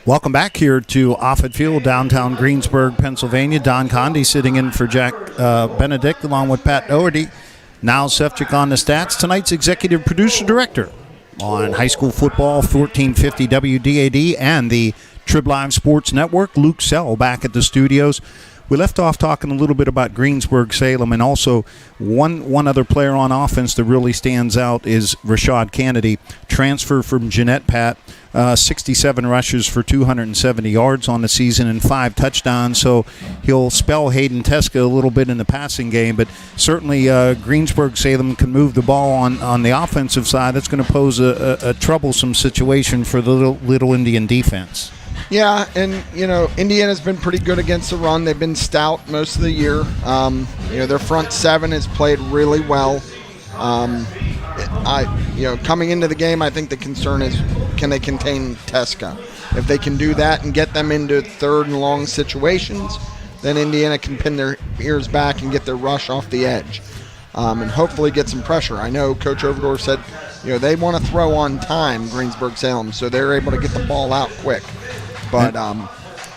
Welcome back here to Offutt Field, downtown Greensburg, Pennsylvania. Don Conde sitting in for Jack Benedict along with Pat Doherty. Now Sefcik on the stats. Tonight's executive producer director on high school football, 1450 WDAD and the Trib Live Sports Network. Luke Sell back at the studios. We left off talking a little bit about Greensburg, Salem, and also one other player on offense that really stands out is Rashad Kennedy, transfer from Jeanette Pat, 67 rushes for 270 yards on the season and 5 touchdowns. So he'll spell Hayden Teska a little bit in the passing game, but certainly Greensburg, Salem can move the ball on the offensive side. That's going to pose a troublesome situation for the Little Indian defense. Yeah, and, Indiana's been pretty good against the run. They've been stout most of the year. Their front seven has played really well. Coming into the game, I think the concern is, can they contain Teska? If they can do that and get them into third and long situations, then Indiana can pin their ears back and get their rush off the edge and hopefully get some pressure. I know Coach Overdorf said, they want to throw on time, Greensburg-Salem, so they're able to get the ball out quick. But,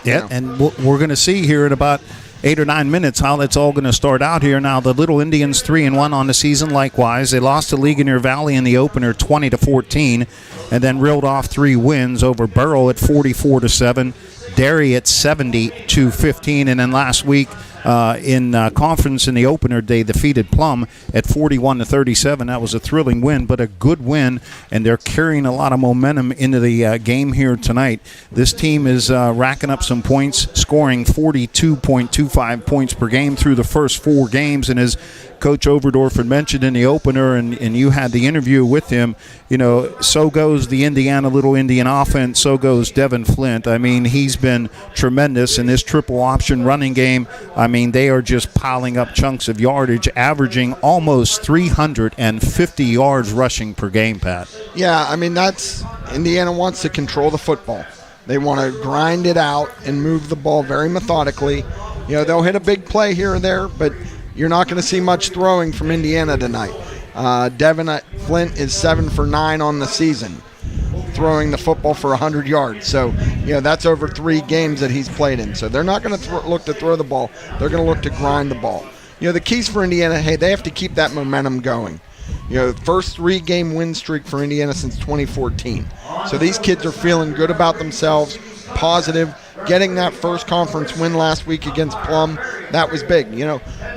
and we're going to see here in about 8 or 9 minutes how that's all going to start out here. Now, the Little Indians 3-1 on the season likewise. They lost to Ligonier Valley in the opener 20-14 and then reeled off 3 wins over Borough at 44-7, Derry at 70-15, and then last week in conference in the opener, they defeated Plum at 41-37. That was a thrilling win, but a good win, and they're carrying a lot of momentum into the game here tonight. This team is racking up some points, scoring 42.25 points per game through the first 4 games, and as Coach Overdorf had mentioned in the opener, and you had the interview with him, so goes the Little Indian offense, so goes Devin Flint. I mean, he's been tremendous in this triple option running game. I mean, they are just piling up chunks of yardage, averaging almost 350 yards rushing per game, Pat. Yeah, I mean, that's Indiana wants to control the football. They want to grind it out and move the ball very methodically. They'll hit a big play here or there, but you're not going to see much throwing from Indiana tonight. Devin Flint is 7 for 9 on the season, throwing the football for 100 yards. So, that's over 3 games that he's played in. So they're not going to look to throw the ball. They're going to look to grind the ball. The keys for Indiana, they have to keep that momentum going. First 3-game win streak for Indiana since 2014. So these kids are feeling good about themselves, positive. Getting that first conference win last week against Plum, that was big.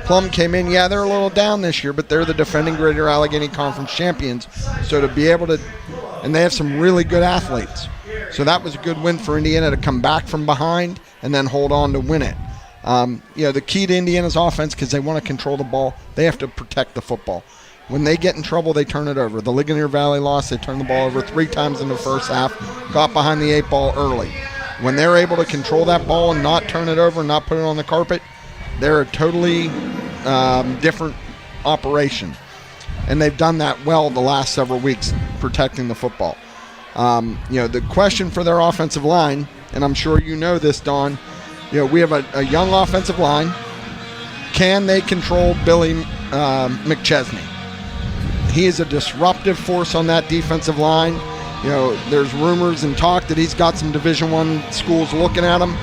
Plum came in, they're a little down this year, but they're the defending Greater Allegheny Conference champions. So to be able to, and they have some really good athletes. So that was a good win for Indiana to come back from behind and then hold on to win it. The key to Indiana's offense, because they want to control the ball, they have to protect the football. When they get in trouble, they turn it over. The Ligonier Valley loss, they turned the ball over 3 times in the first half, got behind the 8 ball early. When they're able to control that ball and not turn it over, not put it on the carpet, they're a totally different operation. And they've done that well the last several weeks, protecting the football. The question for their offensive line, and I'm sure you know this, Don, we have a young offensive line. Can they control Billy McChesney? He is a disruptive force on that defensive line. There's rumors and talk that he's got some Division I schools looking at him.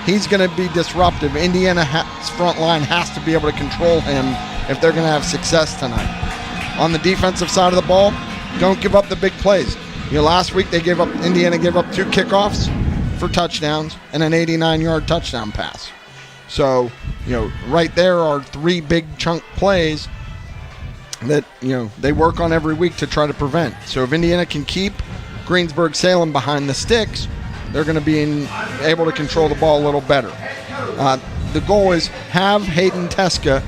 He's going to be disruptive. Indiana's front line has to be able to control him if they're going to have success tonight. On the defensive side of the ball, don't give up the big plays. Last week Indiana gave up 2 kickoffs for touchdowns and an 89-yard touchdown pass. So, right there are 3 big chunk plays that they work on every week to try to prevent. So if Indiana can keep Greensburg-Salem behind the sticks, they're going to be able to control the ball a little better. The goal is have Hayden Teska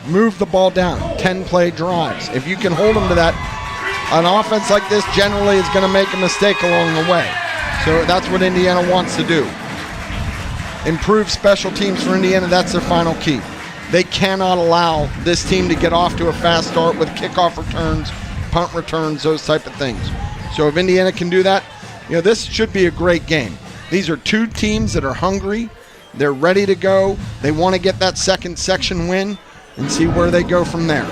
move the ball down, 10-play drives. If you can hold them to that, an offense like this generally is going to make a mistake along the way. So that's what Indiana wants to do. Improve special teams for Indiana, that's their final key. They cannot allow this team to get off to a fast start with kickoff returns, punt returns, those type of things. So if Indiana can do that, this should be a great game. These are 2 teams that are hungry. They're ready to go. They want to get that second section win and see where they go from there.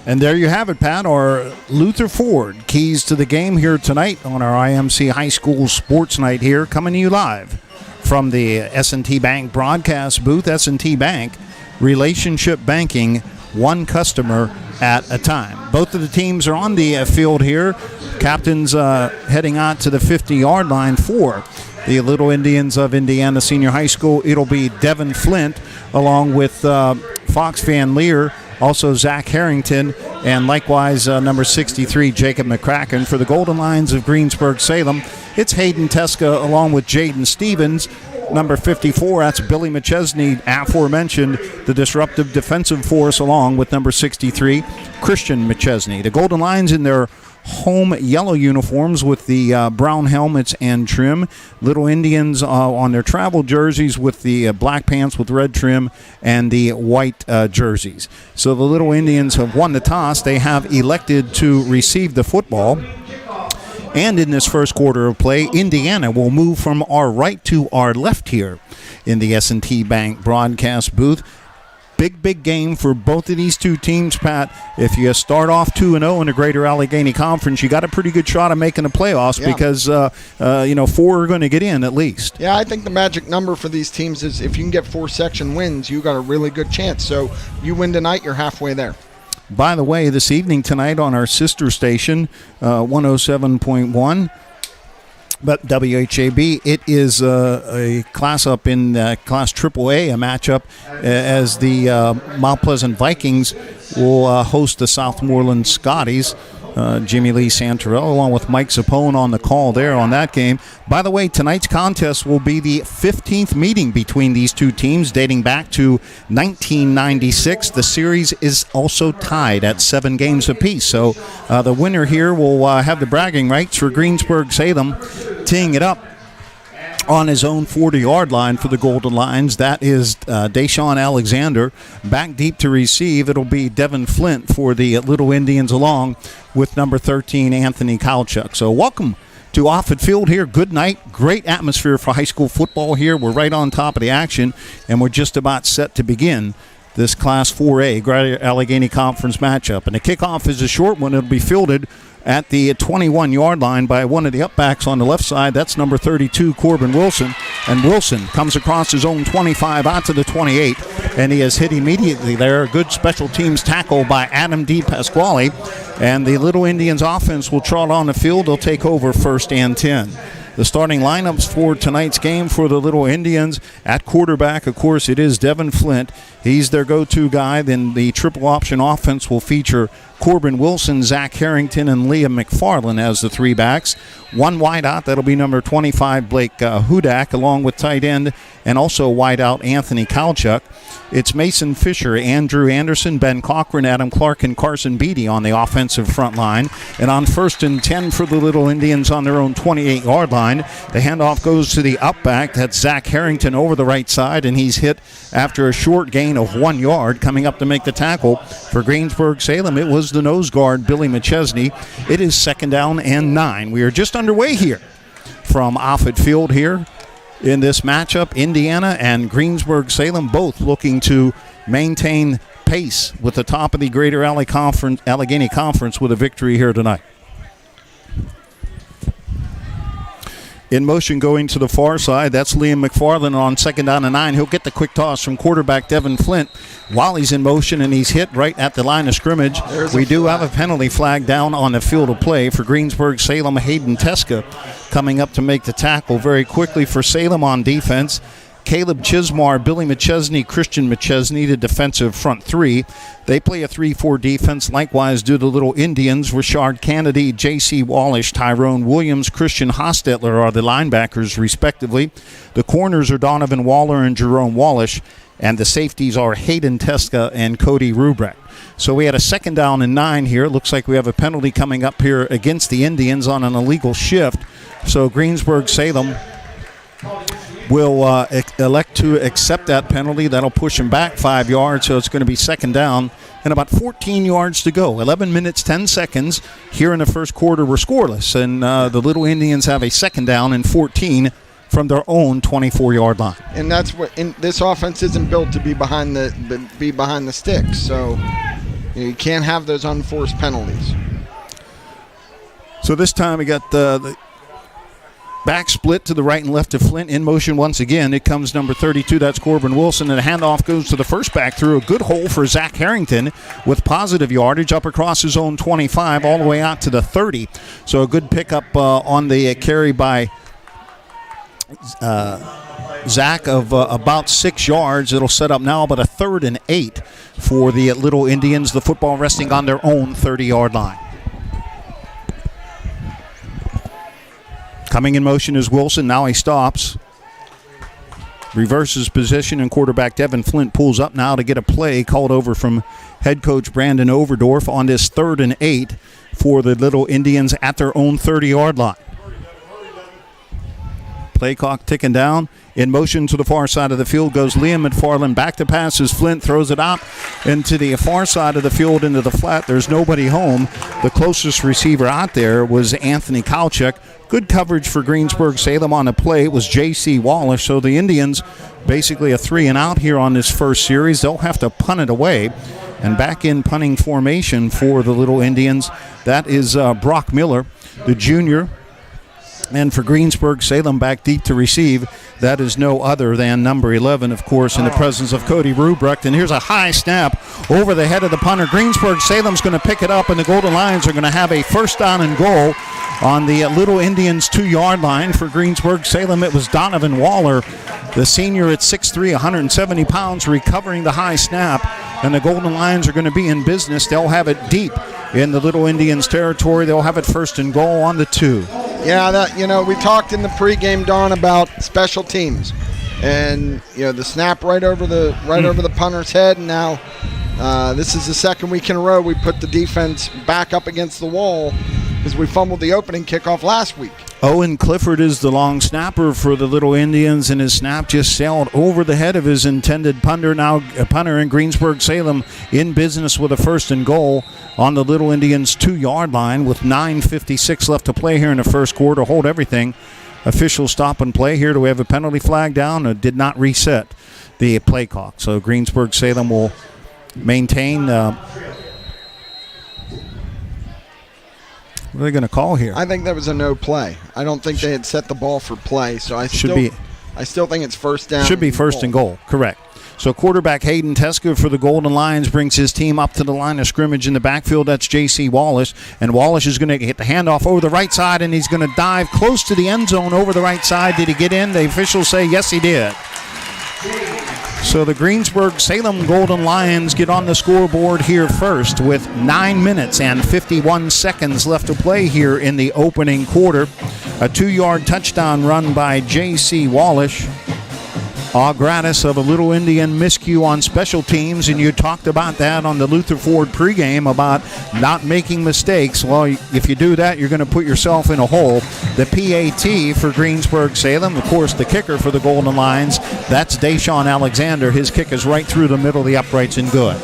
And there you have it, Pat, our Luther Ford keys to the game here tonight on our IMC High School Sports Night here, coming to you live from the S&T Bank broadcast booth. S&T Bank, relationship banking, one customer at a time. Both of the teams are on the field here. Captains heading out to the 50-yard line for the Little Indians of Indiana Senior High School. It'll be Devin Flint along with Fox Van Leer, also Zach Harrington, and likewise number 63, Jacob McCracken. For the Golden Lions of Greensburg Salem, it's Hayden Teska along with Jaden Stevens. Number 54, that's Billy McChesney, aforementioned, the disruptive defensive force, along with number 63, Christian McChesney. The Golden Lions in their home yellow uniforms with the brown helmets and trim. Little Indians on their travel jerseys with the black pants with red trim and the white jerseys. So the Little Indians have won the toss. They have elected to receive the football. And in this first quarter of play, Indiana will move from our right to our left here in the S&T Bank broadcast booth. Big game for both of these two teams, Pat. If you start off 2-0 in the Greater Allegheny Conference, you got a pretty good shot of making the playoffs because, 4 are going to get in at least. Yeah, I think the magic number for these teams is if you can get 4 section wins, you got a really good chance. So you win tonight, you're halfway there. By the way, this evening tonight on our sister station, 107.1, but WHAB, it is a class up in Class AAA, a matchup as the Mount Pleasant Vikings will host the Southmoreland Scotties. Jimmy Lee Santorell along with Mike Zapone on the call there on that game. By the way, tonight's contest will be the 15th meeting between these two teams dating back to 1996. The series is also tied at 7 games apiece. So the winner here will have the bragging rights for Greensburg Salem, teeing it up on his own 40-yard line for the Golden Lions. That is Deshaun Alexander. Back deep to receive, it'll be Devin Flint for the Little Indians along with number 13, Anthony Kalchuk. So welcome to Offutt Field here. Good night. Great atmosphere for high school football here. We're right on top of the action, and we're just about set to begin this Class 4A Greater Allegheny Conference matchup. And the kickoff is a short one. It'll be fielded at the 21-yard line by one of the upbacks on the left side. That's number 32, Corbin Wilson. And Wilson comes across his own 25 out to the 28, and he is hit immediately there. A good special teams tackle by Adam D. Pasquale. And the Little Indians offense will trot on the field. They'll take over 1st and 10. The starting lineups for tonight's game for the Little Indians. At quarterback, of course, it is Devin Flint. He's their go-to guy. Then the triple option offense will feature Corbin Wilson, Zach Harrington, and Liam McFarland as the 3 backs. One wide out, that'll be number 25, Blake Hudak, along with tight end and also wide out Anthony Kalchuk. It's Mason Fisher, Andrew Anderson, Ben Cochran, Adam Clark, and Carson Beatty on the offensive front line. And on 1st and 10 for the Little Indians on their own 28-yard line, the handoff goes to the upback. That's Zach Harrington over the right side, and he's hit after a short gain of 1 yard. Coming up to make the tackle for Greensburg Salem, it was the nose guard, Billy McChesney. It is 2nd down and 9. We are just underway here from Offutt Field here in this matchup. Indiana and Greensburg Salem both looking to maintain pace with the top of the Greater Allegheny Conference with a victory here tonight. In motion going to the far side, that's Liam McFarland on 2nd down and 9. He'll get the quick toss from quarterback Devin Flint while he's in motion, and he's hit right at the line of scrimmage. We do have a penalty flag down on the field of play for Greensburg Salem. Hayden Teska coming up to make the tackle very quickly for Salem on defense. Caleb Chismar, Billy McChesney, Christian McChesney, the defensive front 3. They play a 3-4 defense. Likewise do the Little Indians. Richard Kennedy, J.C. Wallish, Tyrone Williams, Christian Hostetler are the linebackers, respectively. The corners are Donovan Waller and Jerome Wallish, and the safeties are Hayden Teska and Cody Rubrek. So we had a 2nd down and 9 here. It looks like we have a penalty coming up here against the Indians on an illegal shift. So Greensburg Salem will elect to accept that penalty. That'll push him back 5 yards, so it's going to be 2nd down and about 14 yards to go. 11 minutes, 10 seconds here in the first quarter. We're scoreless, and the Little Indians have a 2nd down and 14 from their own 24-yard line. And that's what this offense isn't built to be behind the sticks. So You can't have those unforced penalties. So this time we got the back split to the right and left of Flint. In motion once again. It comes number 32. That's Corbin Wilson. And the handoff goes to the first back through a good hole for Zach Harrington with positive yardage up across his own 25 all the way out to the 30. So a good pickup on the carry by Zach of about 6 yards. It'll set up now about a 3rd and 8 for the Little Indians. The football resting on their own 30-yard line. Coming in motion is Wilson. Now he stops. Reverses position, and quarterback Devin Flint pulls up now to get a play called over from head coach Brandon Overdorf on this 3rd and 8 for the Little Indians at their own 30-yard line. Play clock ticking down. In motion to the far side of the field goes Liam McFarland. Back to pass as Flint throws it out into the far side of the field into the flat. There's nobody home. The closest receiver out there was Anthony Kalchuk. Good coverage for Greensburg Salem on the play. It was J.C. Wallace. So the Indians basically a 3 and out here on this first series. They'll have to punt it away. And back in punting formation for the Little Indians, that is Brock Miller, the junior. And for Greensburg Salem back deep to receive, that is no other than number 11, of course, in the presence of Cody Rubrecht. And here's a high snap over the head of the punter. Greensburg Salem's going to pick it up, and the Golden Lions are going to have a first down and goal on the Little Indians 2-yard line. For Greensburg Salem, it was Donovan Waller, the senior at 6'3", 170 pounds, recovering the high snap. And the Golden Lions are going to be in business. They'll have it deep in the Little Indians territory. They'll have it first and goal on the 2. Yeah, we talked in the pregame, Don, about special teams, and the snap right over the punter's head. And now this is the second week in a row we put the defense back up against the wall because we fumbled the opening kickoff last week. Owen Clifford is the long snapper for the Little Indians, and his snap just sailed over the head of his intended punter. Now a punter in Greensburg Salem in business with a first and goal on the Little Indians 2-yard line with 9:56 left to play here in the first quarter. Hold everything. Official stop and play here. Do we have a penalty flag down? It did not reset the play clock. So Greensburg Salem will maintain. What are they going to call here? I think that was a no play. I don't think they had set the ball for play, so I still think it's first down. Should be first and goal. Correct. So quarterback Hayden Teska for the Golden Lions brings his team up to the line of scrimmage in the backfield. That's J.C. Wallace. And Wallace is going to get the handoff over the right side, and he's going to dive close to the end zone over the right side. Did he get in? The officials say yes, he did. So the Greensburg Salem Golden Lions get on the scoreboard here first with 9 minutes and 51 seconds left to play here in the opening quarter. A 2-yard touchdown run by J.C. Wallace. All gratis of a Little Indian miscue on special teams, and you talked about that on the Luther Ford pregame about not making mistakes. Well, if you do that, you're going to put yourself in a hole. The PAT for Greensburg Salem, of course, the kicker for the Golden Lions, that's Deshaun Alexander. His kick is right through the middle of the uprights and good.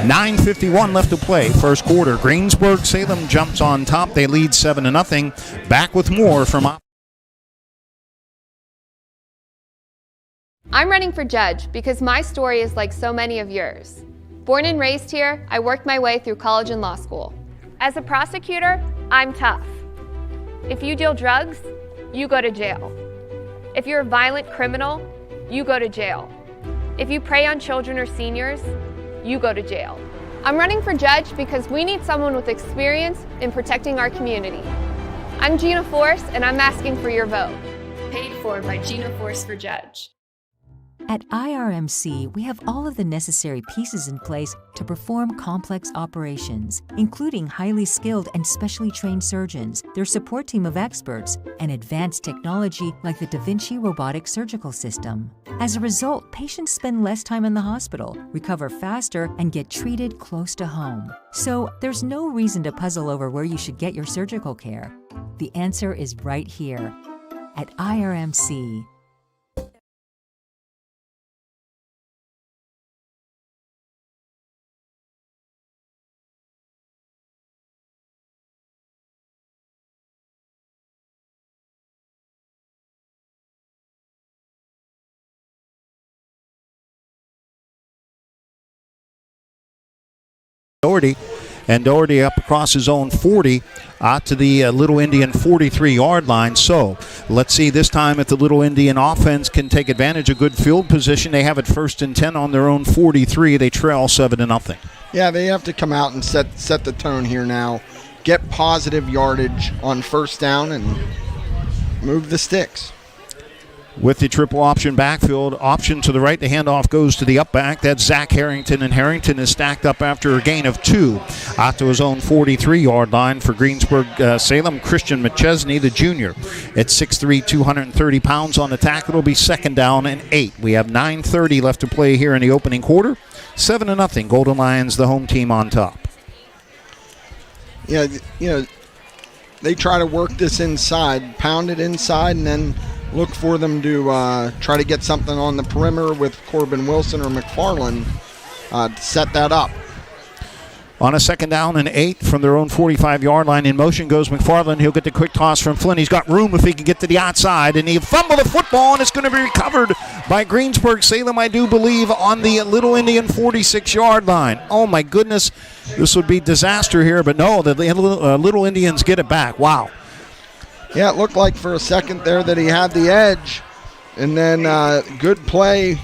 9:51 left to play, first quarter. Greensburg Salem jumps on top. They lead 7-0. Back with more from I'm running for judge because my story is like so many of yours. Born and raised here, I worked my way through college and law school. As a prosecutor, I'm tough. If you deal drugs, you go to jail. If you're a violent criminal, you go to jail. If you prey on children or seniors, you go to jail. I'm running for judge because we need someone with experience in protecting our community. I'm Gina Force, and I'm asking for your vote. Paid for by Gina Force for Judge. At IRMC, we have all of the necessary pieces in place to perform complex operations, including highly skilled and specially trained surgeons, their support team of experts, and advanced technology like the Da Vinci robotic surgical system. As a result, patients spend less time in the hospital, recover faster, and get treated close to home. So there's no reason to puzzle over where you should get your surgical care. The answer is right here at IRMC. Doherty. And Doherty up across his own 40 out to the Little Indian 43-yard line. So let's see this time if the Little Indian offense can take advantage of good field position. They have it 1st and 10 on their own 43. They trail 7-0. Yeah, they have to come out and set the tone here now. Get positive yardage on 1st down and move the sticks. With the triple option backfield, option to the right, the handoff goes to the up back. That's Zach Harrington, and Harrington is stacked up after a gain of 2 out to his own 43-yard line for Greensburg Salem. Christian McChesney, the junior, at 6'3", 230 pounds on the tackle. It'll be 2nd down and 8. We have 9:30 left to play here in the opening quarter. 7-0, Golden Lions, the home team on top. Yeah, they try to work this inside, pound it inside, and then look for them to try to get something on the perimeter with Corbin Wilson or McFarland to set that up. On a 2nd down and 8 from their own 45-yard line, in motion goes McFarland. He'll get the quick toss from Flynn. He's got room if he can get to the outside, and he'll fumble the football, and it's going to be recovered by Greensburg Salem, I do believe, on the Little Indian 46-yard line. Oh, my goodness, this would be disaster here, but no, the Little Indians get it back. Wow. Yeah, it looked like for a second there that he had the edge, and then good play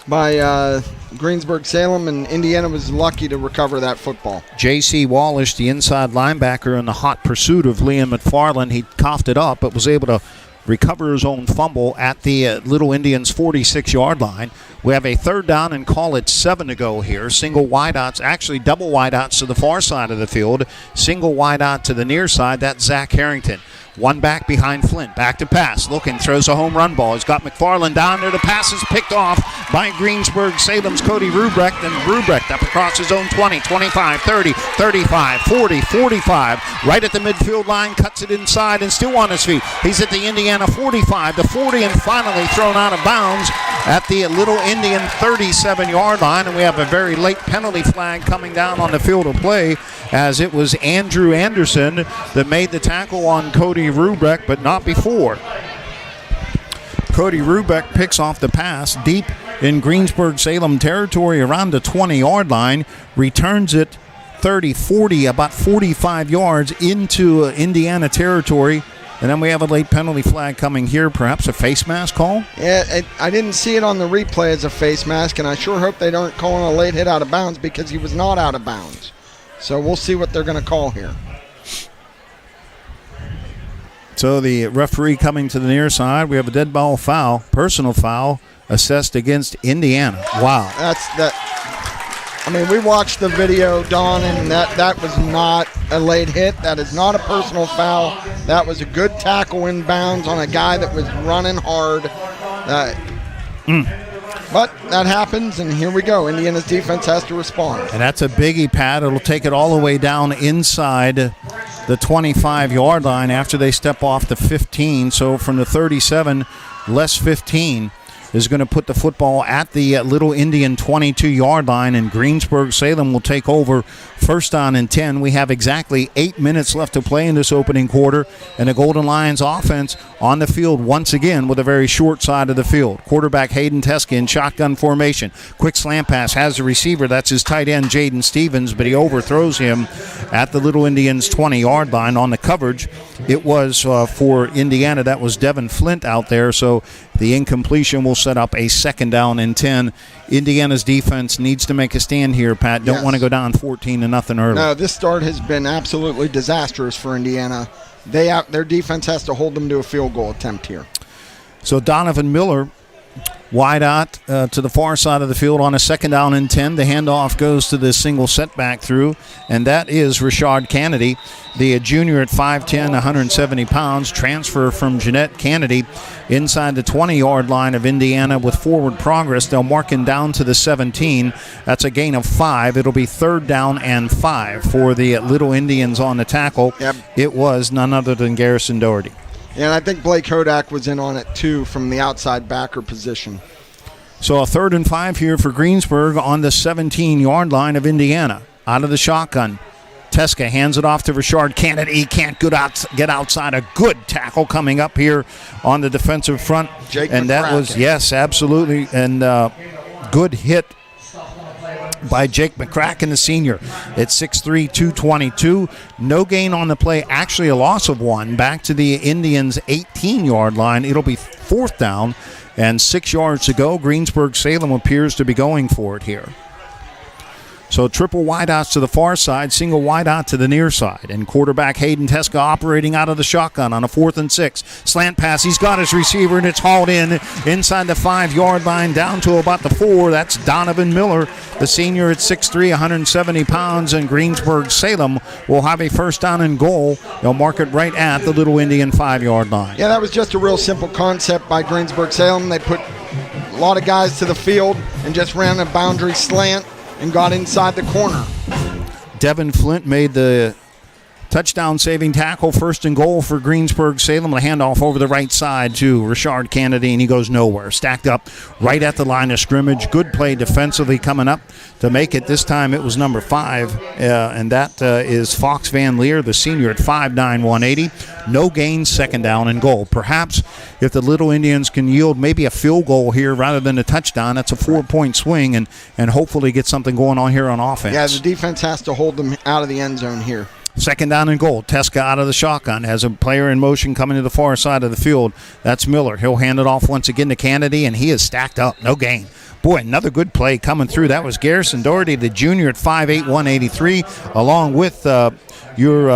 by Greensburg Salem, and Indiana was lucky to recover that football. J.C. Wallish, the inside linebacker, in the hot pursuit of Liam McFarland. He coughed it up, but was able to recover his own fumble at the Little Indians 46-yard line. We have a 3rd down and call it 7 to go here. Single wideouts, actually double wideouts to the far side of the field. Single wideout to the near side. That's Zach Harrington. One back behind Flint. Back to pass. Looking, throws a home run ball. He's got McFarland down there. The pass is picked off by Greensburg Salem's Cody Rubrecht. And Rubrecht up across his own 20, 25, 30, 35, 40, 45. Right at the midfield line. Cuts it inside and still on his feet. He's at the Indiana 45, the 40, and finally thrown out of bounds at the Little Indian 37-yard line. And we have a very late penalty flag coming down on the field of play, as it was Andrew Anderson that made the tackle on Cody Rubrecht, but not before. Cody Rubrecht picks off the pass deep in Greensburg Salem territory around the 20-yard line, returns it 30, 40, about 45 yards into Indiana territory. And then we have a late penalty flag coming here, perhaps a face mask call? Yeah, I didn't see it on the replay as a face mask, and I sure hope they don't call a late hit out of bounds, because he was not out of bounds. So we'll see what they're going to call here. So the referee coming to the near side. We have a dead ball foul, personal foul, assessed against Indiana. Wow. I mean, we watched the video, Don, and that was not a late hit. That is not a personal foul. That was a good tackle inbounds on a guy that was running hard. But that happens, and here we go. Indiana's defense has to respond. And that's a biggie, Pat. It'll take it all the way down inside the 25-yard line after they step off the 15. So from the 37, less 15 is going to put the football at the Little Indian 22-yard line, and Greensburg Salem will take over 1st down and 10. We have exactly 8 minutes left to play in this opening quarter, and the Golden Lions offense on the field once again with a very short side of the field. Quarterback Hayden Teske in shotgun formation. Quick slant pass, has the receiver. That's his tight end, Jaden Stevens, but he overthrows him at the Little Indians 20-yard line on the coverage. It was for Indiana. That was Devin Flint out there, so the incompletion will set up a 2nd down and 10. Indiana's defense needs to make a stand here, Pat. Don't want to go down 14-0 early. No, this start has been absolutely disastrous for Indiana. Their defense has to hold them to a field goal attempt here. So Donovan Miller wide out to the far side of the field on a 2nd down and 10. The handoff goes to the single setback through, and that is Rashard Kennedy, the junior at 5'10", 170 pounds, transfer from Jeanette Kennedy inside the 20-yard line of Indiana with forward progress. They'll mark him down to the 17. That's a gain of 5. It'll be 3rd down and 5 for the Little Indians on the tackle. Yep. It was none other than Garrison Doherty. And I think Blake Hodak was in on it, too, from the outside backer position. So a 3rd and 5 here for Greensburg on the 17-yard line of Indiana. Out of the shotgun. Teske hands it off to Rashard Kennedy. He can't get outside. A good tackle coming up here on the defensive front. Jake and McCracken. That was, yes, absolutely. And good hit by Jake McCracken, the senior, at 6'3", 222. No gain on the play, actually a loss of 1. Back to the Indians' 18-yard line. It'll be 4th down and 6 yards to go. Greensburg-Salem appears to be going for it here. So triple wideouts to the far side, single wideout to the near side. And quarterback Hayden Teska operating out of the shotgun on a 4th and 6. Slant pass, he's got his receiver, and it's hauled in inside the 5-yard line down to about the 4. That's Donovan Miller, the senior at 6'3", 170 pounds, and Greensburg-Salem will have a first down and goal. They'll mark it right at the Little Indian 5-yard line. Yeah, that was just a real simple concept by Greensburg-Salem. They put a lot of guys to the field and just ran a boundary slant and got inside the corner. Devin Flint made the touchdown saving tackle, 1st and goal for Greensburg-Salem. A handoff over the right side to Rashard Kennedy, and he goes nowhere. Stacked up right at the line of scrimmage. Good play defensively coming up to make it. This time it was number 5, and that is Fox Van Leer, the senior at 5'9", 180. No gain, 2nd down and goal. Perhaps if the Little Indians can yield maybe a field goal here rather than a touchdown, that's a 4-point swing, and hopefully get something going on here on offense. Yeah, the defense has to hold them out of the end zone here. 2nd down and goal. Teska out of the shotgun. Has a player in motion coming to the far side of the field. That's Miller. He'll hand it off once again to Kennedy, and he is stacked up. No gain. Boy, another good play coming through. That was Garrison Doherty, the junior at 5'8", 183, along with your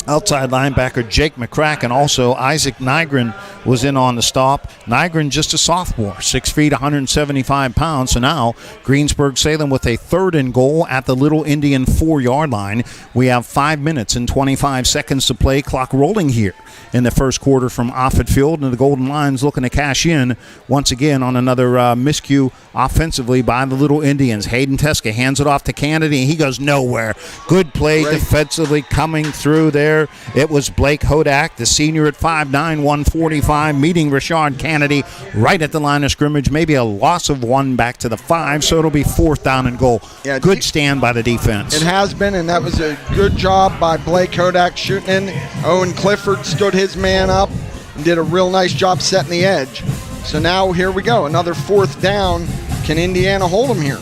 outside linebacker Jake McCracken. Also, Isaac Nygren was in on the stop. Nygren just a sophomore, 6 feet, 175 pounds. So now Greensburg-Salem with a 3rd and goal at the Little Indian 4-yard line. We have 5 minutes and 25 seconds to play. Clock rolling here in the first quarter from Offutt Field, and the Golden Lions looking to cash in once again on another miscue offensively by the Little Indians. Hayden Teska hands it off to Kennedy, and he goes nowhere. Good play defensively coming through there. It was Blake Hodak, the senior at 5'9", 145, meeting Rashard Kennedy right at the line of scrimmage. Maybe a loss of 1 back to the 5, so it'll be 4th down and goal. Yeah, good stand by the defense. It has been, and that was a good job by Blake Hodak shooting in. Owen Clifford stood his man up and did a real nice job setting the edge. So now here we go, another 4th down. Can Indiana hold them here?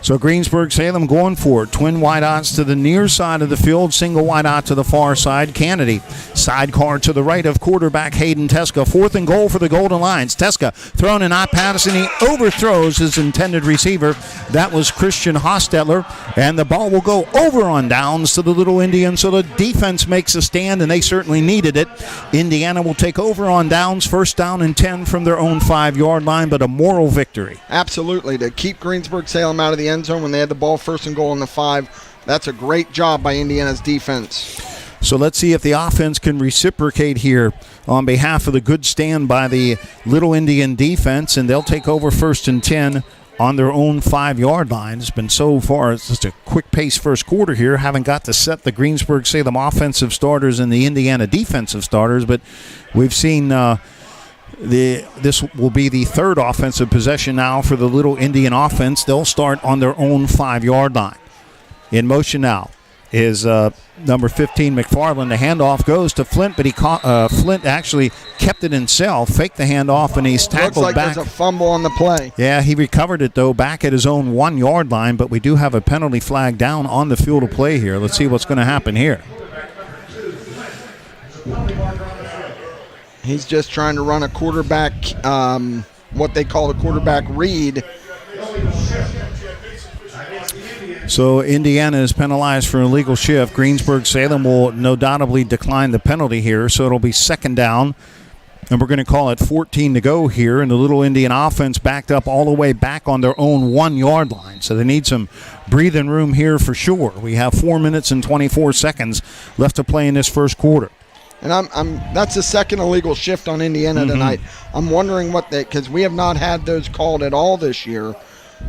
So Greensburg-Salem going for it. Twin wideouts to the near side of the field, single wideout to the far side. Kennedy, sidecar to the right of quarterback Hayden Teska. 4th and goal for the Golden Lions. Teska throwing an eye pass, and he overthrows his intended receiver. That was Christian Hostetler, and the ball will go over on downs to the Little Indians. So the defense makes a stand, and they certainly needed it. Indiana will take over on downs, 1st down and 10 from their own 5-yard line, but a moral victory. Absolutely, to keep Greensburg-Salem out of the end zone when they had the ball 1st and goal on the 5. That's a great job by Indiana's defense. So let's see if the offense can reciprocate here on behalf of the good stand by the Little Indian defense, and they'll take over 1st and 10 on their own 5-yard line. It's been so far, it's just a quick pace first quarter here. Haven't got to set the Greensburg-Salem offensive starters and the Indiana defensive starters, but we've seen this will be the 3rd offensive possession now for the Little Indian offense. They'll start on their own 5-yard line. In motion now is number 15, McFarland. The handoff goes to Flint, but Flint actually kept it himself, faked the handoff, and he's tackled looks like back. There's a fumble on the play. Yeah, he recovered it, though, back at his own 1-yard line, but we do have a penalty flag down on the field of play here. Let's see what's going to happen here. He's just trying to run a quarterback, what they call a quarterback read. So Indiana is penalized for an illegal shift. Greensburg-Salem will no doubtably decline the penalty here, so it'll be 2nd down. And we're going to call it 14 to go here, and the Little Indian offense backed up all the way back on their own 1-yard line. So they need some breathing room here for sure. We have 4 minutes and 24 seconds left to play in this first quarter. And that's the 2nd illegal shift on Indiana tonight. I'm wondering what because we have not had those called at all this year.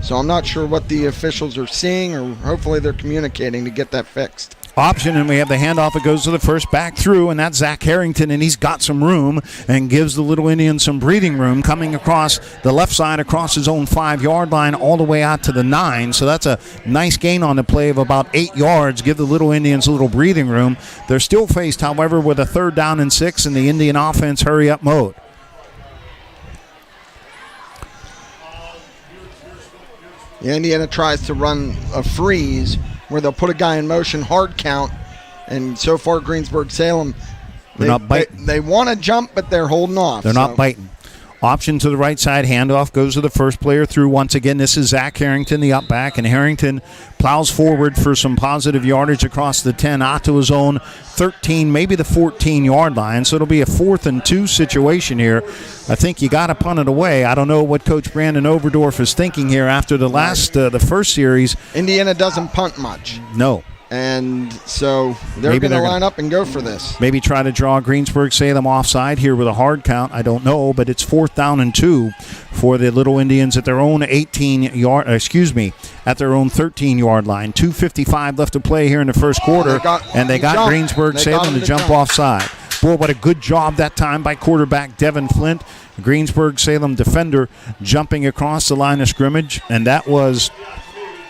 So I'm not sure what the officials are seeing, or hopefully they're communicating to get that fixed. Option, and we have the handoff. It goes to the first back through, and that's Zach Harrington, and he's got some room and gives the Little Indians some breathing room coming across the left side across his own 5-yard line all the way out to the 9. So that's a nice gain on the play of about 8 yards. Give the Little Indians a little breathing room. They're still faced, however, with a 3rd down and 6 in the Indian offense hurry-up mode. Indiana tries to run a freeze where they'll put a guy in motion, hard count, and so far Greensburg Salem, they're not biting. They want to jump, but they're holding off. They're not biting. Option to the right side, handoff goes to the first player through once again. This is Zach Harrington, the up back, and Harrington plows forward for some positive yardage across the 10 out to his own 13, maybe the 14-yard line. So it'll be a 4th and 2 situation here. I think you got to punt it away. I don't know what Coach Brandon Overdorf is thinking here after the first series. Indiana doesn't punt much. No. And so they're going to line up and go for this. Maybe try to draw Greensburg Salem offside here with a hard count. I don't know, but it's 4th down and 2 for the Little Indians at their own 13-yard line. 2:55 left to play here in the first quarter, and they got Greensburg Salem to jump offside. Boy, what a good job that time by quarterback Devin Flint. Greensburg Salem defender jumping across the line of scrimmage, and that was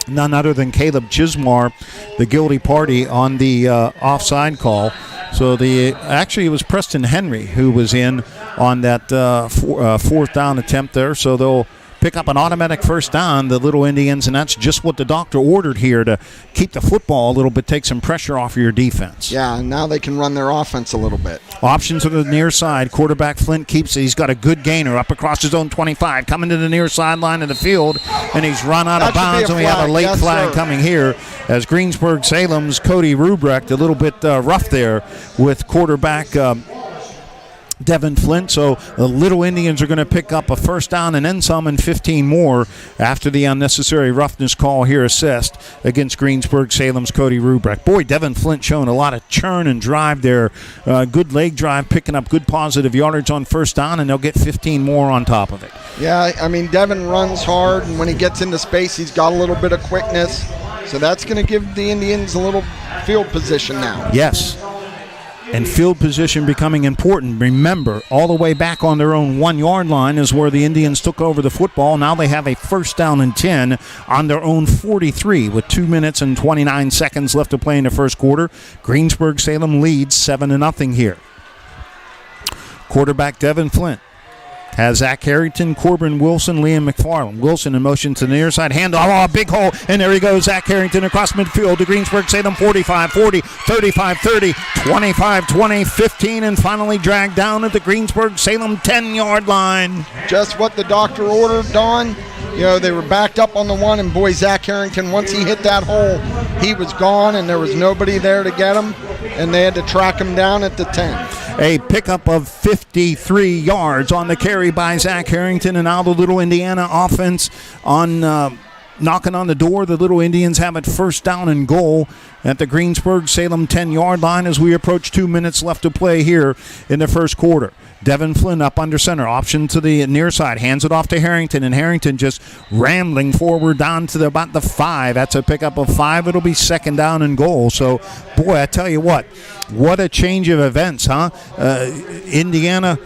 none other than Caleb Chismar, the guilty party on the offside call. So actually it was Preston Henry who was in on that 4th down attempt there. So they'll pick up an automatic first down, the Little Indians, and that's just what the doctor ordered here to keep the football a little bit, take some pressure off of your defense. Yeah, and now they can run their offense a little bit. Option to the near side. Quarterback Flint keeps it. He's got a good gainer up across his own 25, coming to the near sideline of the field, and he's run out of bounds, and we have a late flag coming here as Greensburg Salem's Cody Rubrecht, a little bit rough there with quarterback Devin Flint. So the Little Indians are going to pick up a first down and then some and 15 more after the unnecessary roughness call here assessed against Greensburg Salem's Cody Rubrecht. Boy, Devin Flint showing a lot of churn and drive there. Good leg drive, picking up good positive yardage on first down, and they'll get 15 more on top of it. Yeah, I mean, Devin runs hard, and when he gets into space, he's got a little bit of quickness. So that's going to give the Indians a little field position now. Yes. And field position becoming important. Remember, all the way back on their own 1-yard line is where the Indians took over the football. Now they have a first down and 10 on their own 43 with 2 minutes and 29 seconds left to play in the first quarter. Greensburg Salem leads 7-0 here. Quarterback Devin Flint has Zach Harrington, Corbin Wilson, Liam McFarland. Wilson in motion to the near side. Handoff, big hole, and there he goes. Zach Harrington across midfield to Greensburg Salem 45-40, 35-30, 25-20, 15, and finally dragged down at the Greensburg Salem 10-yard line. Just what the doctor ordered, Don. You know, they were backed up on the one, and boy, Zach Harrington, once he hit that hole, he was gone, and there was nobody there to get him, and they had to track him down at the 10. A pickup of 53 yards on the carry by Zach Harrington, and now the Little Indiana offense on knocking on the door. The Little Indians have it first down and goal at the Greensburg Salem 10-yard line as we approach 2 minutes left to play here in the first quarter. Devin Flynn up under center, option to the near side, hands it off to Harrington, and Harrington just rambling forward down to about the 5. That's a pickup of 5. It'll be second down and goal. So, boy, I tell you what a change of events, huh? Indiana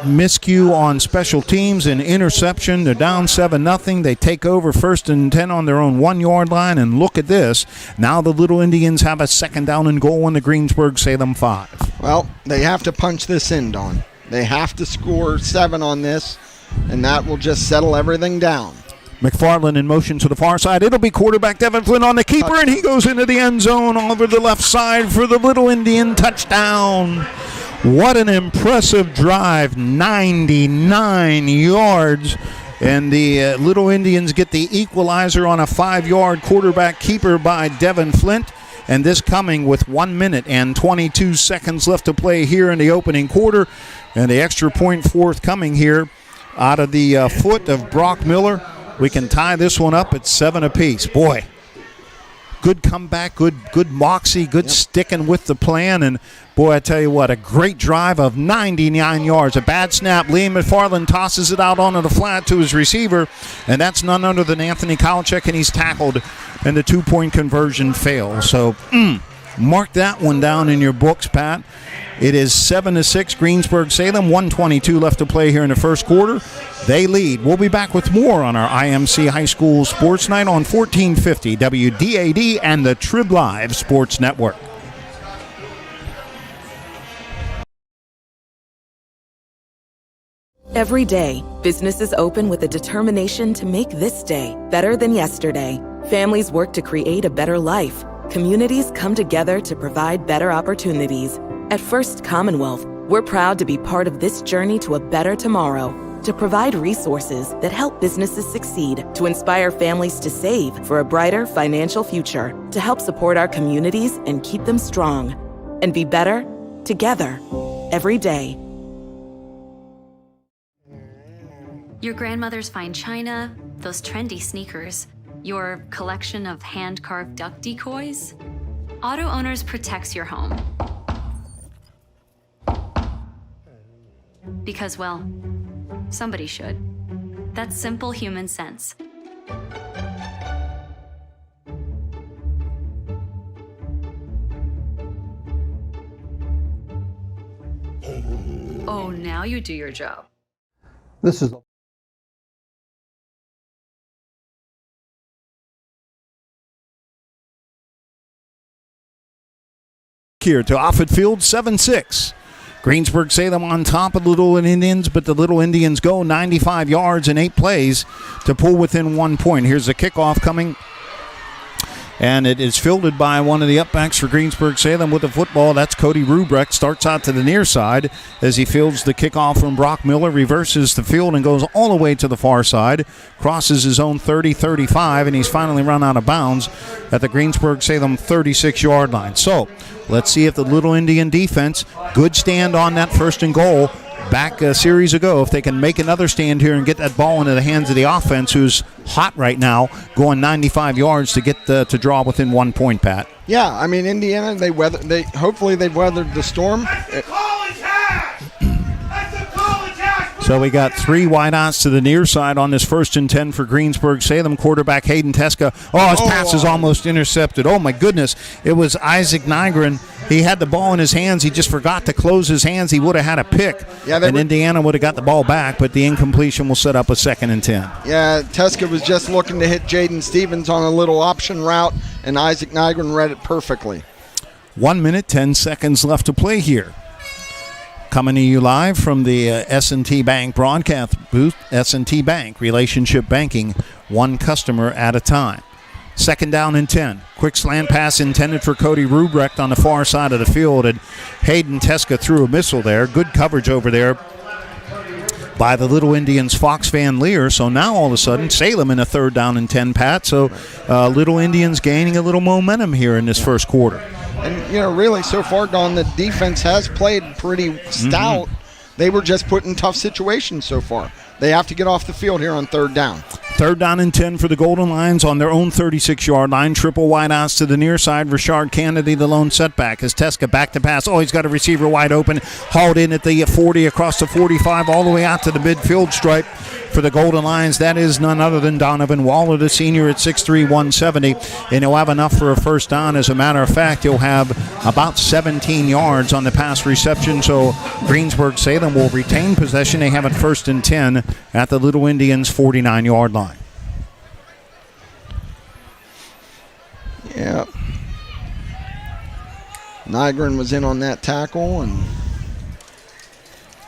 miscue on special teams and interception. They're down 7-0. They take over first and 10 on their own 1-yard line, and look at this. Now the Little Indians have a second down and goal on the Greensburg Salem 5. Well, they have to punch this in, Don. They have to score 7 on this, and that will just settle everything down. McFarland in motion to the far side. It'll be quarterback Devin Flynn on the keeper, and he goes into the end zone over the left side for the Little Indian touchdown. What an impressive drive, 99 yards. And the Little Indians get the equalizer on a 5-yard quarterback keeper by Devin Flint. And this coming with 1 minute and 22 seconds left to play here in the opening quarter. And the extra point forthcoming here out of the foot of Brock Miller. We can tie this one up at 7 apiece. Boy, good comeback, good moxie, good sticking with the plan. And, boy, I tell you what, a great drive of 99 yards. A bad snap. Liam McFarland tosses it out onto the flat to his receiver, and that's none other than Anthony Kalachek, and he's tackled, and the 2-point conversion fails. So, mark that one down in your books, Pat. It is 7-6, Greensburg Salem, 1:22 left to play here in the first quarter. They lead. We'll be back with more on our IMC High School Sports Night on 1450 WDAD and the Trib Live Sports Network. Every day, businesses open with a determination to make this day better than yesterday. Families work to create a better life. Communities come together to provide better opportunities. At First Commonwealth, we're proud to be part of this journey to a better tomorrow, to provide resources that help businesses succeed, to inspire families to save for a brighter financial future, to help support our communities and keep them strong, and be better together every day. Your grandmother's fine china, those trendy sneakers, your collection of hand-carved duck decoys. Auto Owners protects your home. Because, well, somebody should. That's simple human sense. Oh, now you do your job. This is here to Offutt Field, 7-6. Greensburg Salem on top of the Little Indians, but the Little Indians go 95 yards in 8 plays to pull within 1 point. Here's the kickoff coming, and it is fielded by one of the upbacks for Greensburg Salem with the football. That's Cody Rubrecht. Starts out to the near side as he fields the kickoff from Brock Miller, reverses the field and goes all the way to the far side, crosses his own 30-35, and he's finally run out of bounds at the Greensburg Salem 36-yard line. So let's see if the Little Indian defense, good stand on that 1st and goal back a series ago, if they can make another stand here and get that ball into the hands of the offense, who's hot right now, going 95 yards to get to draw within 1 point, Pat. Yeah, I mean, Indiana, hopefully they've weathered the storm. So we got 3 wideouts to the near side on this 1st and 10 for Greensburg Salem. Quarterback Hayden Teska. Oh, his pass is almost intercepted. Oh, my goodness. It was Isaac Nygren. He had the ball in his hands. He just forgot to close his hands. He would have had a pick, and Indiana would have got the ball back, but the incompletion will set up a 2nd and 10. Yeah, Teska was just looking to hit Jaden Stevens on a little option route, and Isaac Nygren read it perfectly. 1 minute, 10 seconds left to play here. Coming to you live from the S&T Bank broadcast booth. S&T Bank, relationship banking, one customer at a time. 2nd down and 10. Quick slant pass intended for Cody Rubrecht on the far side of the field, and Hayden Teska threw a missile there. Good coverage over there by the Little Indians' Fox Van Leer. So now all of a sudden, Salem in a 3rd down and 10, Pat. So Little Indians gaining a little momentum here in this first quarter. And, really, so far gone, the defense has played pretty stout. They were just put in tough situations so far. They have to get off the field here on 3rd down. 3rd down and 10 for the Golden Lions on their own 36-yard line. Triple wideouts to the near side. Rashard Kennedy, the lone setback, as Teska back to pass. Oh, he's got a receiver wide open. Hauled in at the 40, across the 45, all the way out to the midfield stripe for the Golden Lions. That is none other than Donovan Waller, the senior at 6'3", 170. And he'll have enough for a 1st down. As a matter of fact, he'll have about 17 yards on the pass reception. So Greensburg Salem will retain possession. They have it 1st and 10 at the Little Indians' 49-yard line. Yeah. Nygren was in on that tackle, and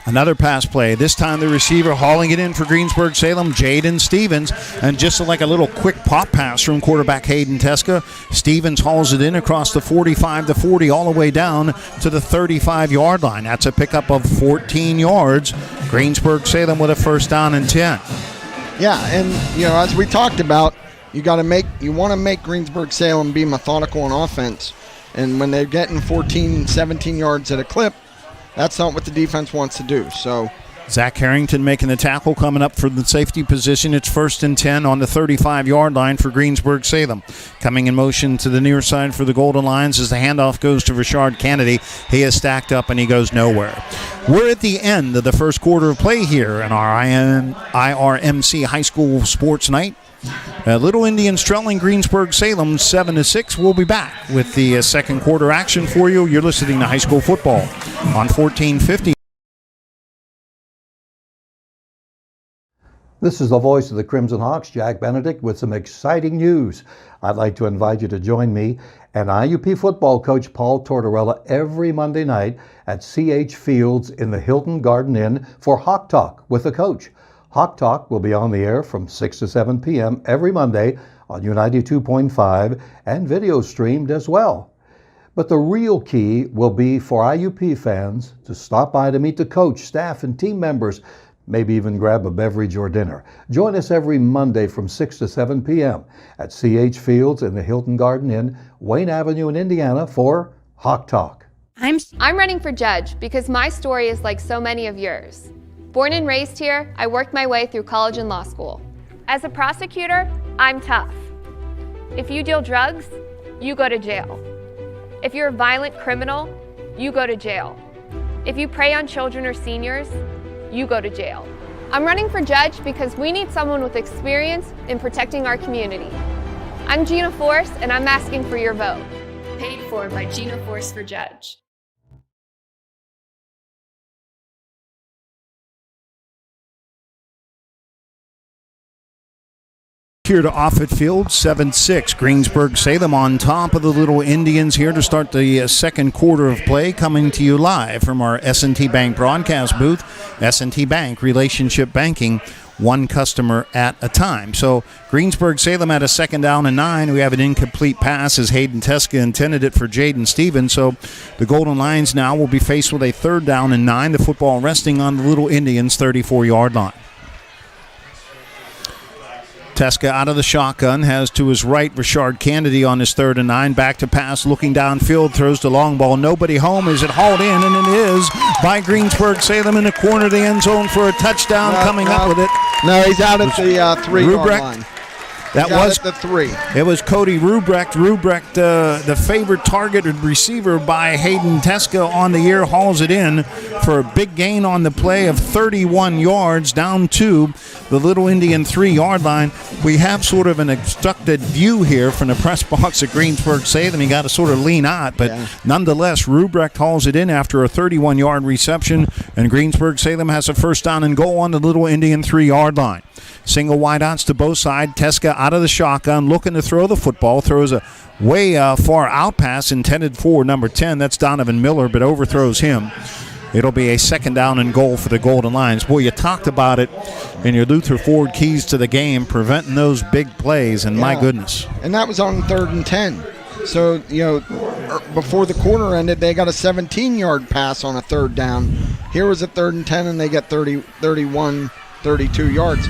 another pass play. This time the receiver hauling it in for Greensburg Salem, Jaden Stevens. And just like a little quick pop pass from quarterback Hayden Teska, Stevens hauls it in across the 45 to 40 all the way down to the 35-yard line. That's a pickup of 14 yards. Greensburg Salem with a 1st down and 10. Yeah, and as we talked about, you want to make Greensburg Salem be methodical on offense. And when they're getting 14, 17 yards at a clip, that's not what the defense wants to do. So Zach Harrington making the tackle, coming up for the safety position. It's 1st and 10 on the 35-yard line for Greensburg Salem. Coming in motion to the near side for the Golden Lions as the handoff goes to Rashard Kennedy. He is stacked up and he goes nowhere. We're at the end of the first quarter of play here in our IRMC High School Sports Night. Little Indians trailing Greensburg Salem 7-6. We'll be back with the 2nd quarter action for you. You're listening to High School Football on 1450. This is the voice of the Crimson Hawks, Jack Benedict, with some exciting news. I'd like to invite you to join me and IUP football coach Paul Tortorella every Monday night at CH Fields in the Hilton Garden Inn for Hawk Talk with the coach. Hawk Talk will be on the air from 6 to 7 p.m. every Monday on U92.5 and video streamed as well. But the real key will be for IUP fans to stop by to meet the coach, staff, and team members, maybe even grab a beverage or dinner. Join us every Monday from 6 to 7 p.m. at CH Fields in the Hilton Garden Inn, Wayne Avenue in Indiana for Hawk Talk. I'm running for judge because my story is like so many of yours. Born and raised here, I worked my way through college and law school. As a prosecutor, I'm tough. If you deal drugs, you go to jail. If you're a violent criminal, you go to jail. If you prey on children or seniors, you go to jail. I'm running for judge because we need someone with experience in protecting our community. I'm Gina Force, and I'm asking for your vote. Paid for by Gina Force for Judge. Here to Offutt Field, 7-6. Greensburg Salem on top of the Little Indians here to start the second quarter of play, coming to you live from our S&T Bank broadcast booth. S&T Bank, relationship banking, one customer at a time. So Greensburg Salem had a 2nd down and 9. We have an incomplete pass as Hayden Teska intended it for Jaden Stevens. So the Golden Lions now will be faced with a 3rd down and 9. The football resting on the Little Indians' 34-yard line. Teska out of the shotgun, has to his right Rashard Kennedy on his 3rd and 9. Back to pass, looking downfield, throws the long ball. Nobody home. Is it hauled in? And it is by Greensburg Salem in the corner of the end zone for a touchdown. Coming up with it. No, he's out at the 3-yard line. That was the 3. It was Cody Rubrecht. Rubrecht, the favorite targeted receiver by Hayden Teska on the year, hauls it in for a big gain on the play of 31 yards down to the Little Indian 3-yard line. We have sort of an obstructed view here from the press box at Greensburg Salem. You got to sort of lean out, but nonetheless, Rubrecht hauls it in after a 31-yard reception, and Greensburg Salem has a 1st down and goal on the Little Indian 3-yard line. Single wideouts to both sides. Teska out of the shotgun, looking to throw the football. Throws a way far out pass intended for number 10. That's Donovan Miller, but overthrows him. It'll be a 2nd down and goal for the Golden Lions. Boy, you talked about it in your Luther Ford keys to the game, preventing those big plays, and my goodness. And that was on 3rd and 10. So, before the quarter ended, they got a 17-yard pass on a 3rd down. Here was a 3rd and 10, and they got 31, 32 yards.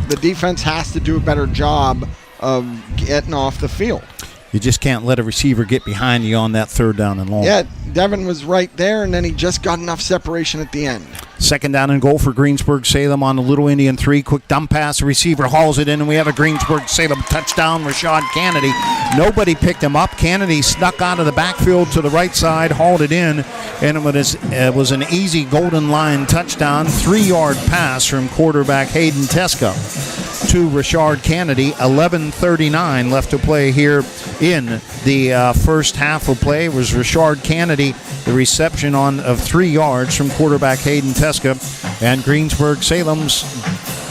The defense has to do a better job of getting off the field. You just can't let a receiver get behind you on that 3rd down and long. Yeah, Devin was right there, and then he just got enough separation at the end. 2nd down and goal for Greensburg Salem on the Little Indian 3. Quick dump pass. The receiver hauls it in, and we have a Greensburg Salem touchdown. Rashard Kennedy. Nobody picked him up. Kennedy snuck out of the backfield to the right side, hauled it in, and it was an easy Golden Lion touchdown. 3-yard pass from quarterback Hayden Teska to Rashard Kennedy. 11:39 left to play here in the first half of play. It was Rashard Kennedy, the reception of 3 yards from quarterback Hayden Teska, and Greensburg Salem's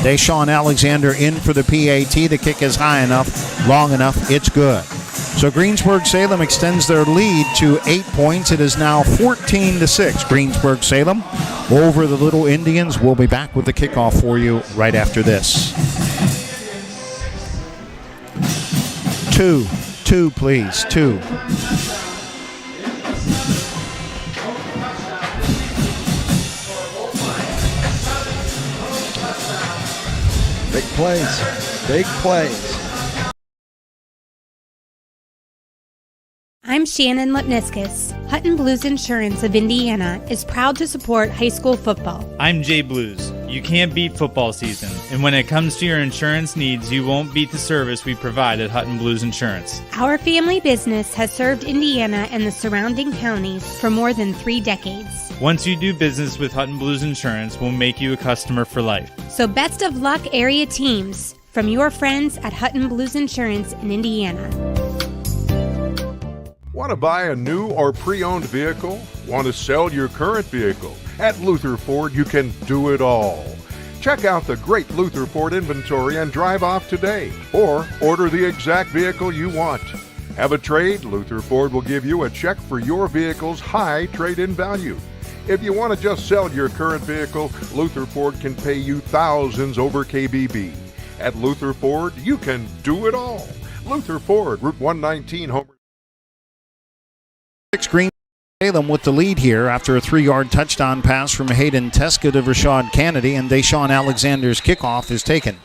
Deshaun Alexander in for the PAT. The kick is high enough, long enough, it's good. So Greensburg Salem extends their lead to 8 points. It is now 14-6. Greensburg Salem over the Little Indians. We'll be back with the kickoff for you right after this. 2, please, 2. Big plays. Big plays. I'm Shannon Lipniskus. Hutton Blues Insurance of Indiana is proud to support high school football. I'm Jay Blues. You can't beat football season, and when it comes to your insurance needs, you won't beat the service we provide at Hutton Blues Insurance. Our family business has served Indiana and the surrounding counties for more than 3 decades. Once you do business with Hutton Blues Insurance, we'll make you a customer for life. So best of luck, area teams, from your friends at Hutton Blues Insurance in Indiana. Want to buy a new or pre-owned vehicle? Want to sell your current vehicle? At Luther Ford, you can do it all. Check out the great Luther Ford inventory and drive off today, or order the exact vehicle you want. Have a trade? Luther Ford will give you a check for your vehicle's high trade-in value. If you want to just sell your current vehicle, Luther Ford can pay you thousands over KBB. At Luther Ford, you can do it all. Luther Ford, Route 119, Homer. Green Salem with the lead here after a 3-yard touchdown pass from Hayden Teska to Rashad Kennedy, and Deshaun Alexander's kickoff is taken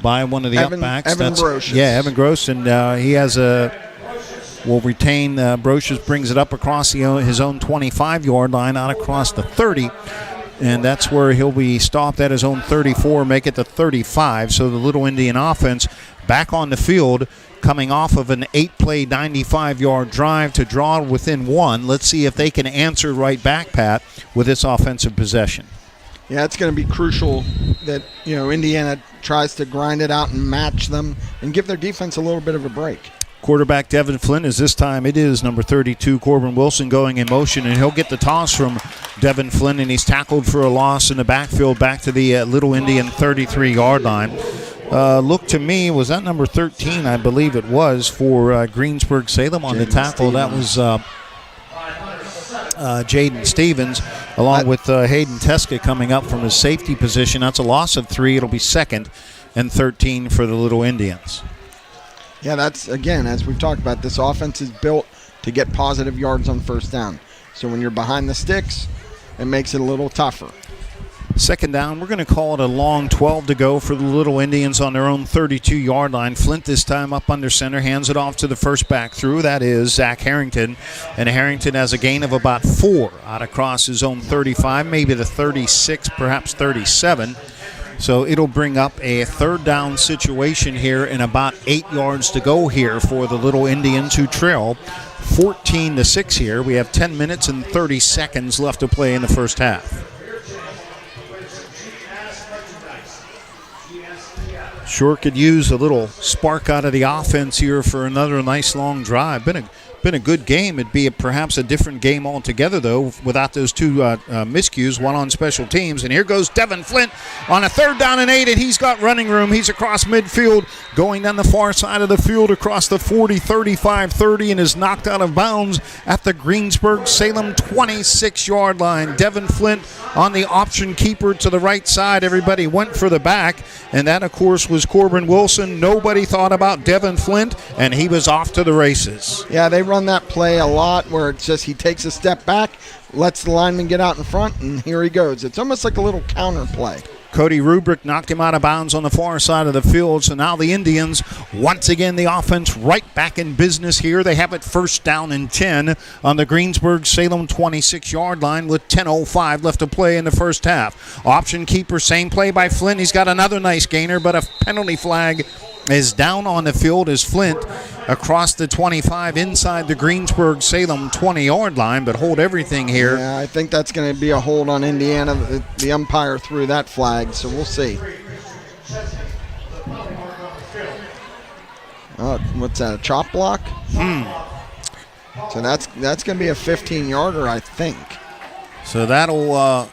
by one of the upbacks. Evan Brocious. Yeah, Evan Gross, and he has will retain. Brocious brings it up across his own 25-yard line, out across the 30, and that's where he'll be stopped at his own 34, make it the 35. So the Little Indian offense back on the field, coming off of an 8-play, 95-yard drive to draw within one. Let's see if they can answer right back, Pat, with this offensive possession. Yeah, it's going to be crucial that, Indiana tries to grind it out and match them and give their defense a little bit of a break. Quarterback Devin Flynn is this time, it is number 32, Corbin Wilson, going in motion, and he'll get the toss from Devin Flynn, and he's tackled for a loss in the backfield back to the Little Indian 33-yard line. Look to me, was that number 13? I believe it was for Greensburg Salem on the tackle. That was Jaden Stevens, along with Hayden Teska coming up from his safety position. That's a loss of 3. It'll be 2nd and 13 for the Little Indians. Yeah, that's, again, as we've talked about, this offense is built to get positive yards on first down. So when you're behind the sticks, it makes it a little tougher. 2nd down, we're going to call it a long 12 to go for the Little Indians on their own 32-yard line. Flint this time up under center, hands it off to the first back through. That is Zach Harrington. And Harrington has a gain of about 4 out across his own 35, maybe the 36, perhaps 37. So it'll bring up a 3rd down situation here and about 8 yards to go here for the Little Indians, who trail 14-6 here. We have 10 minutes and 30 seconds left to play in the first half. Sure could use a little spark out of the offense here for another nice long drive. Been a good game. It'd be perhaps a different game altogether, though, without those 2 miscues, one on special teams. And here goes Devin Flint on a 3rd down and 8, and he's got running room. He's across midfield, going down the far side of the field across the 40, 35, 30, and is knocked out of bounds at the Greensburg Salem 26-yard line. Devin Flint on the option keeper to the right side. Everybody went for the back, and that, of course, was Corbin Wilson. Nobody thought about Devin Flint, and he was off to the races. Yeah, they run that play a lot where it's just he takes a step back, lets the lineman get out in front, and here he goes. It's almost like a little counter play. Cody Rubrick knocked him out of bounds on the far side of the field. So now the Indians, once again, the offense right back in business here. They have it 1st down and 10 on the Greensburg Salem 26-yard line with 10:05 left to play in the first half. Option keeper, same play by Flint. He's got another nice gainer, but a penalty flag is down on the field as Flint across the 25 inside the Greensburg Salem 20-yard line, but hold everything here. Yeah, I think that's going to be a hold on Indiana. The umpire threw that flag, so we'll see. What's that, a chop block? So that's going to be a 15-yarder, I think. So that'll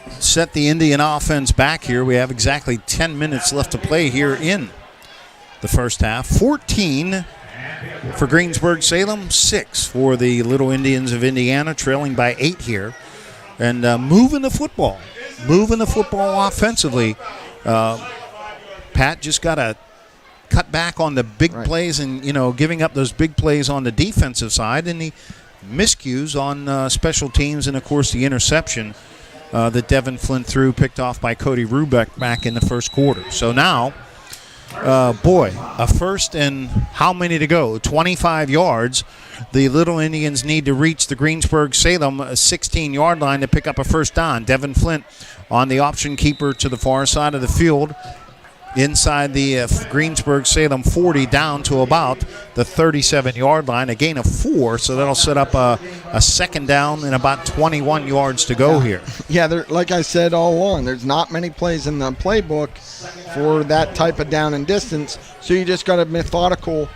set the Indian offense back here. We have exactly 10 minutes left to play here in the first half. 14 for Greensburg Salem, 6 for the Little Indians of Indiana, trailing by 8 here. And moving the football offensively. Pat just got to cut back on the big plays and, giving up those big plays on the defensive side, and the miscues on special teams, and, of course, the interception that Devin Flint threw, picked off by Cody Rubeck back in the first quarter. So now, a 1st and how many to go? 25 yards. The Little Indians need to reach the Greensburg Salem 16-yard line to pick up a 1st down. Devin Flint on the option keeper to the far side of the field, inside the Greensburg Salem 40, down to about the 37-yard line, a gain of 4, so that'll set up a 2nd down and about 21 yards to go here. Yeah, like I said all along, there's not many plays in the playbook for that type of down and distance, so you just got to be methodical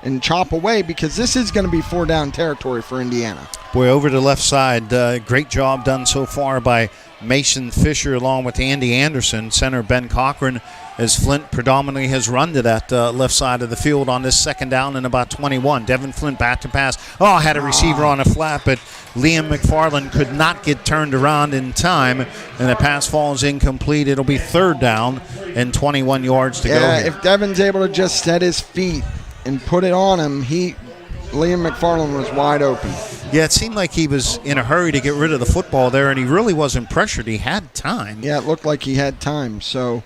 and chop away, because this is going to be 4-down territory for Indiana. Boy, over to the left side, great job done so far by Mason Fisher along with Andy Anderson. Center Ben Cochran, as Flint predominantly has run to that left side of the field on this second down and about 21. Devin Flint back to pass. Oh, had a receiver on a flat, but Liam McFarland could not get turned around in time, and the pass falls incomplete. It'll be third down and 21 yards to go here. If Devin's able to just set his feet and put it on him, Liam McFarland was wide open. Yeah, it seemed like he was in a hurry to get rid of the football there, and he really wasn't pressured. He had time. Yeah, it looked like he had time, so,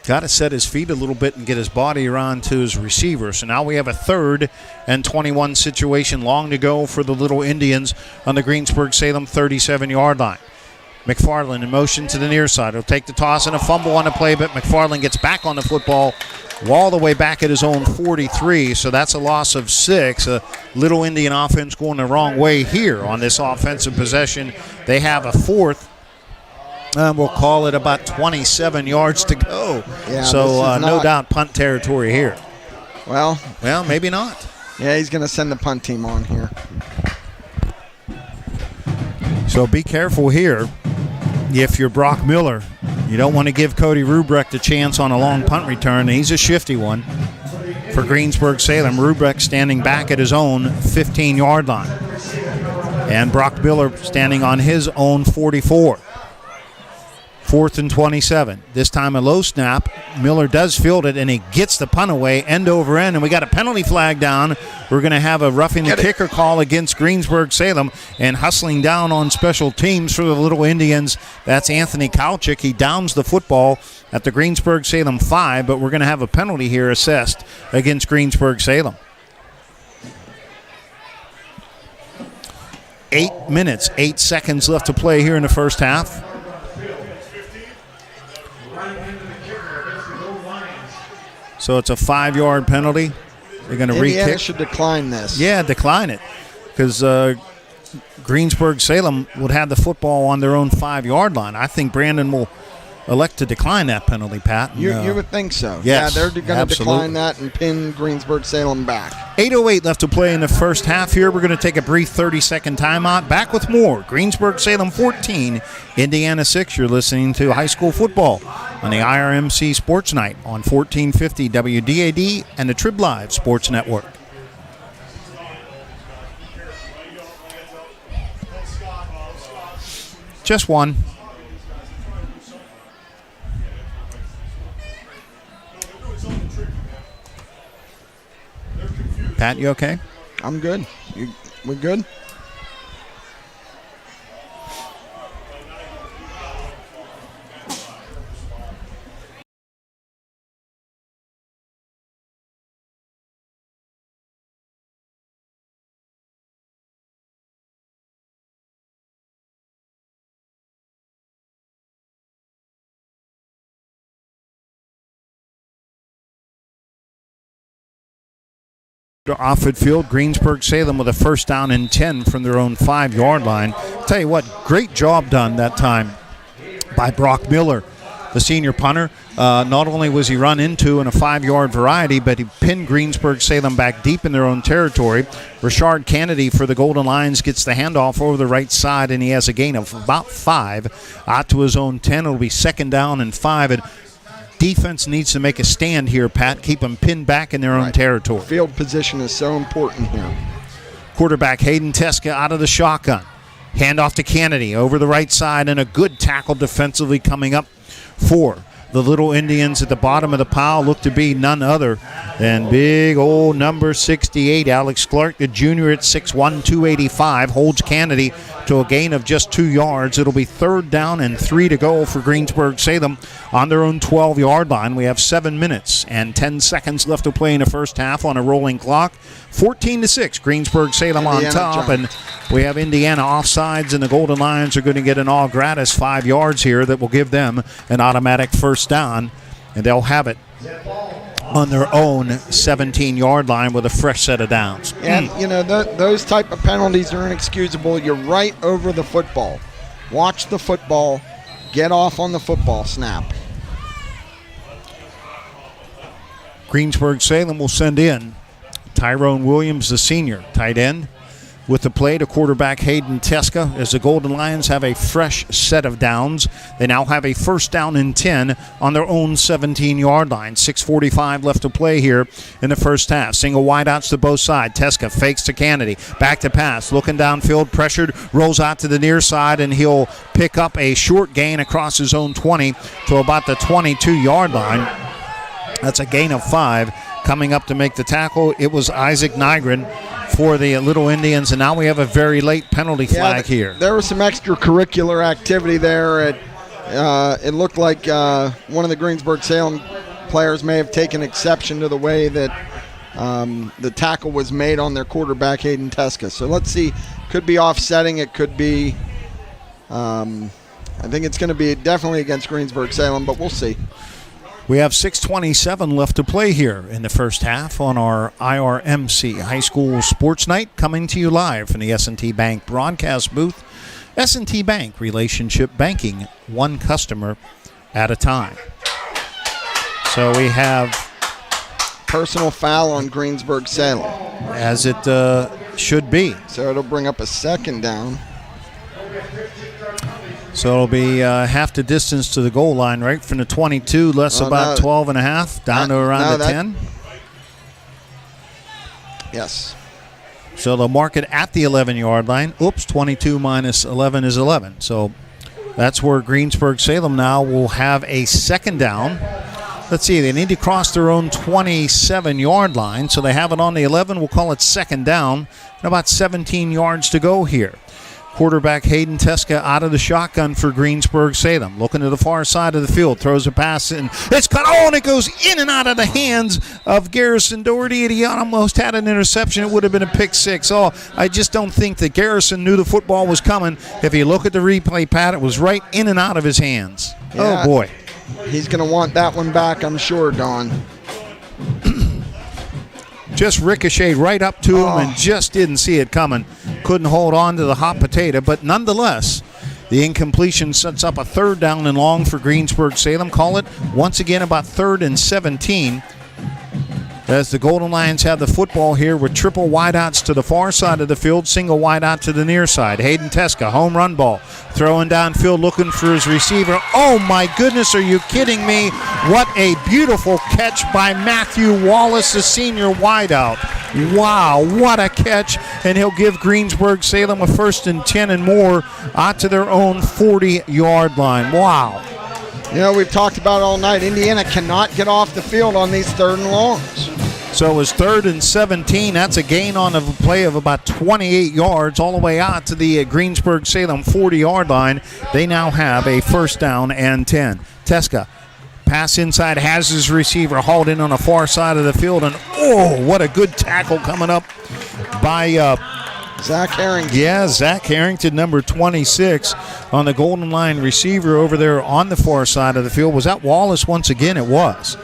got to set his feet a little bit and get his body around to his receiver. So now we have a 3rd and 21 situation, long to go for the Little Indians on the Greensburg-Salem 37-yard line. McFarland in motion to the near side. He'll take the toss and a fumble on the play, but McFarland gets back on the football all the way back at his own 43, so that's a loss of 6. A Little Indian offense going the wrong way here on this offensive possession. They have a 4th. We'll call it about 27 yards to go. Yeah, so no doubt punt territory here. Well, maybe not. Yeah, he's going to send the punt team on here. So be careful here. If you're Brock Miller, you don't want to give Cody Rubrecht a chance on a long punt return. He's a shifty one for Greensburg-Salem. Rubrecht standing back at his own 15-yard line. And Brock Miller standing on his own 44. 4th and 27. This time a low snap. Miller does field it, and he gets the punt away end over end, and we got a penalty flag down. We're going to have a roughing the kicker call against Greensburg-Salem, and hustling down on special teams for the Little Indians. That's Anthony Kalchik. He downs the football at the Greensburg-Salem 5, but we're going to have a penalty here assessed against Greensburg-Salem. 8 minutes, 8 seconds left to play here in the first half. So it's a 5-yard penalty. They're going to re-kick. Indiana should decline this. Yeah, decline it, because Greensburg-Salem would have the football on their own 5-yard line. I think Brandon will elect to decline that penalty, Pat. You would think so. Yes, yeah, they're going to decline that and pin Greensburg-Salem back. 8:08 left to play in the first half here. We're going to take a brief 30-second timeout. Back with more. Greensburg-Salem 14, Indiana 6. You're listening to high school football on the IRMC Sports Night on 1450 WDAD and the Trib Live Sports Network. Just one. Pat, you okay? I'm good. We good? Off midfield, Greensburg-Salem with a first down and 10 from their own 5-yard line. Tell you what, great job done that time by Brock Miller, the senior punter. Not only was he run into in a 5-yard variety, but he pinned Greensburg-Salem back deep in their own territory. Rashard Kennedy for the Golden Lions gets the handoff over the right side, and he has a gain of about 5 out to his own 10. It'll be second down and 5. And defense needs to make a stand here, Pat. Keep them pinned back in their own territory. Field position is so important here. Quarterback Hayden Teska out of the shotgun. Handoff to Kennedy over the right side, and a good tackle defensively coming up for the Little Indians. At the bottom of the pile look to be none other than big old number 68, Alex Clark, the junior at 6'1", 285, holds Kennedy to a gain of just 2 yards. It'll be third down and 3 to go for Greensburg-Salem on their own 12-yard line. We have 7 minutes and 10 seconds left to play in the first half on a rolling clock. 14-6, Greensburg-Salem on top, and we have Indiana offsides, and the Golden Lions are going to get an all-gratis 5 yards here that will give them an automatic first down, and they'll have it on their own 17-yard line with a fresh set of downs. And, those type of penalties are inexcusable. You're right over the football. Watch the football. Get off on the football snap. Greensburg-Salem will send in Tyrone Williams, the senior, tight end. with the play to quarterback Hayden Teska as the Golden Lions have a fresh set of downs. They now have a first down and 10 on their own 17-yard line. 6:45 left to play here in the first half. Single wideouts to both sides. Teska fakes to Kennedy. Back to pass. Looking downfield, pressured, rolls out to the near side, and he'll pick up a short gain across his own 20 to about the 22-yard line. That's a gain of 5. Coming up to make the tackle, it was Isaac Nygren for the Little Indians, and now we have a very late penalty flag here. There was some extracurricular activity there. It looked like one of the Greensburg-Salem players may have taken exception to the way that the tackle was made on their quarterback, Hayden Teska. So let's see. Could be offsetting. It could be I think it's going to be definitely against Greensburg-Salem, but we'll see. We have 6:27 left to play here in the first half on our IRMC High School Sports Night, coming to you live from the S&T Bank broadcast booth. S&T Bank, relationship banking, one customer at a time. So we have personal foul on Greensburg-Salem. As it should be. So it'll bring up a second down. So it'll be half the distance to the goal line, right from the 22, about 12 and a half, down to around the 10. Yes. So they'll mark it at the 11-yard line. Oops, 22 minus 11 is 11. So that's where Greensburg-Salem now will have a second down. Let's see, they need to cross their own 27-yard line, so they have it on the 11. We'll call it second down, and about 17 yards to go here. Quarterback Hayden Teska out of the shotgun for Greensburg-Salem. Looking to the far side of the field. Throws a pass, and it's caught. Oh, and it goes in and out of the hands of Garrison Doherty. And he almost had an interception. It would have been a pick six. Oh, I just don't think that Garrison knew the football was coming. If you look at the replay, Pat, it was right in and out of his hands. Yeah, oh, boy. He's going to want that one back, I'm sure, Don. Just ricocheted right up to him and just didn't see it coming. Couldn't hold on to the hot potato, but nonetheless, the incompletion sets up a third down and long for Greensburg-Salem. Call it once again about 3rd and 17. As the Golden Lions have the football here with triple wideouts to the far side of the field, single wideout to the near side. Hayden Teska, home run ball, throwing downfield, looking for his receiver. Oh my goodness, are you kidding me? What a beautiful catch by Matthew Wallace, the senior wideout. Wow, what a catch. And he'll give Greensburg-Salem a 1st and 10 and more out to their own 40-yard line. Wow. You know, we've talked about all night, Indiana cannot get off the field on these 3rd and longs. So it was 3rd and 17. That's a gain on a play of about 28 yards all the way out to the Greensburg-Salem 40-yard line. They now have a 1st down and 10. Teska, pass inside, has his receiver hauled in on the far side of the field. And, oh, what a good tackle coming up by Zach Harrington. Yeah, Zach Harrington, number 26, on the Golden Line receiver over there on the far side of the field. Was that Wallace once again? It was.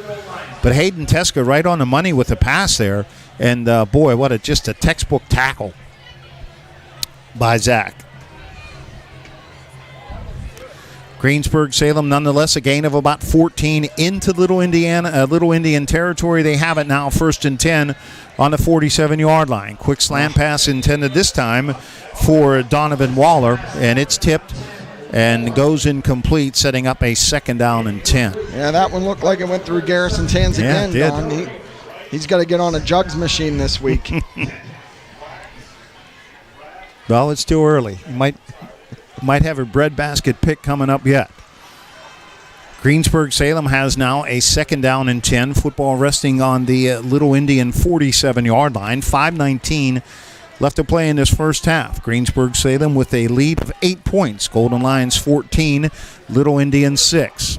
But Hayden Teska right on the money with the pass there. And, boy, what just a textbook tackle by Zach. Greensburg-Salem, nonetheless, a gain of about 14 into Little Indian territory. They have it now, 1st and 10 on the 47-yard line. Quick slant pass intended this time for Donovan Waller, and it's tipped and goes incomplete, setting up a 2nd down and 10. Yeah, that one looked like it went through Garrison's hands again, it did. Don. He's got to get on a jugs machine this week. Well, it's too early. Might have a breadbasket pick coming up yet. Greensburg-Salem has now a 2nd down and 10. Football resting on the Little Indian 47-yard line. 5:19 left to play in this first half. Greensburg-Salem with a lead of 8 points. Golden Lions 14, Little Indians 6.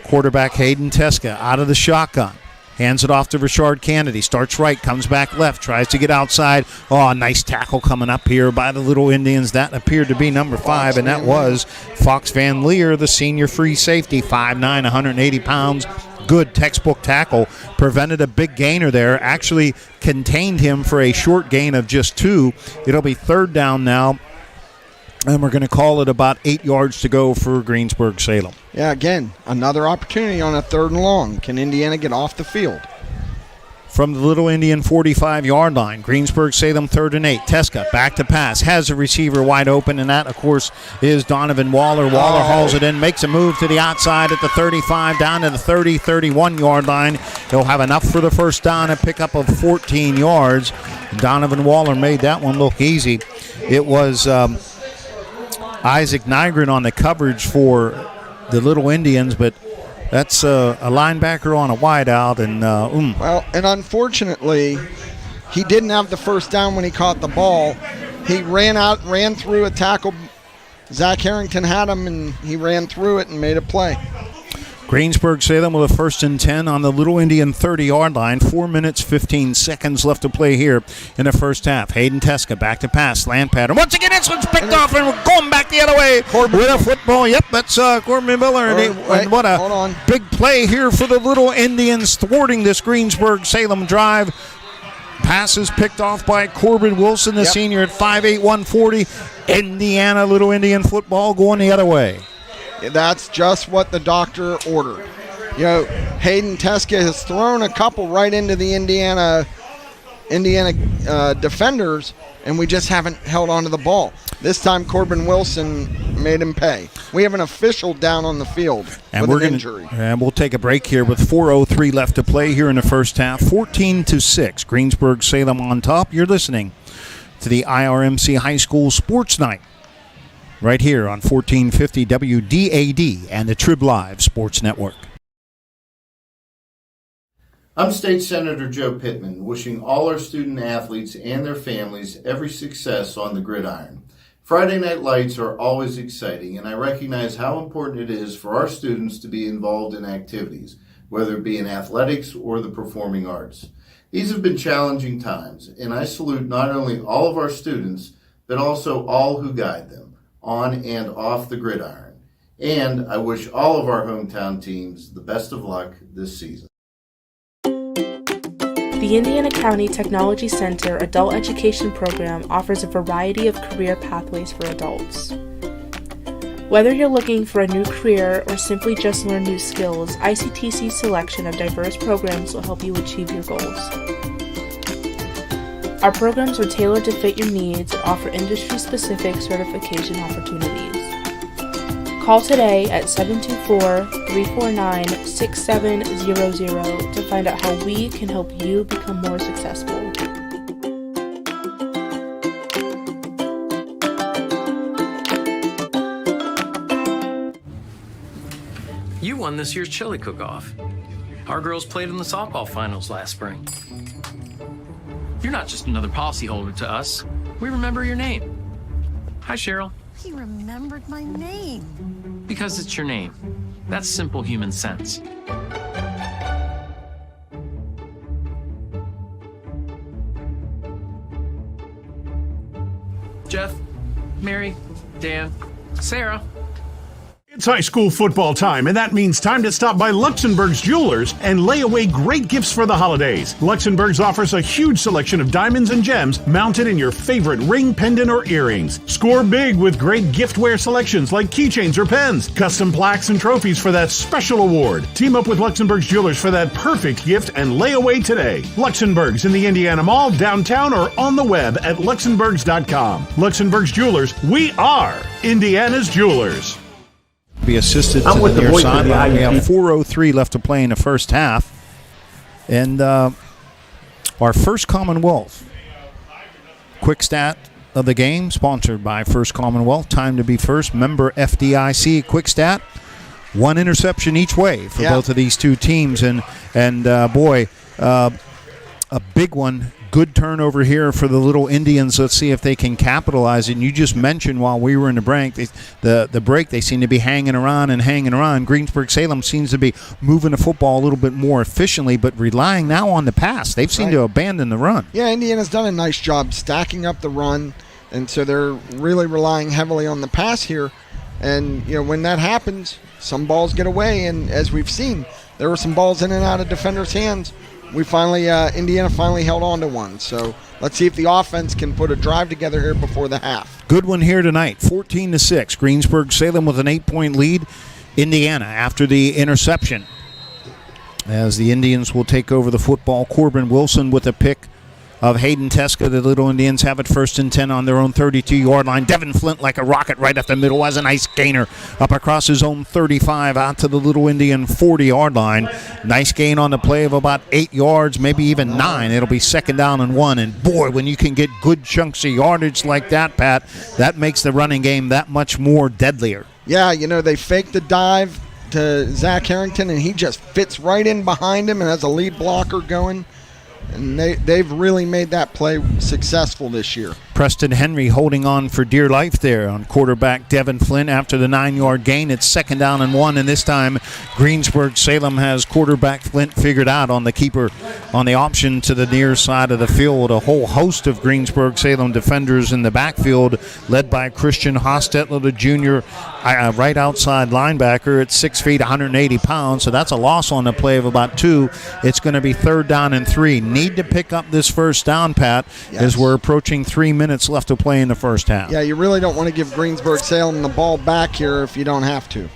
Quarterback Hayden Teska out of the shotgun. Hands it off to Rashard Kennedy. Starts right, comes back left, tries to get outside. Oh, nice tackle coming up here by the Little Indians. That appeared to be number 5, and that was Fox Van Leer, the senior free safety, 5'9", 180 pounds. Good textbook tackle. Prevented a big gainer there. Actually contained him for a short gain of just 2. It'll be 3rd down now. And we're going to call it about 8 yards to go for from the Little Indian 45-yard line. Greensburg Salem 3rd and 8. Teska back to pass. Has a receiver wide open, and that, of course, is Donovan Waller. Waller hauls it in, makes a move to the outside at the 35, down to the 30, 31-yard line. He'll have enough for the first down and pick up of 14 yards. Donovan Waller made that one look easy. It was Isaac Nygren on the coverage for the Little Indians, but that's a linebacker on a wideout. Well, and unfortunately, he didn't have the first down when he caught the ball. He ran through a tackle. Zach Harrington had him, and he ran through it and made a play. Greensburg Salem with a 1st and 10 on the Little Indian 30-yard line. 4 minutes, 15 seconds left to play here in the first half. Hayden Teska back to pass, slant pattern. Once again, this one's picked off, and we're going back the other way with a football. Yep, that's Corbin Miller. And what a big play here for the Little Indians, thwarting this Greensburg Salem drive. Passes picked off by Corbin Wilson, the senior, at 5'8", 140. Indiana Little Indian football going the other way. That's just what the doctor ordered. Hayden Teska has thrown a couple right into the Indiana defenders, and we just haven't held on to the ball. This time Corbin Wilson made him pay. We have an official down on the field with an injury. And we'll take a break here with 4:03 left to play here in the first half. 14-6. Greensburg Salem on top. You're listening to the IRMC High School Sports Night right here on 1450 WDAD and the Trib Live Sports Network. I'm State Senator Joe Pittman, wishing all our student athletes and their families every success on the gridiron. Friday Night Lights are always exciting, and I recognize how important it is for our students to be involved in activities, whether it be in athletics or the performing arts. These have been challenging times, and I salute not only all of our students, but also all who guide them on and off the gridiron. And I wish all of our hometown teams the best of luck this season. The Indiana County Technology Center Adult Education Program offers a variety of career pathways for adults. Whether you're looking for a new career or simply just learn new skills, ICTC's selection of diverse programs will help you achieve your goals. Our programs are tailored to fit your needs and offer industry-specific certification opportunities. Call today at 724-349-6700 to find out how we can help you become more successful. You won this year's chili cook-off. Our girls played in the softball finals last spring. You're not just another policyholder to us. We remember your name. Hi, Cheryl. He remembered my name. Because it's your name. That's simple human sense. Jeff, Mary, Dan, Sarah. It's high school football time, and that means time to stop by Luxembourg's Jewelers and lay away great gifts for the holidays. Luxembourg's offers a huge selection of diamonds and gems mounted in your favorite ring, pendant, or earrings. Score big with great giftware selections like keychains or pens, custom plaques and trophies for that special award. Team up with Luxembourg's Jewelers for that perfect gift and lay away today. Luxembourg's in the Indiana Mall, downtown, or on the web at luxembourgs.com. Luxembourg's Jewelers, we are Indiana's Jewelers. Be assisted to the near sideline. We have 4:03 left to play in the first half. And our First Commonwealth quick stat of the game, sponsored by First Commonwealth. Time to be first. Member FDIC quick stat. One interception each way for both of these two teams. And boy, a big one. Good turnover here for the Little Indians. Let's see if they can capitalize it. And you just mentioned while we were in the break, they seem to be hanging around. Greensburg Salem seems to be moving the football a little bit more efficiently, but relying now on the pass. They've seemed to abandon the run. Yeah, Indiana's done a nice job stacking up the run, and so they're really relying heavily on the pass here. And when that happens, some balls get away, and as we've seen, there were some balls in and out of defenders' hands. Indiana finally held on to one. So let's see if the offense can put a drive together here before the half. Good one here tonight, 14-6. Greensburg Salem with an 8-point lead. Indiana after the interception. as the Indians will take over the football. Corbin Wilson with a pick of Hayden Teska. The Little Indians have it 1st and 10 on their own 32-yard line. Devin Flint like a rocket right up the middle has a nice gainer up across his own 35 out to the Little Indian 40-yard line. Nice gain on the play of about 8 yards, maybe even 9. It'll be 2nd down and 1. And boy, when you can get good chunks of yardage like that, Pat, that makes the running game that much more deadlier. Yeah, they faked the dive to Zach Harrington, and he just fits right in behind him and has a lead blocker going. And they've really made that play successful this year. Preston Henry holding on for dear life there on quarterback Devin Flint after the 9-yard gain. It's 2nd down and 1, and this time Greensburg Salem has quarterback Flint figured out on the keeper on the option to the near side of the field. A whole host of Greensburg Salem defenders in the backfield, led by Christian Hostetler, the junior right outside linebacker at 6 feet, 180 pounds. So that's a loss on the play of about 2. It's going to be 3rd down and 3. Need to pick up this 1st down, Pat, as we're approaching 3 minutes left to play in the first half. Yeah, you really don't want to give Greensburg Salem the ball back here if you don't have to.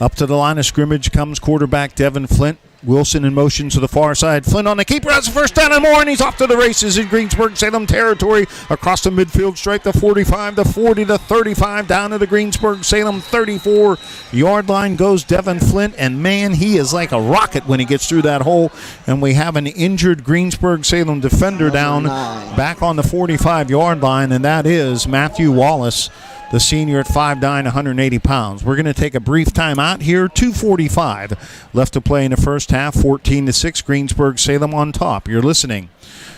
Up to the line of scrimmage comes quarterback Devin Flint. Wilson in motion to the far side. Flint on the keeper has a 1st down and more, and he's off to the races in Greensburg Salem territory across the midfield stripe, the 45, the 40, the 35, down to the Greensburg Salem 34-yard line goes Devin Flint, and man, he is like a rocket when he gets through that hole. And we have an injured Greensburg Salem defender down back on the 45-yard line, and that is Matthew Wallace, the senior at 5'9", 180 pounds. We're going to take a brief timeout here. 2:45 left to play in the first half. 14-6, Greensburg Salem on top. You're listening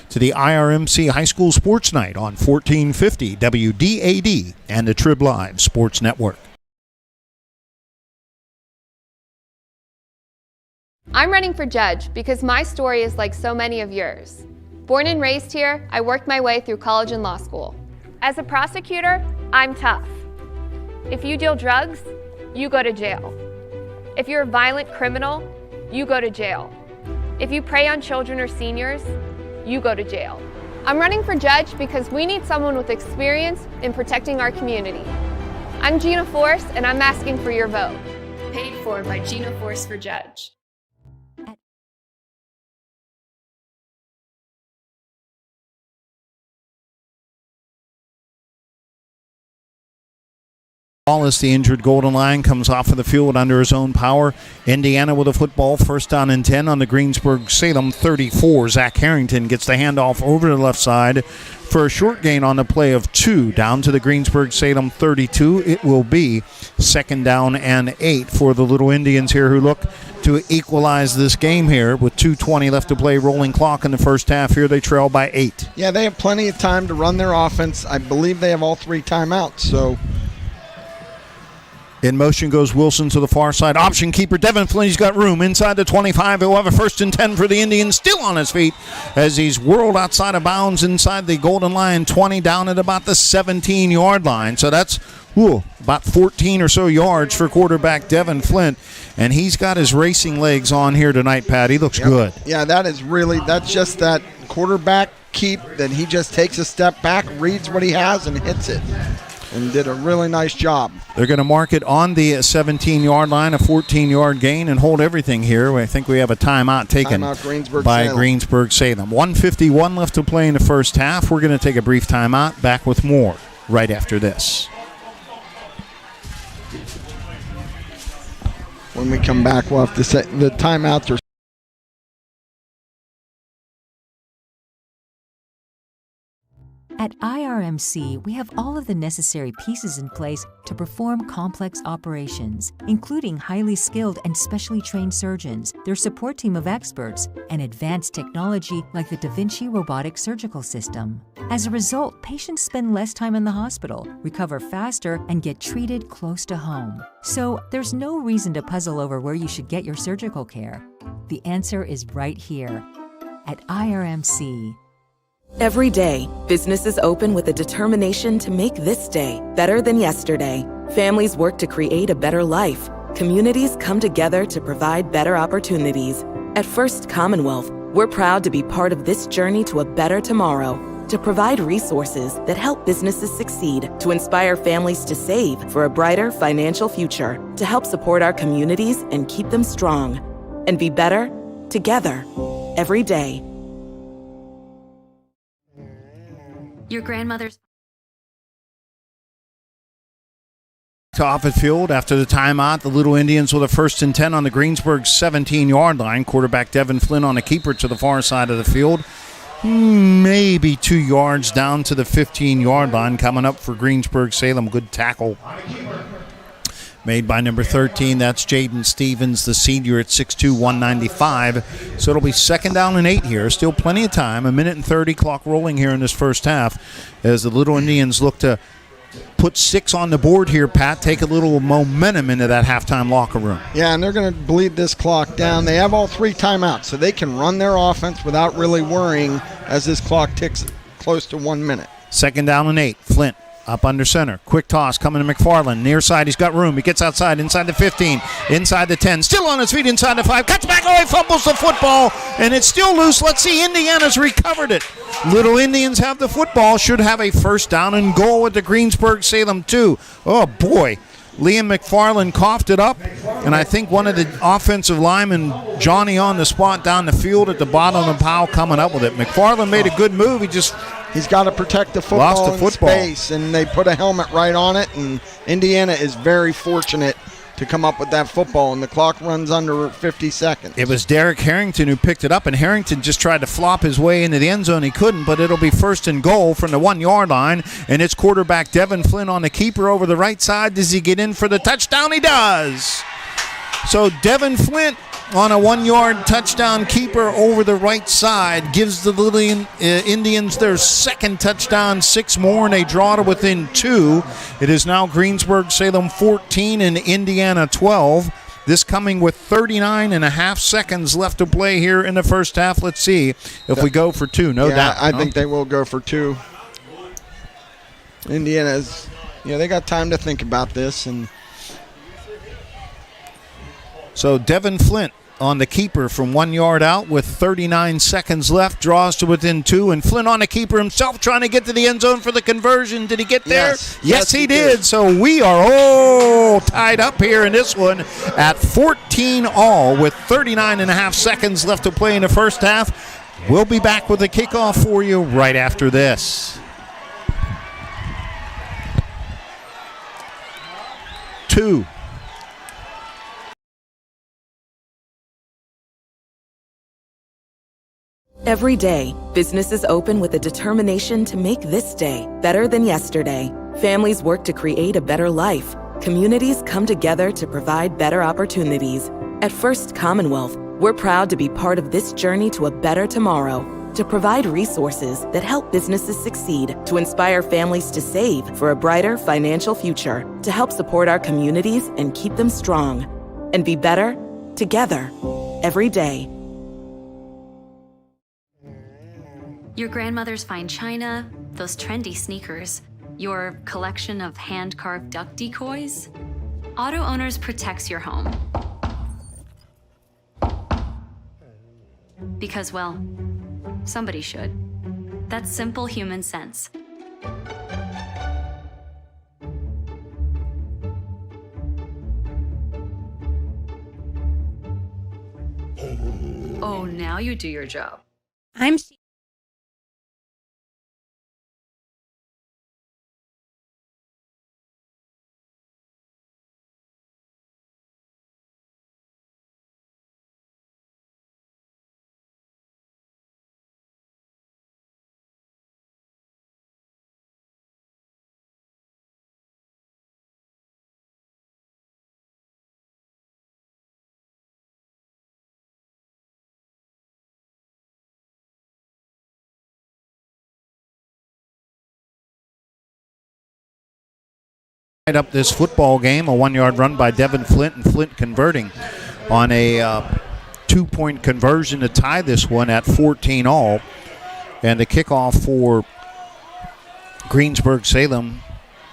to the IRMC High School Sports Night on 1450 WDAD and the Trib Live Sports Network. I'm running for judge because my story is like so many of yours. Born and raised here, I worked my way through college and law school. As a prosecutor, I'm tough. If you deal drugs, you go to jail. If you're a violent criminal, you go to jail. If you prey on children or seniors, you go to jail. I'm running for judge because we need someone with experience in protecting our community. I'm Gina Force, and I'm asking for your vote. Paid for by Gina Force for Judge. Wallace, the injured Golden Lion, comes off of the field under his own power. Indiana with a football, 1st down and 10 on the Greensburg Salem 34. Zach Harrington gets the handoff over to the left side for a short gain on the play of 2 down to the Greensburg Salem 32. It will be 2nd down and 8 for the Little Indians here, who look to equalize this game here with 2:20 left to play, rolling clock in the first half. Here they trail by 8. Yeah, they have plenty of time to run their offense. I believe they have all 3 timeouts, so... In motion goes Wilson to the far side. Option keeper Devin Flint. He's got room inside the 25. He'll have a 1st and 10 for the Indians. Still on his feet as he's whirled outside of bounds inside the Golden Lion 20 down at about the 17-yard line. So that's about 14 or so yards for quarterback Devin Flint. And he's got his racing legs on here tonight, Pat. He looks good. Yeah, that's just that quarterback keep that he just takes a step back, reads what he has, and hits it. And did a really nice job. They're going to mark it on the 17-yard line, a 14-yard gain, and hold everything here. I think we have a timeout taken by Greensburg Salem. 1:51 left to play in the first half. We're going to take a brief timeout. Back with more right after this. When we come back, we'll have to say the timeouts are. At IRMC, we have all of the necessary pieces in place to perform complex operations, including highly skilled and specially trained surgeons, their support team of experts, and advanced technology like the Da Vinci robotic surgical system. As a result, patients spend less time in the hospital, recover faster, and get treated close to home. So there's no reason to puzzle over where you should get your surgical care. The answer is right here at IRMC. Every day, businesses open with a determination to make this day better than yesterday. Families work to create a better life. Communities come together to provide better opportunities. At First Commonwealth, we're proud to be part of this journey to a better tomorrow, to provide resources that help businesses succeed, to inspire families to save for a brighter financial future, to help support our communities and keep them strong. and be better together every day. Your grandmother's To Offutt Field after the timeout. The Little Indians with a 1st and 10 on the Greensburg 17-yard line. Quarterback Devin Flynn on a keeper to the far side of the field. Maybe 2 yards down to the 15-yard line. Coming up for Greensburg Salem. Good tackle made by number 13. That's Jaden Stevens, the senior at 6'2", 195. So it'll be 2nd down and 8 here. Still plenty of time. 1:30 clock rolling here in this first half as the Little Indians look to put 6 on the board here, Pat. Take a little momentum into that halftime locker room. Yeah, and they're going to bleed this clock down. They have all 3 timeouts, so they can run their offense without really worrying as this clock ticks close to 1 minute. 2nd down and 8. Flint up under center. Quick toss coming to McFarland. Near side, he's got room. He gets outside, inside the 15, inside the 10. Still on his feet inside the 5. Cuts back away, fumbles the football, and it's still loose. Let's see, Indiana's recovered it. Little Indians have the football. Should have a 1st down and goal at the Greensburg Salem 2. Oh, boy. Liam McFarland coughed it up, and I think one of the offensive linemen, Johnny on the spot down the field at the bottom of the pile, coming up with it. McFarland made a good move. He's got to protect the football in space, and they put a helmet right on it, and Indiana is very fortunate to come up with that football, and the clock runs under 50 seconds. It was Derek Harrington who picked it up, and Harrington just tried to flop his way into the end zone. He couldn't, but it'll be 1st and goal from the 1-yard line, and it's quarterback Devin Flynn on the keeper over the right side. Does he get in for the touchdown? He does. So Devin Flint on a 1-yard touchdown keeper over the right side gives the Little Indians their 2nd touchdown, 6 more, and they draw to within 2. It is now Greensburg Salem 14 and Indiana 12. This coming with 39 and a half seconds left to play here in the first half. Let's see if we go for 2. No doubt. I think they will go for 2. Indiana's, they got time to think about this. And so Devin Flint on the keeper from 1 yard out with 39 seconds left, draws to within 2, and Flynn on the keeper himself trying to get to the end zone for the conversion. Did he get there? Yes, he did. So we are all tied up here in this one at 14 all with 39 and a half seconds left to play in the first half. We'll be back with a kickoff for you right after this. 2. Every day, businesses open with a determination to make this day better than yesterday. Families work to create a better life. Communities come together to provide better opportunities. At First Commonwealth, we're proud to be part of this journey to a better tomorrow, to provide resources that help businesses succeed, to inspire families to save for a brighter financial future, to help support our communities and keep them strong, and be better together every day. Your grandmother's fine china, those trendy sneakers, your collection of hand-carved duck decoys. Auto Owners protects your home. Because, well, somebody should. That's simple human sense. Oh, now you do your job. I'm up this football game, a 1 yard run by Devin Flint, and Flint converting on a 2-point conversion to tie this one at 14 all. And the kickoff for Greensburg Salem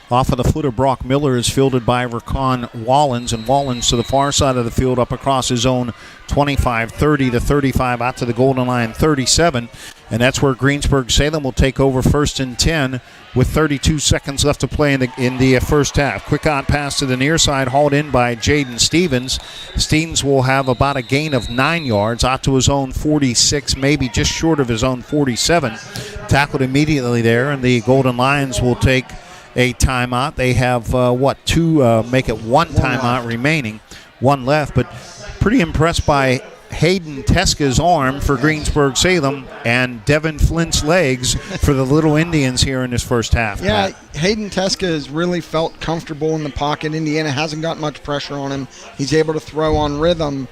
off of the foot of Brock Miller is fielded by Raquan Wallens, and Wallens to the far side of the field up across his own 25, 30 to 35 out to the golden line 37, and that's where Greensburg-Salem will take over 1st and 10 with 32 seconds left to play in the first half. Quick out pass to the near side, hauled in by Jaden Stevens. Stevens will have about a gain of 9 yards out to his own 46, maybe just short of his own 47. Tackled immediately there, and the Golden Lions will take a timeout. They have, make it one timeout remaining, one left, but pretty impressed by Hayden Teska's arm for Greensburg-Salem and Devin Flint's legs for the Little Indians here in this first half. Yeah, Hayden Teska has really felt comfortable in the pocket. Indiana hasn't got much pressure on him. He's able to throw on rhythm,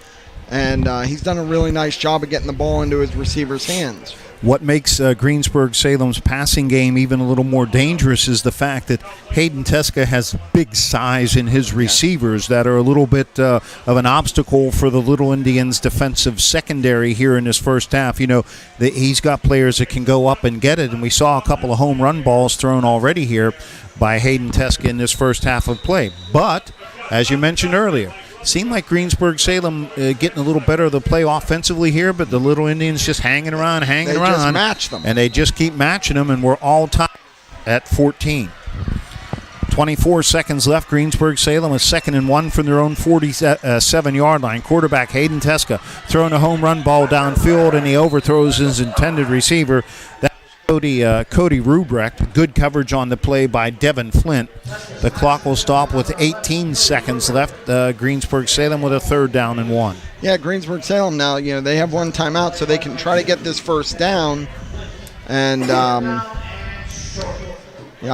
and he's done a really nice job of getting the ball into his receiver's hands. What makes Greensburg-Salem's passing game even a little more dangerous is the fact that Hayden Teska has big size in his receivers that are a little bit of an obstacle for the Little Indians' defensive secondary here in this first half. You know, he's got players that can go up and get it, and we saw a couple of home run balls thrown already here by Hayden Teska in this first half of play. But, as you mentioned earlier, seemed like Greensburg-Salem getting a little better of the play offensively here, but the Little Indians just hanging around. They just match them. And they just keep matching them, and we're all tied at 14. 24 seconds left. Greensburg-Salem is 2nd and 1 from their own 47-yard line. Quarterback Hayden Teska throwing a home run ball downfield, and he overthrows his intended receiver. Cody Rubrecht. Good coverage on the play by Devin Flint. The clock will stop with 18 seconds left. Greensburg-Salem with a 3rd down and 1. Yeah, Greensburg-Salem now, they have one timeout, so they can try to get this first down. And I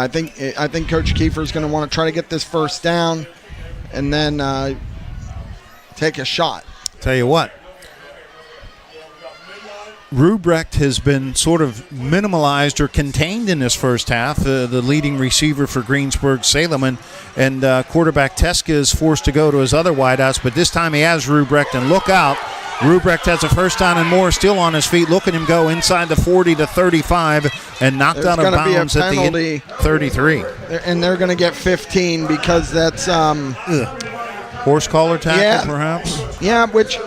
think Coach Kiefer is going to want to try to get this first down and then take a shot. Tell you what, Rubrecht has been sort of minimalized or contained in this first half, the leading receiver for Greensburg-Salem, and quarterback Teska is forced to go to his other wideouts, but this time he has Rubrecht, and look out. Rubrecht has a first down and more, still on his feet. Look at him go inside the 40 to 35 and knocked out of bounds at the 33. And they're going to get 15 because that's horse collar tackle, perhaps? Yeah, which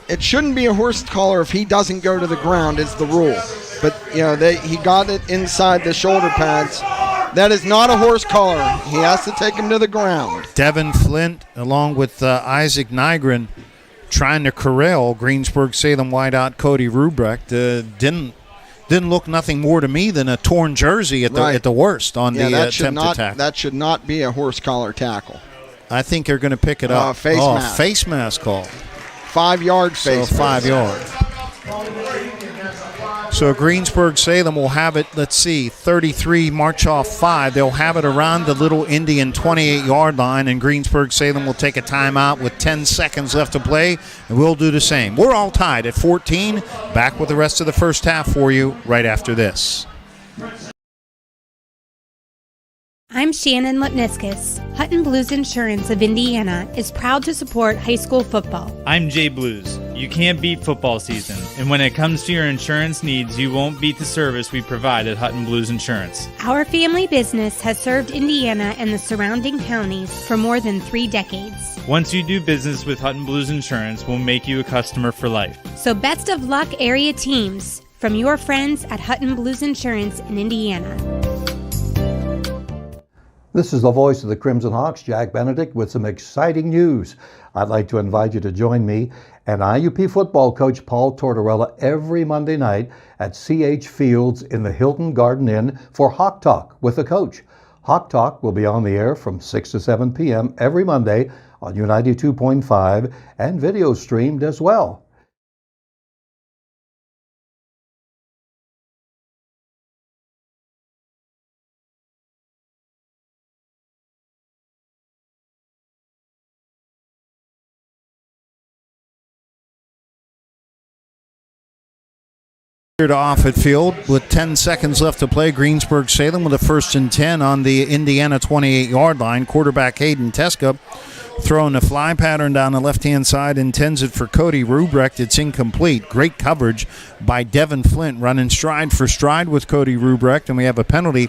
it shouldn't be a horse collar if he doesn't go to the ground is the rule. But, he got it inside the shoulder pads. That is not a horse collar. He has to take him to the ground. Devin Flint, along with Isaac Nygren, trying to corral Greensburg-Salem wideout Cody Rubrecht. Didn't look nothing more to me than a torn jersey at the worst on the attempted tackle. That should not be a horse collar tackle. I think they're going to pick it up. Face mask call. 5-yard face. So 5 yards. So Greensburg-Salem will have it, 33, march off 5. They'll have it around the Little Indian 28-yard line, and Greensburg-Salem will take a timeout with 10 seconds left to play, and we'll do the same. We're all tied at 14. Back with the rest of the first half for you right after this. I'm Shannon Lipniskis. Hutton Blues Insurance of Indiana is proud to support high school football. I'm Jay Blues. You can't beat football season, and when it comes to your insurance needs, you won't beat the service we provide at Hutton Blues Insurance. Our family business has served Indiana and the surrounding counties for more than 3 decades. Once you do business with Hutton Blues Insurance, we'll make you a customer for life. So best of luck, area teams, from your friends at Hutton Blues Insurance in Indiana. This is the voice of the Crimson Hawks, Jack Benedict, with some exciting news. I'd like to invite you to join me and IUP football coach Paul Tortorella every Monday night at CH Fields in the Hilton Garden Inn for Hawk Talk with the coach. Hawk Talk will be on the air from 6 to 7 p.m. every Monday on U92.5 and video streamed as well. Off at field with 10 seconds left to play. Greensburg-Salem with a 1st and 10 on the Indiana 28-yard line. Quarterback Hayden Teska throwing a fly pattern down the left-hand side, intends it for Cody Rubrecht. It's incomplete. Great coverage by Devin Flint, running stride for stride with Cody Rubrecht, and we have a penalty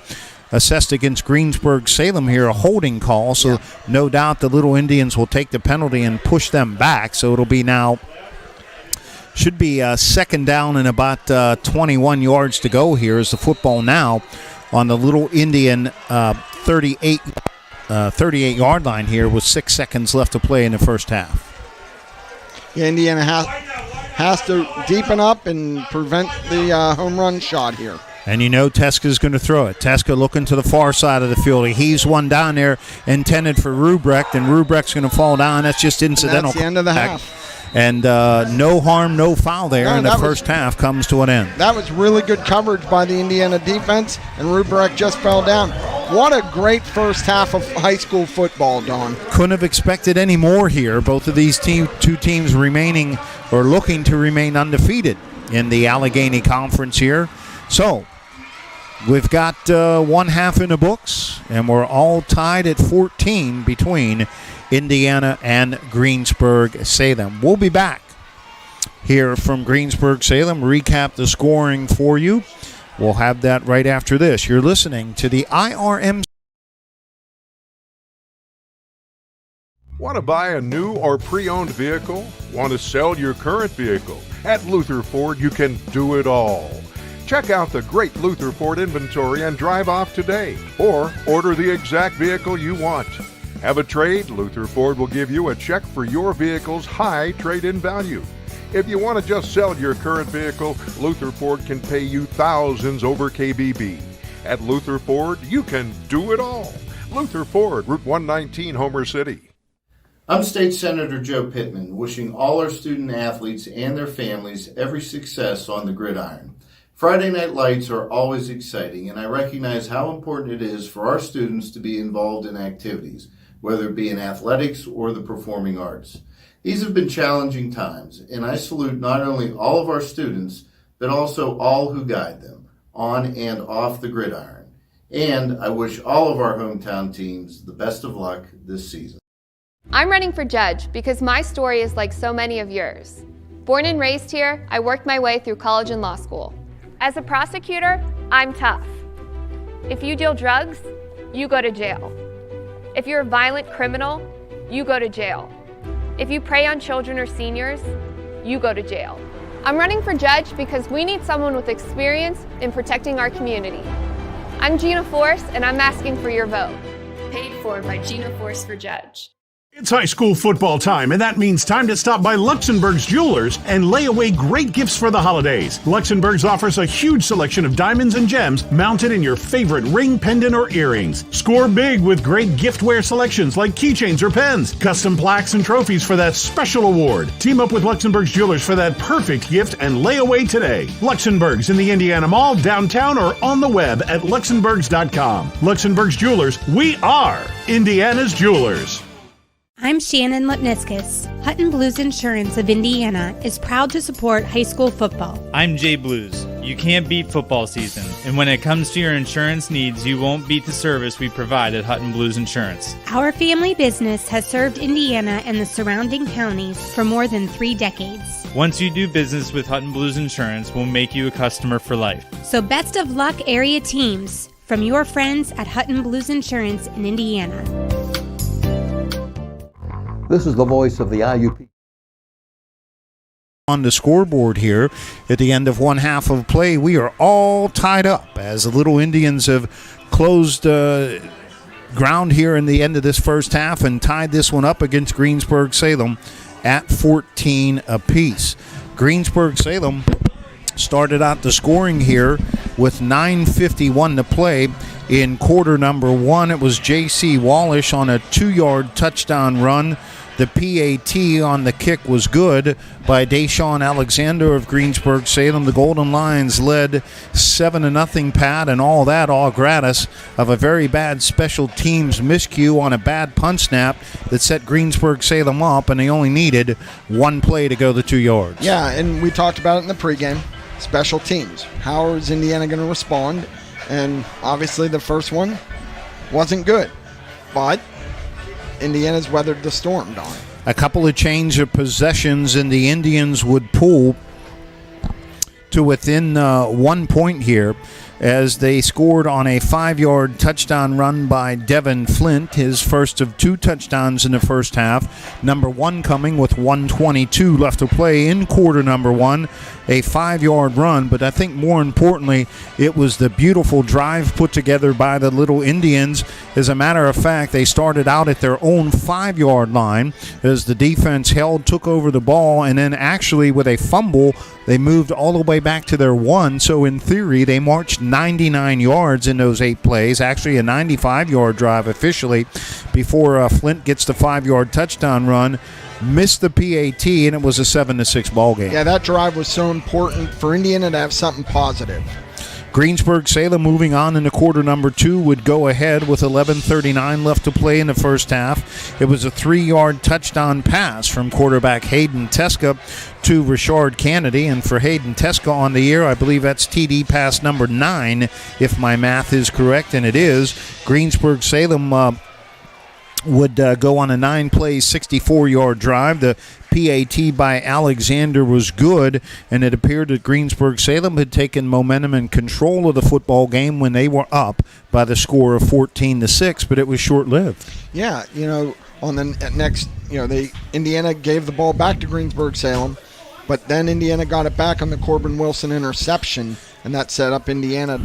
assessed against Greensburg Salem here, a holding call. So no doubt the Little Indians will take the penalty and push them back. So it'll be now, should be second down and about 21 yards to go here as the football now on the Little Indian 38-yard line here with 6 seconds left to play in the first half. Yeah, Indiana has to deepen up and prevent the home run shot here. And you know Teska's going to throw it. Teska looking to the far side of the field. He heaves one down there intended for Rubrecht, and Rubrecht's going to fall down. That's just incidental. And that's the end of the half. And no harm, no foul there, and the first half comes to an end. That was really good coverage by the Indiana defense, and Rubrecht just fell down. What a great first half of high school football, Don. Couldn't have expected any more here. Both of these two teams remaining or looking to remain undefeated in the Allegheny Conference here. So we've got one half in the books, and we're all tied at 14 between Indiana and Greensburg Salem. We'll be back here from Greensburg Salem, recap the scoring for you. We'll have that right after this. You're listening to the IRM. Want to buy a new or pre-owned vehicle? Want to sell your current vehicle? At Luther Ford, you can do it all. Check out the great Luther Ford inventory and drive off today, or order the exact vehicle you want. Have a trade? Luther Ford will give you a check for your vehicle's high trade-in value. If you want to just sell your current vehicle, Luther Ford can pay you thousands over KBB. At Luther Ford, you can do it all. Luther Ford, Route 119, Homer City. I'm State Senator Joe Pittman, wishing all our student athletes and their families every success on the gridiron. Friday night lights are always exciting, and I recognize how important it is for our students to be involved in activities, whether it be in athletics or the performing arts. These have been challenging times, and I salute not only all of our students, but also all who guide them, on and off the gridiron. And I wish all of our hometown teams the best of luck this season. I'm running for judge because my story is like so many of yours. Born and raised here, I worked my way through college and law school. As a prosecutor, I'm tough. If you deal drugs, you go to jail. If you're a violent criminal, you go to jail. If you prey on children or seniors, you go to jail. I'm running for judge because we need someone with experience in protecting our community. I'm Gina Force, and I'm asking for your vote. Paid for by Gina Force for Judge. It's high school football time, and that means time to stop by Luxembourg's Jewelers and lay away great gifts for the holidays. Luxembourg's offers a huge selection of diamonds and gems mounted in your favorite ring, pendant, or earrings. Score big with great giftware selections like keychains or pens, custom plaques and trophies for that special award. Team up with Luxembourg's Jewelers for that perfect gift and lay away today. Luxembourg's in the Indiana Mall, downtown, or on the web at luxembourgs.com. Luxembourg's Jewelers, we are Indiana's Jewelers. I'm Shannon Lipniskis. Hutton Blues Insurance of Indiana is proud to support high school football. I'm Jay Blues. You can't beat football season, and when it comes to your insurance needs, you won't beat the service we provide at Hutton Blues Insurance. Our family business has served Indiana and the surrounding counties for more than 3 decades. Once you do business with Hutton Blues Insurance, we'll make you a customer for life. So best of luck, area teams, from your friends at Hutton Blues Insurance in Indiana. This is the voice of the IUP. On the scoreboard here at the end of one half of play, we are all tied up as the Little Indians have closed ground here in the end of this first half and tied this one up against Greensburg Salem at 14 apiece. Greensburg Salem started out the scoring here with 9:51 to play. In quarter number 1, it was J.C. Wallish on a 2-yard touchdown run. The PAT on the kick was good by Deshaun Alexander of Greensburg Salem. The Golden Lions led 7-0, Pat, and all gratis of a very bad special teams miscue on a bad punt snap that set Greensburg Salem up, and they only needed one play to go the 2 yards. Yeah, and we talked about it in the pregame. Special teams. How is Indiana going to respond? And obviously the first one wasn't good, but Indiana's weathered the storm, Don. A couple of change of possessions, and the Indians would pull to within 1 point here. as they scored on a 5-yard touchdown run by Devin Flint, his first of 2 touchdowns in the first half. Number 1 coming with 1:22 left to play in quarter number 1, a 5-yard run. But I think more importantly, it was the beautiful drive put together by the Little Indians. As a matter of fact, they started out at their own 5-yard line as the defense took over the ball, and then actually with a fumble, they moved all the way back to their 1. So in theory, they marched 99 yards in those 8 plays, actually a 95-yard drive officially, before Flint gets the 5-yard touchdown run, missed the PAT, and it was a 7-6 ball game. Yeah, that drive was so important for Indiana to have something positive. Greensburg Salem, moving on into quarter number 2, would go ahead with 11:39 left to play in the first half. It was a 3-yard touchdown pass from quarterback Hayden Teska to Richard Kennedy. And for Hayden Teska on the year, I believe that's TD pass number 9, if my math is correct, and it is. Greensburg Salem would go on a 9-play, 64-yard drive. The PAT by Alexander was good, and it appeared that Greensburg Salem had taken momentum and control of the football game when they were up by the score of 14-6, but it was short-lived. Yeah, on the next, Indiana gave the ball back to Greensburg Salem, but then Indiana got it back on the Corbin Wilson interception, and that set up Indiana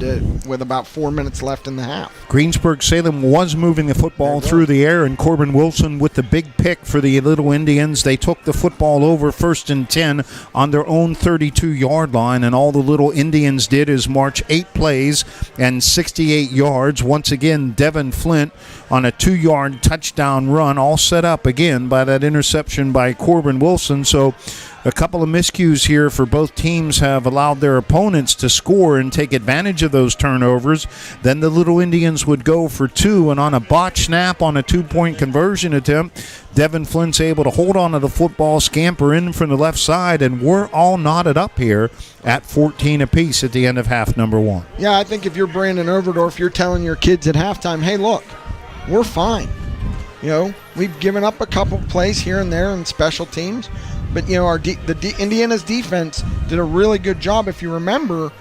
with about 4 minutes left in the half. Greensburg Salem was moving the football through the air, and Corbin Wilson with the big pick for the Little Indians. They took the football over 1st and 10 on their own 32-yard line, and all the Little Indians did is march 8 plays and 68 yards. Once again, Devin Flint on a 2-yard touchdown run, all set up again by that interception by Corbin Wilson. So a couple of miscues here for both teams have allowed their opponents to score and take advantage of those turnovers. Then the Little Indians would go for 2, and on a botch snap on a 2-point conversion attempt, Devin Flint's able to hold on to the football, scamper in from the left side, and we're all knotted up here at 14 apiece at the end of half number 1. Yeah, I think if you're Brandon Overdorf, you're telling your kids at halftime, hey, look, we're fine. We've given up a couple plays here and there in special teams, but Indiana's defense did a really good job. If you remember,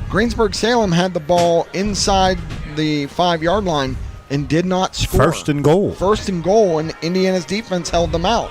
Greensburg Salem had the ball inside the 5-yard line and did not score. First and goal, and Indiana's defense held them out,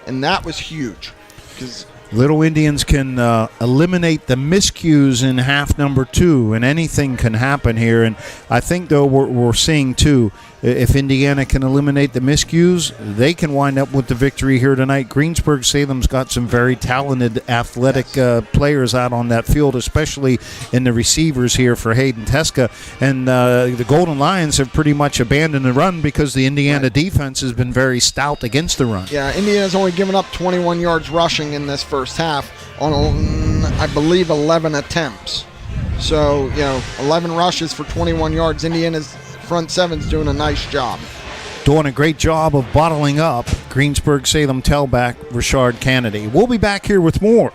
and that was huge. Because Little Indians can eliminate the miscues in half number 2, and anything can happen here. And I think, though, we're seeing, too, if Indiana can eliminate the miscues, they can wind up with the victory here tonight. Greensburg Salem's got some very talented, athletic players out on that field, especially in the receivers here for Hayden Teska. And the Golden Lions have pretty much abandoned the run because the Indiana defense has been very stout against the run. Yeah, Indiana's only given up 21 yards rushing in this first half on, I believe, 11 attempts. So, 11 rushes for 21 yards. Indiana's front seven's doing a nice job. Doing a great job of bottling up Greensburg Salem tailback Richard Kennedy. We'll be back here with more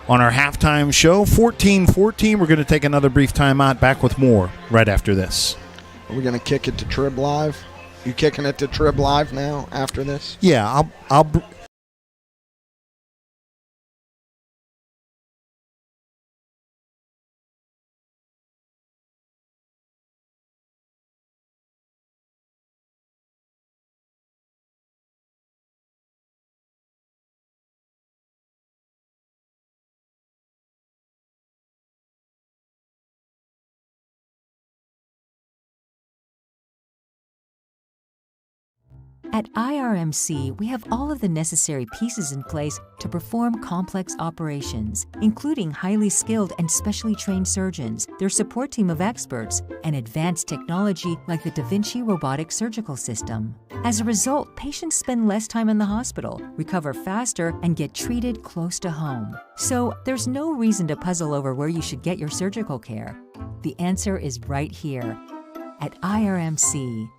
on our halftime show. 14-14. We're going to take another brief timeout. Back with more right after this. Are we going to kick it to Trib Live? You kicking it to Trib Live now after this? Yeah, I'll At IRMC, we have all of the necessary pieces in place to perform complex operations, including highly skilled and specially trained surgeons, their support team of experts, and advanced technology like the Da Vinci robotic surgical system. As a result, patients spend less time in the hospital, recover faster, and get treated close to home. So there's no reason to puzzle over where you should get your surgical care. The answer is right here at IRMC.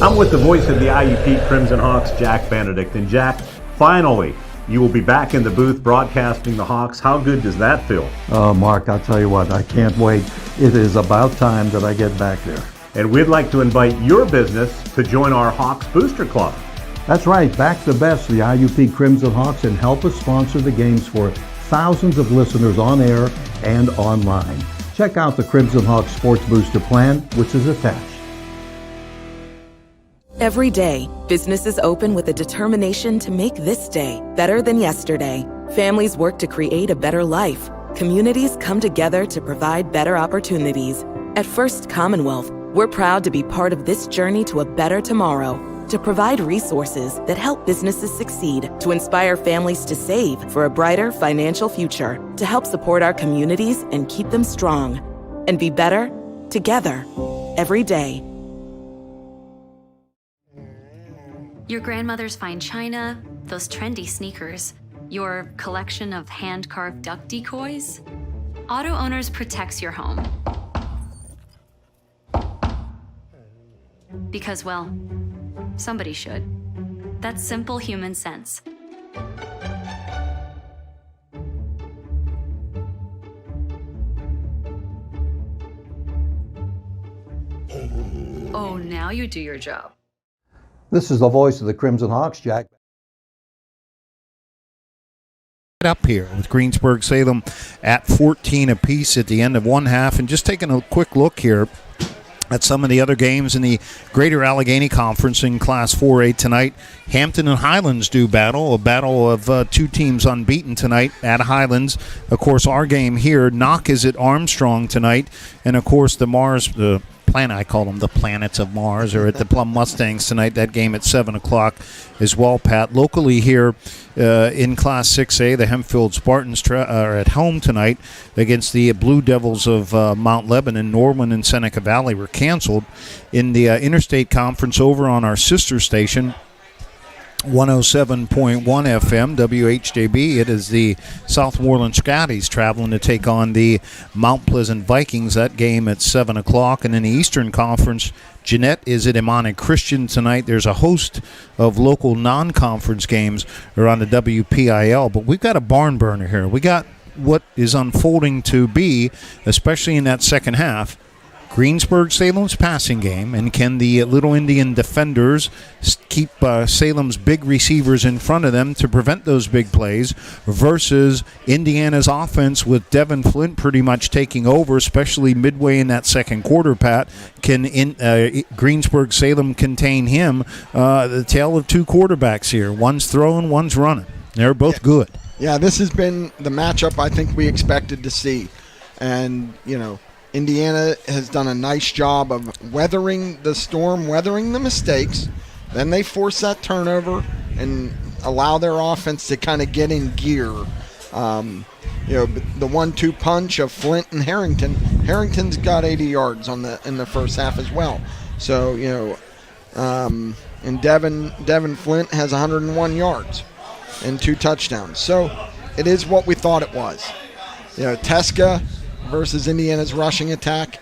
I'm with the voice of the IUP Crimson Hawks, Jack Benedict. And Jack, finally, you will be back in the booth broadcasting the Hawks. How good does that feel? Oh, Mark, I'll tell you what, I can't wait. It is about time that I get back there. And we'd like to invite your business to join our Hawks Booster Club. That's right, back the best, the IUP Crimson Hawks, and help us sponsor the games for thousands of listeners on air and online. Check out the Crimson Hawk Sports Booster plan, which is attached. Every day, businesses open with a determination to make this day better than yesterday. Families work to create a better life. Communities come together to provide better opportunities. At First Commonwealth, we're proud to be part of this journey to a better tomorrow, to provide resources that help businesses succeed, to inspire families to save for a brighter financial future, to help support our communities and keep them strong, and be better together every day. Your grandmother's fine china, those trendy sneakers, your collection of hand-carved duck decoys. Auto Owners protects your home. Because, well, somebody should. That's simple human sense. Oh, now you do your job. This is the voice of the Crimson Hawks, Jack. Up here with Greensburg, Salem at 14 apiece at the end of one half. And just taking a quick look here at some of the other games in the Greater Allegheny Conference in Class 4A tonight. Hampton and Highlands do battle, a battle of two teams unbeaten tonight at Highlands. Of course, our game here, Knock is at Armstrong tonight. And, of course, I call them the Planets of Mars, are at the Plum Mustangs tonight. That game at 7 o'clock as well, Pat. Locally here in Class 6A, the Hempfield Spartans are at home tonight against the Blue Devils of Mount Lebanon. Norman and Seneca Valley were canceled. In the Interstate Conference over on our sister station, 107.1 FM, WHJB. It is the Southmoreland Scotties traveling to take on the Mount Pleasant Vikings. That game at 7 o'clock. And in the Eastern Conference, Jeanette is at Imani Christian tonight. There's a host of local non-conference games around the WPIAL. But we've got a barn burner here. We got what is unfolding to be, especially in that second half, Greensburg Salem's passing game, and can the Little Indian defenders keep Salem's big receivers in front of them to prevent those big plays versus Indiana's offense with Devin Flint pretty much taking over, especially midway in that second quarter, Pat. Can Greensburg Salem contain him? The tale of two quarterbacks here. One's throwing, one's running. They're both good. Yeah, this has been the matchup I think we expected to see. And, Indiana has done a nice job of weathering the storm, weathering the mistakes. Then they force that turnover and allow their offense to kind of get in gear. The 1-2 punch of Flint and Harrington. Harrington's got 80 yards in the first half as well. So, and Devin Flint has 101 yards and 2 touchdowns. So it is what we thought it was. Tesca versus Indiana's rushing attack.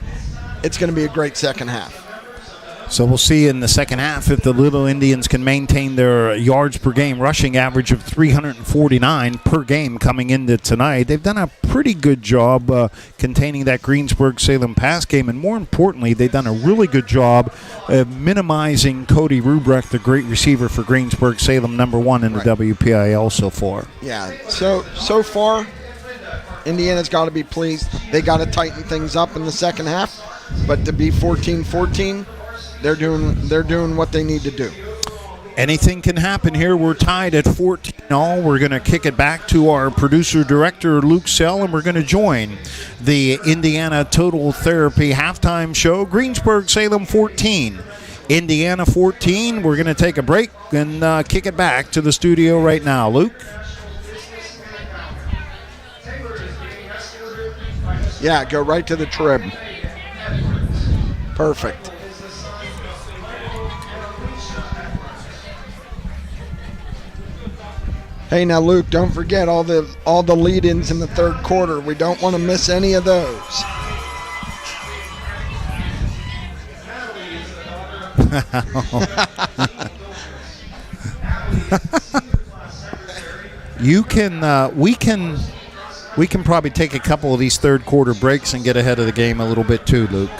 It's going to be a great second half. So we'll see in the second half if the Little Indians can maintain their yards per game rushing average of 349 per game coming into tonight. They've done a pretty good job containing that Greensburg-Salem pass game, and more importantly, they've done a really good job of minimizing Cody Rubrecht, the great receiver for Greensburg-Salem, number one in the WPIAL so far. Yeah, so far, Indiana's got to be pleased. They got to tighten things up in the second half, but to be 14-14, they're doing what they need to do. Anything can happen here. We're tied at 14-all. We're going to kick it back to our producer-director, Luke Sell, and we're going to join the Indiana Total Therapy halftime show. Greensburg-Salem 14, Indiana 14. We're going to take a break and kick it back to the studio right now. Luke? Yeah, go right to the trib. Perfect. Hey, now, Luke, don't forget all the lead-ins in the third quarter. We don't want to miss any of those. We can probably take a couple of these third quarter breaks and get ahead of the game a little bit too, Luke.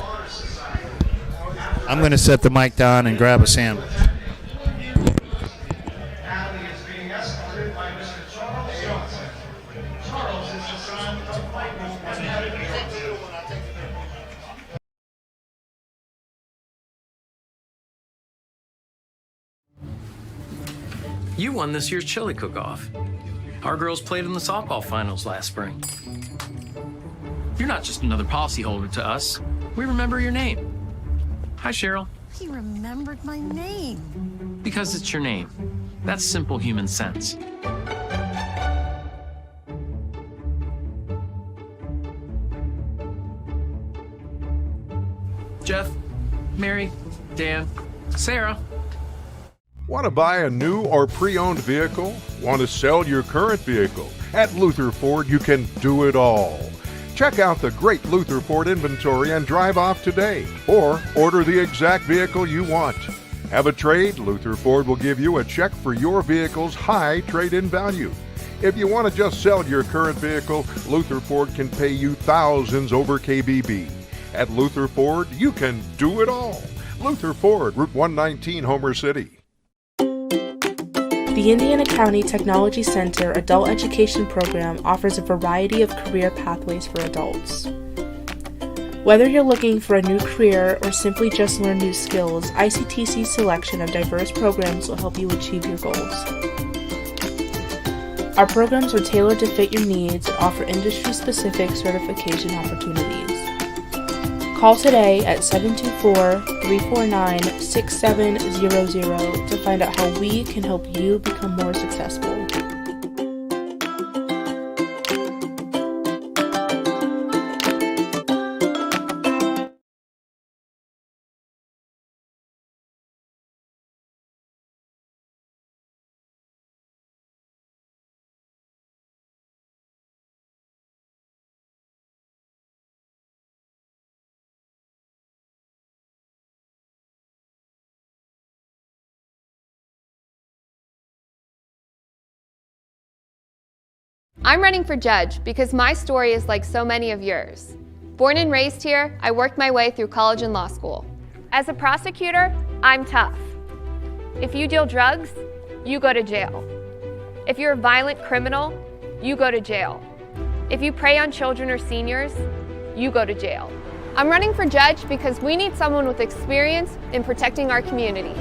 I'm going to set the mic down and grab a sandwich. You won this year's chili cook-off. Our girls played in the softball finals last spring. You're not just another policyholder to us. We remember your name. Hi, Cheryl. He remembered my name. Because it's your name. That's simple human sense. Jeff, Mary, Dan, Sarah. Want to buy a new or pre-owned vehicle? Want to sell your current vehicle? At Luther Ford, you can do it all. Check out the great Luther Ford inventory and drive off today, or order the exact vehicle you want. Have a trade? Luther Ford will give you a check for your vehicle's high trade-in value. If you want to just sell your current vehicle, Luther Ford can pay you thousands over KBB. At Luther Ford, you can do it all. Luther Ford, Route 119, Homer City. The Indiana County Technology Center Adult Education Program offers a variety of career pathways for adults. Whether you're looking for a new career or simply just learn new skills, ICTC's selection of diverse programs will help you achieve your goals. Our programs are tailored to fit your needs and offer industry-specific certification opportunities. Call today at 724-349-6700 to find out how we can help you become more successful. I'm running for judge because my story is like so many of yours. Born and raised here, I worked my way through college and law school. As a prosecutor, I'm tough. If you deal drugs, you go to jail. If you're a violent criminal, you go to jail. If you prey on children or seniors, you go to jail. I'm running for judge because we need someone with experience in protecting our community.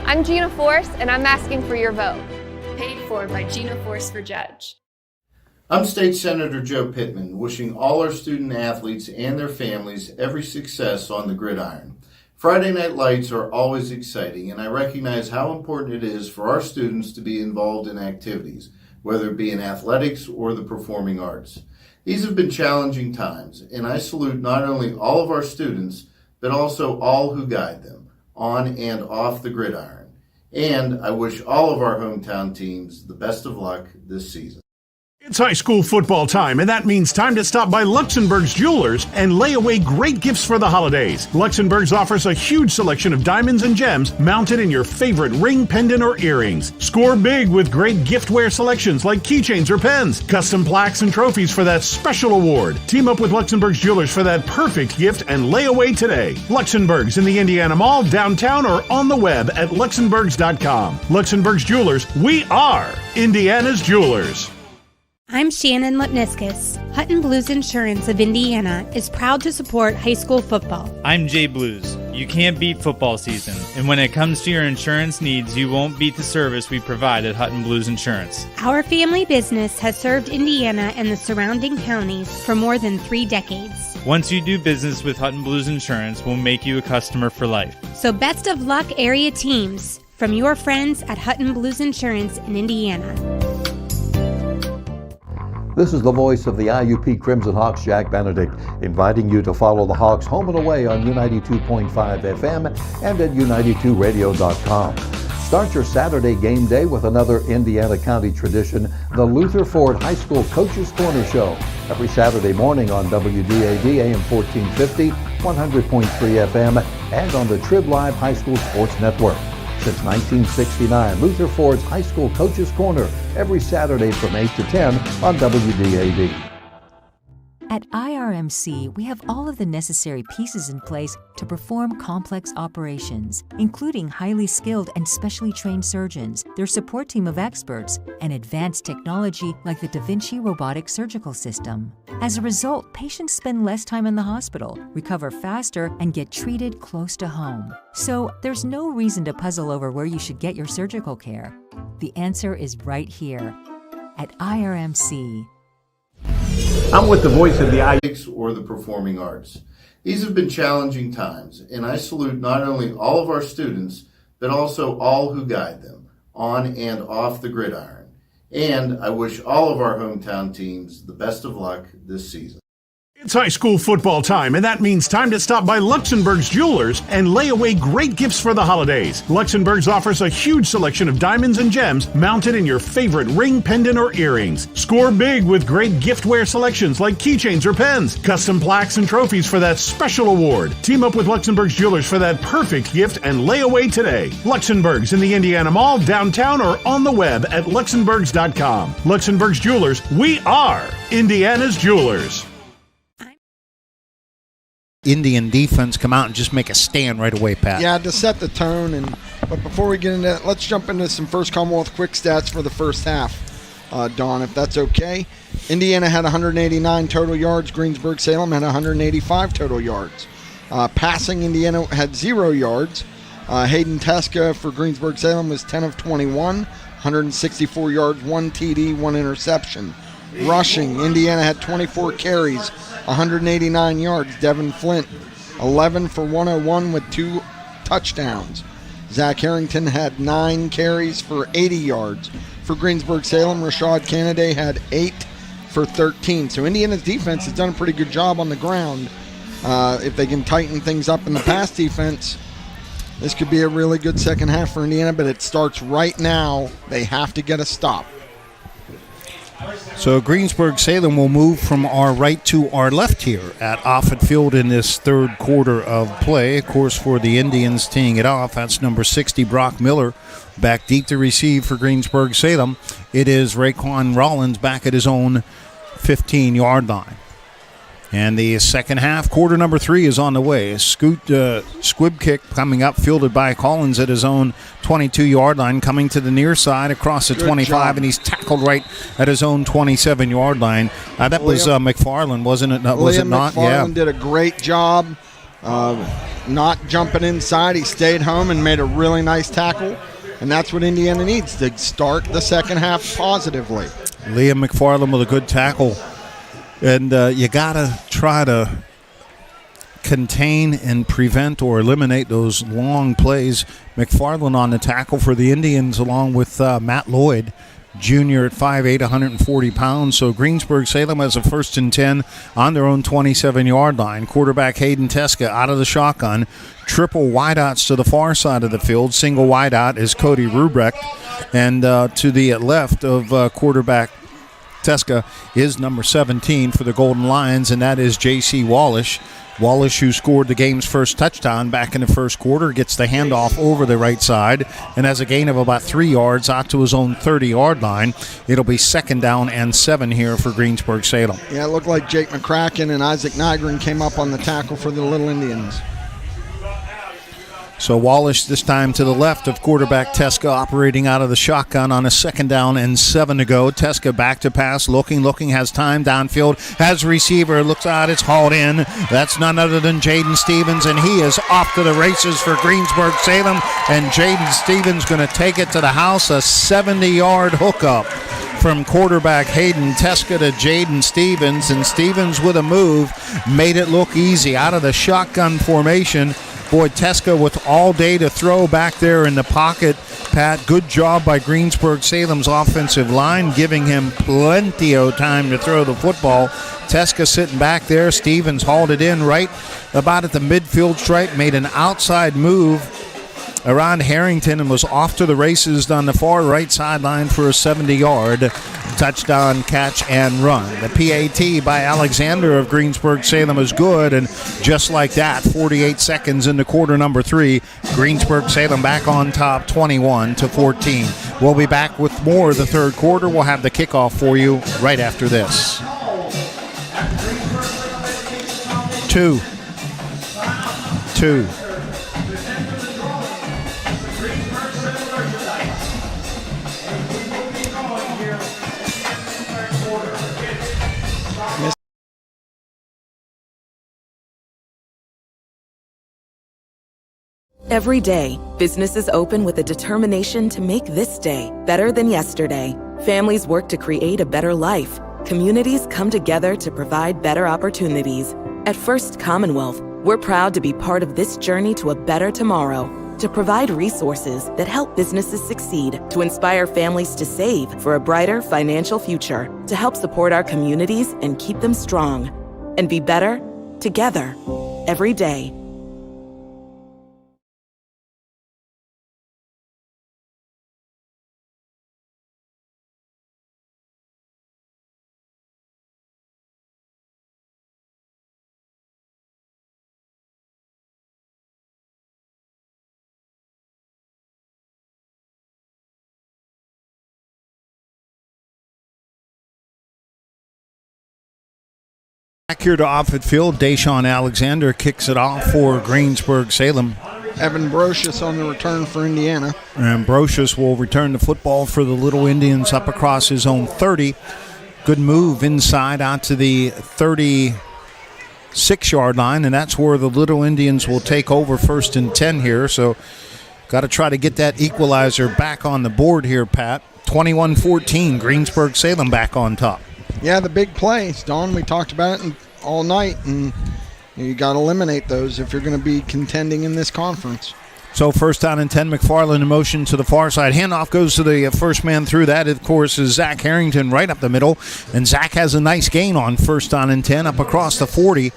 I'm Gina Force, and I'm asking for your vote. Paid for by Gina Force for Judge. I'm State Senator Joe Pittman, wishing all our student athletes and their families every success on the gridiron. Friday night lights are always exciting, and I recognize how important it is for our students to be involved in activities, whether it be in athletics or the performing arts. These have been challenging times, and I salute not only all of our students, but also all who guide them, on and off the gridiron. And I wish all of our hometown teams the best of luck this season. It's high school football time, and that means time to stop by Luxembourg's Jewelers and lay away great gifts for the holidays. Luxembourg's offers a huge selection of diamonds and gems mounted in your favorite ring, pendant, or earrings. Score big with great giftware selections like keychains or pens, custom plaques and trophies for that special award. Team up with Luxembourg's Jewelers for that perfect gift and lay away today. Luxembourg's in the Indiana Mall, downtown, or on the web at luxembourgs.com. Luxembourg's Jewelers, we are Indiana's Jewelers. I'm Shannon Lutniskus. Hutton Blues Insurance of Indiana is proud to support high school football. I'm Jay Blues. You can't beat football season, and when it comes to your insurance needs, you won't beat the service we provide at Hutton Blues Insurance. Our family business has served Indiana and the surrounding counties for more than 3 decades. Once you do business with Hutton Blues Insurance, we'll make you a customer for life. So best of luck, area teams, from your friends at Hutton Blues Insurance in Indiana. This is the voice of the IUP Crimson Hawks, Jack Benedict, inviting you to follow the Hawks home and away on U92.5 FM and at U92Radio.com. Start your Saturday game day with another Indiana County tradition, the Luther Ford High School Coaches Corner Show, every Saturday morning on WDAD AM 1450, 100.3 FM, and on the Trib Live High School Sports Network. Since 1969, Luther Ford's High School Coaches Corner, every Saturday from 8 to 10 on WDAD. At IRMC, we have all of the necessary pieces in place to perform complex operations, including highly skilled and specially trained surgeons, their support team of experts, and advanced technology like the Da Vinci robotic surgical system. As a result, patients spend less time in the hospital, recover faster, and get treated close to home. So there's no reason to puzzle over where you should get your surgical care. The answer is right here at IRMC. I'm with the voice of the or the performing arts. These have been challenging times, and I salute not only all of our students, but also all who guide them on and off the gridiron. And I wish all of our hometown teams the best of luck this season. It's high school football time, and that means time to stop by Luxembourg's Jewelers and lay away great gifts for the holidays. Luxembourg's offers a huge selection of diamonds and gems mounted in your favorite ring, pendant, or earrings. Score big with great giftware selections like keychains or pens, custom plaques and trophies for that special award. Team up with Luxembourg's Jewelers for that perfect gift and lay away today. Luxembourg's in the Indiana Mall, downtown, or on the web at luxembourgs.com. Luxembourg's Jewelers, we are Indiana's Jewelers. Indian defense come out and just make a stand right away, Pat. Yeah, to set the tone. But before we get into that, let's jump into some First Commonwealth quick stats for the first half, Dawn, if that's okay. Indiana had 189 total yards. Greensburg Salem had 185 total yards. Passing, Indiana had 0 yards. Hayden Teska for Greensburg Salem was 10 of 21, 164 yards, 1 TD, 1 interception. Rushing, Indiana had 24 carries, 189 yards. Devin Flint, 11 for 101 with 2 touchdowns. Zach Harrington had 9 carries for 80 yards. For Greensburg Salem, Rashad Kennedy had 8 for 13. So Indiana's defense has done a pretty good job on the ground. If they can tighten things up in the pass defense, this could be a really good second half for Indiana, but it starts right now. They have to get a stop. So Greensburg Salem will move from our right to our left here at Offutt Field in this third quarter of play. Of course, for the Indians teeing it off, that's number 60, Brock Miller, back deep to receive for Greensburg Salem. It is Raekwon Rollins back at his own 15-yard line. And the second half, quarter number 3 is on the way. A squib kick coming up, fielded by Collins at his own 22-yard line, coming to the near side across the 25, and he's tackled right at his own 27-yard line. That was McFarland, wasn't it? Was it not? McFarland did a great job not jumping inside. He stayed home and made a really nice tackle, and that's what Indiana needs to start the second half positively. Liam McFarland with a good tackle. And you got to try to contain and prevent or eliminate those long plays. McFarland on the tackle for the Indians, along with Matt Lloyd, Jr. at 5'8", 140 pounds. So Greensburg Salem has a 1st and 10 on their own 27-yard line. Quarterback Hayden Teska out of the shotgun. Triple wideouts to the far side of the field. Single wideout is Cody Rubrecht. And to the left of quarterback Teska is number 17 for the Golden Lions, and that is J.C. Wallish. Wallish, who scored the game's first touchdown back in the first quarter, gets the handoff over the right side and has a gain of about 3 yards out to his own 30-yard line. It'll be 2nd down and 7 here for Greensburg Salem. Yeah, it looked like Jake McCracken and Isaac Nygren came up on the tackle for the Little Indians. So Wallish this time to the left of quarterback Teska, operating out of the shotgun on a 2nd down and 7 to go. Teska back to pass, looking, has time downfield, has receiver, looks out, it's hauled in. That's none other than Jaden Stevens, and he is off to the races for Greensburg Salem, and Jaden Stevens going to take it to the house, a 70-yard hookup from quarterback Hayden Teska to Jaden Stevens, and Stevens with a move made it look easy out of the shotgun formation. Boy, Teska with all day to throw back there in the pocket. Pat, good job by Greensburg Salem's offensive line, giving him plenty of time to throw the football. Teska sitting back there. Stevens hauled it in right about at the midfield stripe, made an outside move around Harrington and was off to the races on the far right sideline for a 70-yard touchdown catch and run. The PAT by Alexander of Greensburg Salem is good, and just like that, 48 seconds into quarter number 3, Greensburg Salem back on top 21-14. We'll be back with more of the third quarter. We'll have the kickoff for you right after this. 2. Every day, businesses open with a determination to make this day better than yesterday. Families work to create a better life. Communities come together to provide better opportunities. At First Commonwealth, we're proud to be part of this journey to a better tomorrow, to provide resources that help businesses succeed, to inspire families to save for a brighter financial future, to help support our communities and keep them strong, and be better together every day. Back here to off at field, Deshaun Alexander kicks it off for Greensburg Salem. Evan Brocious on the return for Indiana. And Brocious will return the football for the Little Indians up across his own 30. Good move inside out to the 36-yard line, and that's where the Little Indians will take over 1st and 10 here. So got to try to get that equalizer back on the board here, Pat. 21-14, Greensburg Salem back on top. Yeah, the big plays, Don. We talked about it all night, and you got to eliminate those if you're going to be contending in this conference. So 1st down and 10, McFarland in motion to the far side. Handoff goes to the first man through that, of course, is Zach Harrington right up the middle. And Zach has a nice gain on 1st down and 10 up across the 40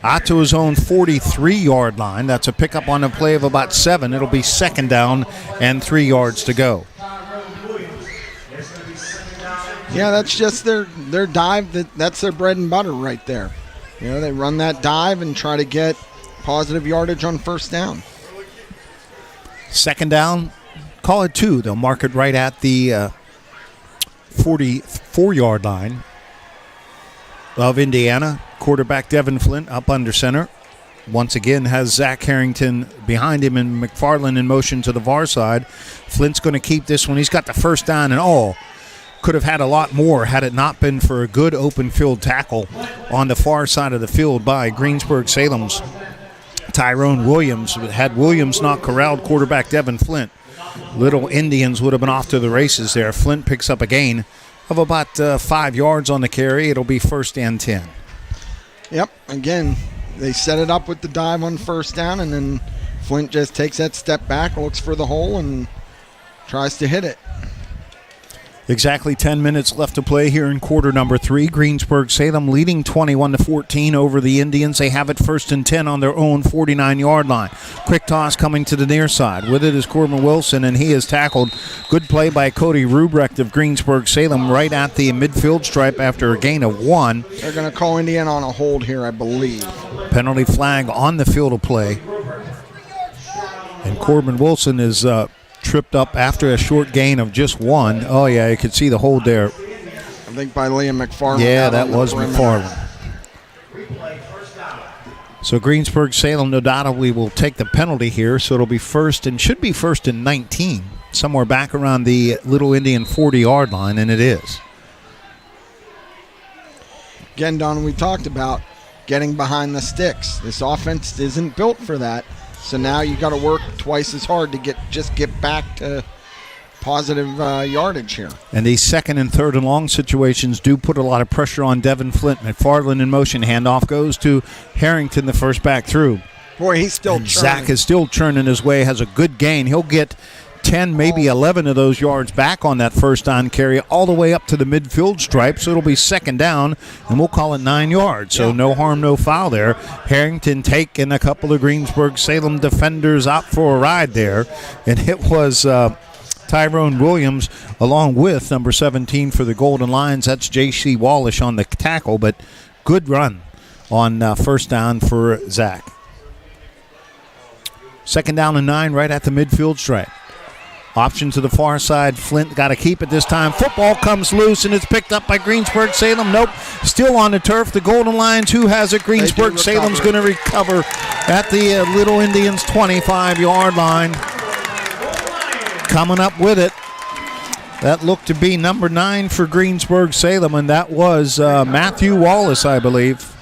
out to his own 43-yard line. That's a pickup on a play of about 7. It'll be 2nd down and 3 yards to go. Yeah, that's just their dive. That's their bread and butter right there. You know, they run that dive and try to get positive yardage on 1st down. 2nd down, call it 2. They'll mark it right at the 44-yard line of Indiana. Quarterback Devin Flint up under center. Once again has Zach Harrington behind him and McFarland in motion to the far side. Flint's going to keep this one. He's got the 1st down and all. Could have had a lot more had it not been for a good open field tackle on the far side of the field by Greensburg Salem's Tyrone Williams. Had Williams not corralled quarterback Devin Flint, Little Indians would have been off to the races there. Flint picks up a gain of about 5 yards on the carry. It'll be 1st and 10. Yep, again, they set it up with the dive on 1st down, and then Flint just takes that step back, looks for the hole, and tries to hit it. Exactly 10 minutes left to play here in quarter number 3. Greensburg Salem leading 21-14 over the Indians. They have it 1st and 10 on their own 49-yard line. Quick toss coming to the near side. With it is Corbin Wilson, and he is tackled. Good play by Cody Rubrecht of Greensburg Salem right at the midfield stripe after a gain of 1. They're going to call Indiana on a hold here, I believe. Penalty flag on the field of play. And Corbin Wilson is tripped up after a short gain of just 1. Oh, yeah, you could see the hold there. I think by Liam McFarland. Yeah, that was McFarland. So Greensburg Salem no doubtly will take the penalty here, so it'll be 1st and should be 1st and 19, somewhere back around the Little Indian 40-yard line, and it is. Again, Don, we talked about getting behind the sticks. This offense isn't built for that. So now you got to work twice as hard to get back to positive yardage here. And these 2nd and 3rd and long situations do put a lot of pressure on Devin Flint. McFarland in motion. Handoff goes to Harrington, the first back through. Boy, he's still churning. Zach is still churning his way, has a good gain. He'll get 10, maybe 11 of those yards back on that 1st down carry all the way up to the midfield stripe. So it'll be 2nd down, and we'll call it 9 yards. So no harm, no foul there. Harrington taking a couple of Greensburg Salem defenders out for a ride there. And it was Tyrone Williams along with number 17 for the Golden Lions. That's J.C. Wallish on the tackle, but good run on 1st down for Zach. 2nd down and 9 right at the midfield stripe. Option to the far side. Flint got to keep it this time. Football comes loose, and it's picked up by Greensburg Salem. Nope. Still on the turf. The Golden Lions, who has it? Greensburg Salem's going to recover at the Little Indians 25-yard line. Coming up with it. That looked to be number 9 for Greensburg Salem, and that was Matthew Wallace, I believe.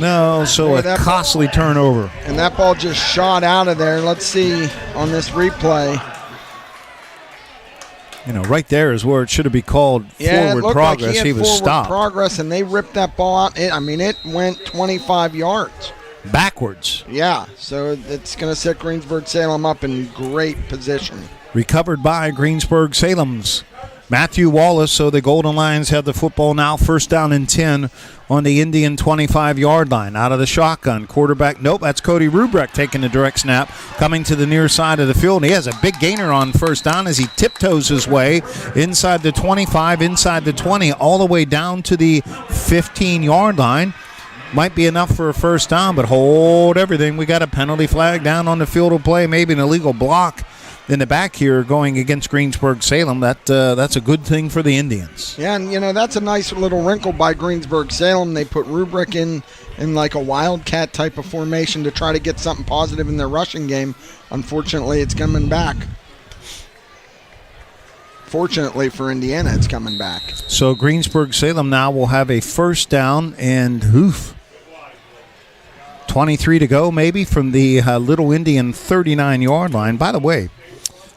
No, so a costly turnover. And that ball just shot out of there. Let's see on this replay. Right there is where it should have been called forward progress. Like he was stopped. Progress, and they ripped that ball out. It went 25 yards. Backwards. Yeah, so it's going to set Greensburg-Salem up in great position. Recovered by Greensburg-Salem's Matthew Wallace, so the Golden Lions have the football now, first down and 10 on the Indian 25-yard line. Out of the shotgun, quarterback, nope, that's Cody Rubrick taking the direct snap, coming to the near side of the field. He has a big gainer on first down as he tiptoes his way inside the 25, inside the 20, all the way down to the 15-yard line. Might be enough for a first down, but hold everything. We got a penalty flag down on the field of play, maybe an illegal block in the back here going against Greensburg-Salem. That's a good thing for the Indians. Yeah, and that's a nice little wrinkle by Greensburg-Salem. They put Rubrick in like a wildcat type of formation to try to get something positive in their rushing game. Unfortunately, it's coming back. Fortunately for Indiana, it's coming back. So Greensburg-Salem now will have a first down and 23 to go maybe from the Little Indian 39-yard line. By the way,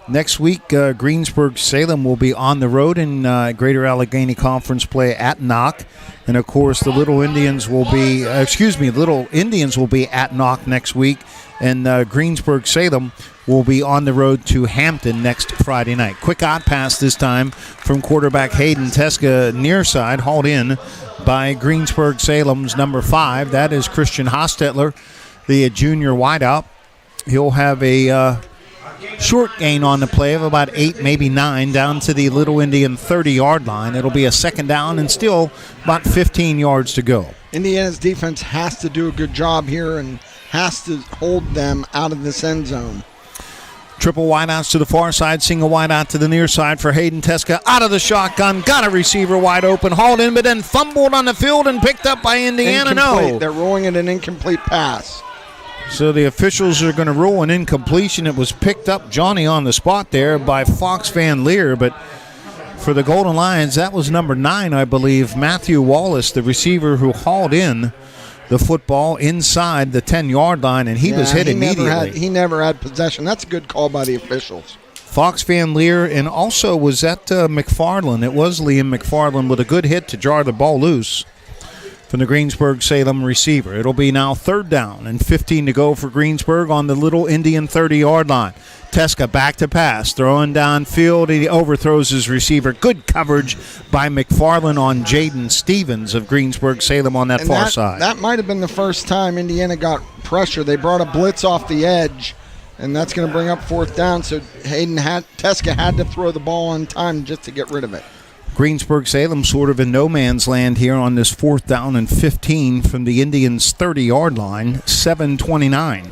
next week, Greensburg-Salem will be on the road in Greater Allegheny Conference play at Knock. And, of course, the Little Indians will be at Knock next week. And Greensburg-Salem will be on the road to Hampton next Friday night. Quick out pass this time from quarterback Hayden Teska near side, hauled in by Greensburg-Salem's number 5. That is Christian Hostetler, the junior wideout. He'll have a short gain on the play of about 8, maybe 9, down to the Little Indian 30-yard line. It'll be a second down and still about 15 yards to go. Indiana's defense has to do a good job here and has to hold them out of this end zone. Triple wideouts to the far side, single wideout to the near side for Hayden Teska. Out of the shotgun, got a receiver wide open, hauled in, but then fumbled on the field and picked up by Indiana. Incomplete. No. They're rolling it an incomplete pass. So the officials are going to rule an incompletion. It was picked up, Johnny, on the spot there by Fox Van Leer, but for the Golden Lions, that was number 9, I believe, Matthew Wallace, the receiver who hauled in the football inside the 10-yard line, and he was hit immediately. He never had possession. That's a good call by the officials. Fox Van Leer, and also was that McFarland. It was Liam McFarland with a good hit to jar the ball loose from the Greensburg-Salem receiver. It'll be now third down and 15 to go for Greensburg on the Little Indian 30-yard line. Teska back to pass, throwing downfield. He overthrows his receiver. Good coverage by McFarland on Jaden Stevens of Greensburg-Salem on that far side. That might have been the first time Indiana got pressure. They brought a blitz off the edge, and that's going to bring up fourth down. So Teska had to throw the ball on time just to get rid of it. Greensburg-Salem sort of in no man's land here on this fourth down and 15 from the Indians' 30-yard line, 7:29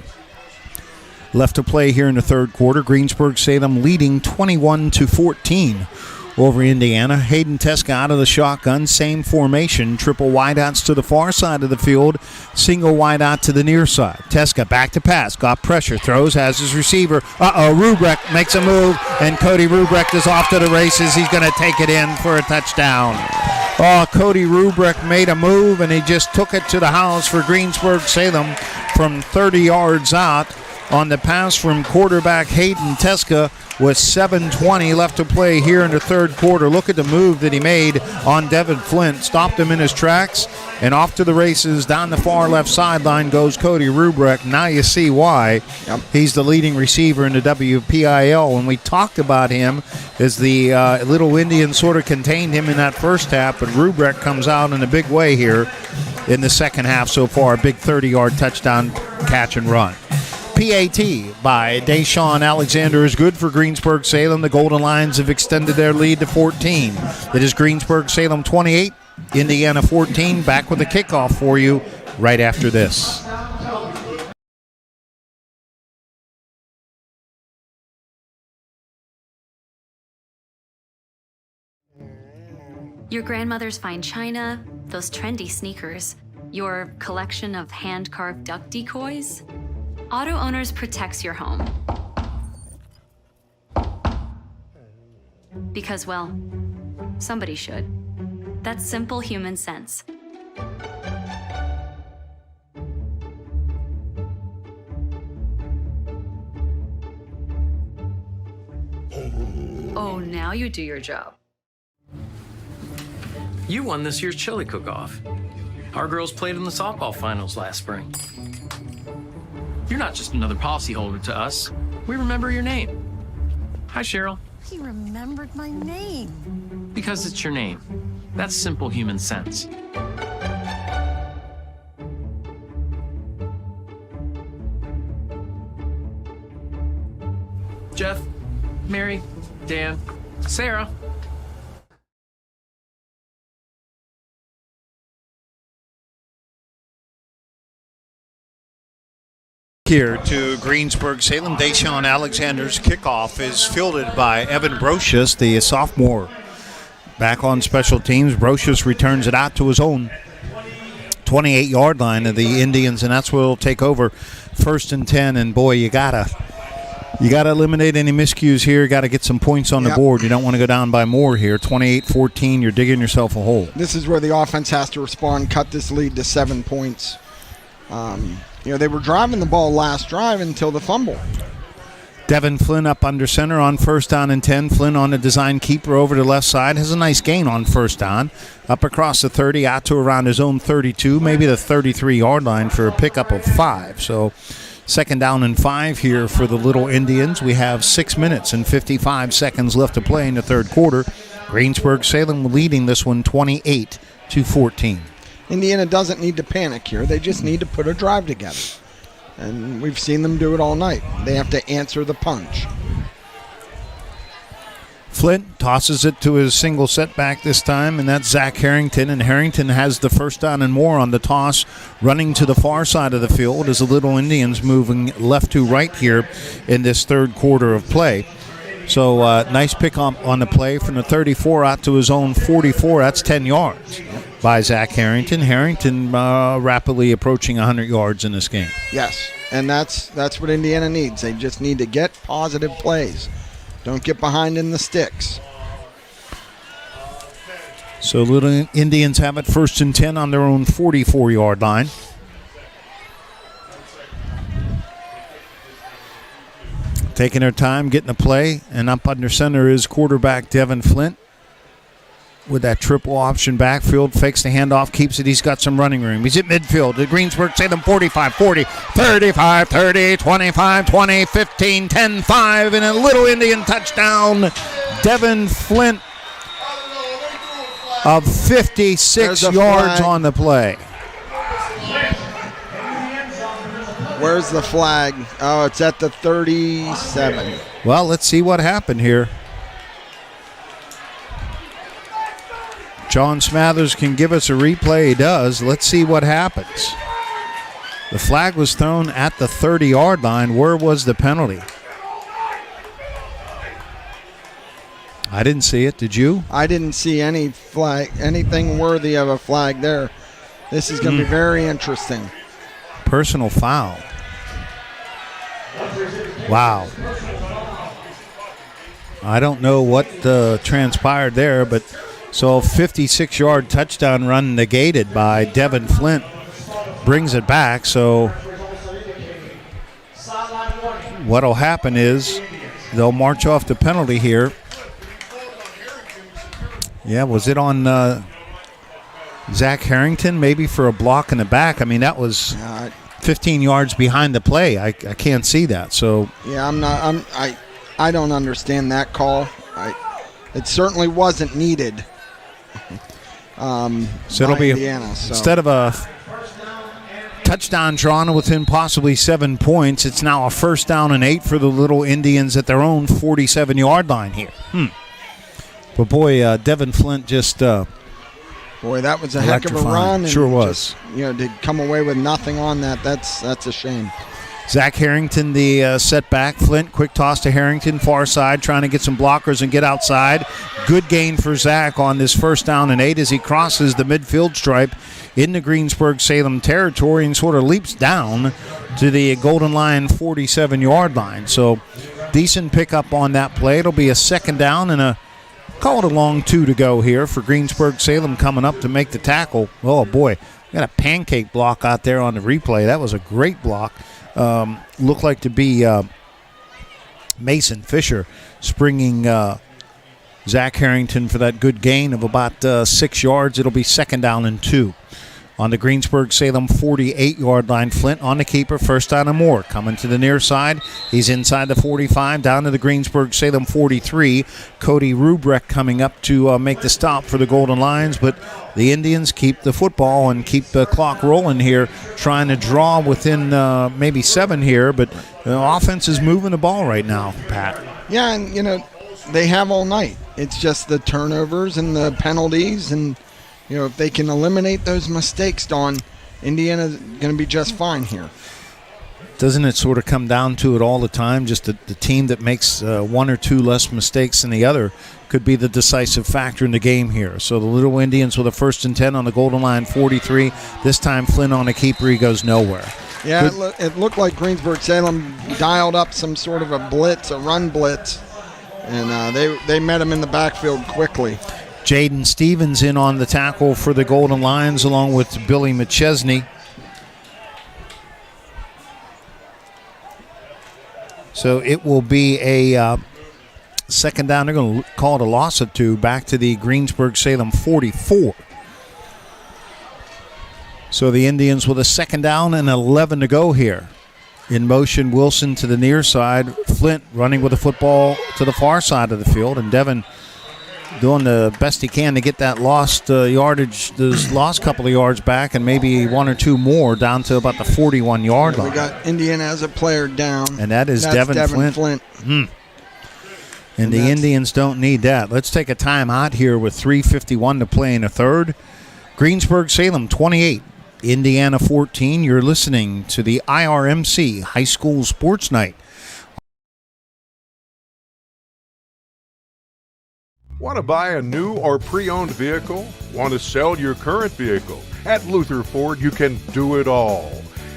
left to play here in the third quarter. Greensburg-Salem leading 21-14 over Indiana. Hayden Teska out of the shotgun, same formation, triple wideouts to the far side of the field, single wideout to the near side. Teska back to pass, got pressure, throws, has his receiver. Rubrick makes a move, and Cody Rubrick is off to the races. He's going to take it in for a touchdown. Cody Rubrick made a move, and he just took it to the house for Greensburg-Salem from 30 yards out on the pass from quarterback Hayden Teska with 7:20 left to play here in the third quarter. Look at the move that he made on Devin Flint. Stopped him in his tracks, and off to the races down the far left sideline goes Cody Rubrick. Now you see why. Yep. He's the leading receiver in the WPIAL. When we talked about him as the Little Indian sort of contained him in that first half, but Rubrick comes out in a big way here in the second half so far. A big 30-yard touchdown catch and run. PAT by Deshaun Alexander is good for Greensburg-Salem. The Golden Lions have extended their lead to 14. It is Greensburg-Salem 28, Indiana 14. Back with the kickoff for you right after this. Your grandmother's fine china, those trendy sneakers, your collection of hand-carved duck decoys. Auto Owners protects your home. Because, well, somebody should. That's simple human sense. Oh, now you do your job. You won this year's chili cook-off. Our girls played in the softball finals last spring. You're not just another policyholder to us. We remember your name. Hi, Cheryl. He remembered my name. Because it's your name. That's simple human sense. Jeff, Mary, Dan, Sarah. Here to Greensburg, Salem. Deshaun Alexander's kickoff is fielded by Evan Brocious, the sophomore. Back on special teams, Brocious returns it out to his own 28-yard line of the Indians, and that's where he'll take over 1st and 10. And boy, you gotta eliminate any miscues here. You got to get some points on the board. You don't want to go down by more here. 28-14, you're digging yourself a hole. This is where the offense has to respond, cut this lead to 7 points. They were driving the ball last drive until the fumble. Devin Flynn up under center on 1st down and 10. Flynn on a design keeper over to the left side. Has a nice gain on 1st down. Up across the 30, out to around his own 32, maybe the 33-yard line for a pickup of 5. So 2nd down and 5 here for the Little Indians. We have 6 minutes and 55 seconds left to play in the 3rd quarter. Greensburg Salem leading this one 28-14. Indiana doesn't need to panic here. They just need to put a drive together. And we've seen them do it all night. They have to answer the punch. Flint tosses it to his single setback this time, and that's Zach Harrington. And Harrington has the 1st down and more on the toss, running to the far side of the field as the Little Indians moving left to right here in this 3rd quarter of play. So nice pick on the play from the 34 out to his own 44. That's 10 yards by Zach Harrington. Harrington rapidly approaching 100 yards in this game. Yes, and that's what Indiana needs. They just need to get positive plays. Don't get behind in the sticks. So Little Indians have it 1st and 10 on their own 44-yard line. Taking their time, getting the play, and up under center is quarterback Devin Flint with that triple option backfield. Fakes the handoff, keeps it. He's got some running room. He's at midfield. The Greensburg Salem 45, 40, 35, 30, 25, 20, 15, 10, 5, and a Little Indian touchdown. Devin Flint of 56 yards on the play. Where's the flag? Oh, it's at the 37. Well, let's see what happened here. John Smathers can give us a replay. He does. Let's see what happens. The flag was thrown at the 30-yard line. Where was the penalty? I didn't see it. Did you? I didn't see any flag, anything worthy of a flag there. This is going to be very interesting. Personal foul. Wow. I don't know what transpired there, but so 56-yard touchdown run negated by Devin Flint brings it back. So what'll happen is they'll march off the penalty here. Yeah, was it on Zach Harrington maybe for a block in the back? I mean, that was 15 yards behind the play. I can't see that. So yeah, I don't understand that call. It certainly wasn't needed. So it'll be Indiana, instead of a touchdown drawn within possibly 7 points, it's now a 1st down and 8 for the Little Indians at their own 47-yard line here. But boy, Devin Flint just boy, that was a heck of a run. And sure was. Just, to come away with nothing on that, that's a shame. Zach Harrington, the setback. Flint, quick toss to Harrington, far side, trying to get some blockers and get outside. Good gain for Zach on this 1st down and 8 as he crosses the midfield stripe in the Greensburg-Salem territory and sort of leaps down to the Golden Lion 47-yard line. So decent pickup on that play. It'll be a 2nd down and call it a long 2 to go here for Greensburg-Salem coming up to make the tackle. Oh, boy, got a pancake block out there on the replay. That was a great block. Looked like to be Mason Fisher. springing Zach Harrington for that good gain of about 6 yards. It'll be 2nd down and 2. On the Greensburg-Salem 48-yard line, Flint on the keeper, 1st down and more. Coming to the near side, he's inside the 45, down to the Greensburg-Salem 43. Cody Rubrick coming up to make the stop for the Golden Lions, but the Indians keep the football and keep the clock rolling here, trying to draw within maybe 7 here, but the offense is moving the ball right now, Pat. Yeah, and, they have all night. It's just the turnovers and the penalties, and if they can eliminate those mistakes, Dawn, Indiana's going to be just fine here. Doesn't it sort of come down to it all the time? Just the team that makes 1 or 2 less mistakes than the other could be the decisive factor in the game here. So the Little Indians with a 1st and 10 on the Golden Line 43. This time Flynn on a keeper. He goes nowhere. Yeah, it looked like Greensburg-Salem dialed up some sort of a run blitz, and they met him in the backfield quickly. Jaden Stevens in on the tackle for the Golden Lions along with Billy McChesney. So it will be a 2nd down. They're going to call it a loss of 2 back to the Greensburg-Salem 44. So the Indians with a 2nd down and 11 to go here. In motion, Wilson to the near side. Flint running with the football to the far side of the field. And Devin doing the best he can to get that lost yardage, those lost couple of yards back, and maybe 1 or 2 more down to about the 41-yard line. We got Indiana as a player down. And that's Devin Flint. And the Indians don't need that. Let's take a timeout here with 3:51 to play in the 3rd. Greensburg-Salem 28, Indiana 14. You're listening to the IRMC High School Sports Night. Want to buy a new or pre-owned vehicle? Want to sell your current vehicle? At Luther Ford, you can do it all.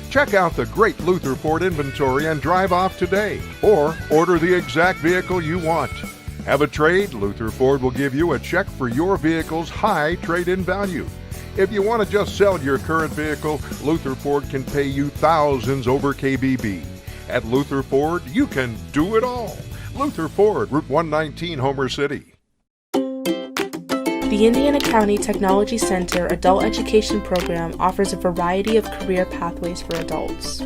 Check out the great Luther Ford inventory and drive off today, or order the exact vehicle you want. Have a trade? Luther Ford will give you a check for your vehicle's high trade-in value. If you want to just sell your current vehicle, Luther Ford can pay you thousands over KBB. At Luther Ford, you can do it all. Luther Ford, Route 119, Homer City. The Indiana County Technology Center Adult Education Program offers a variety of career pathways for adults.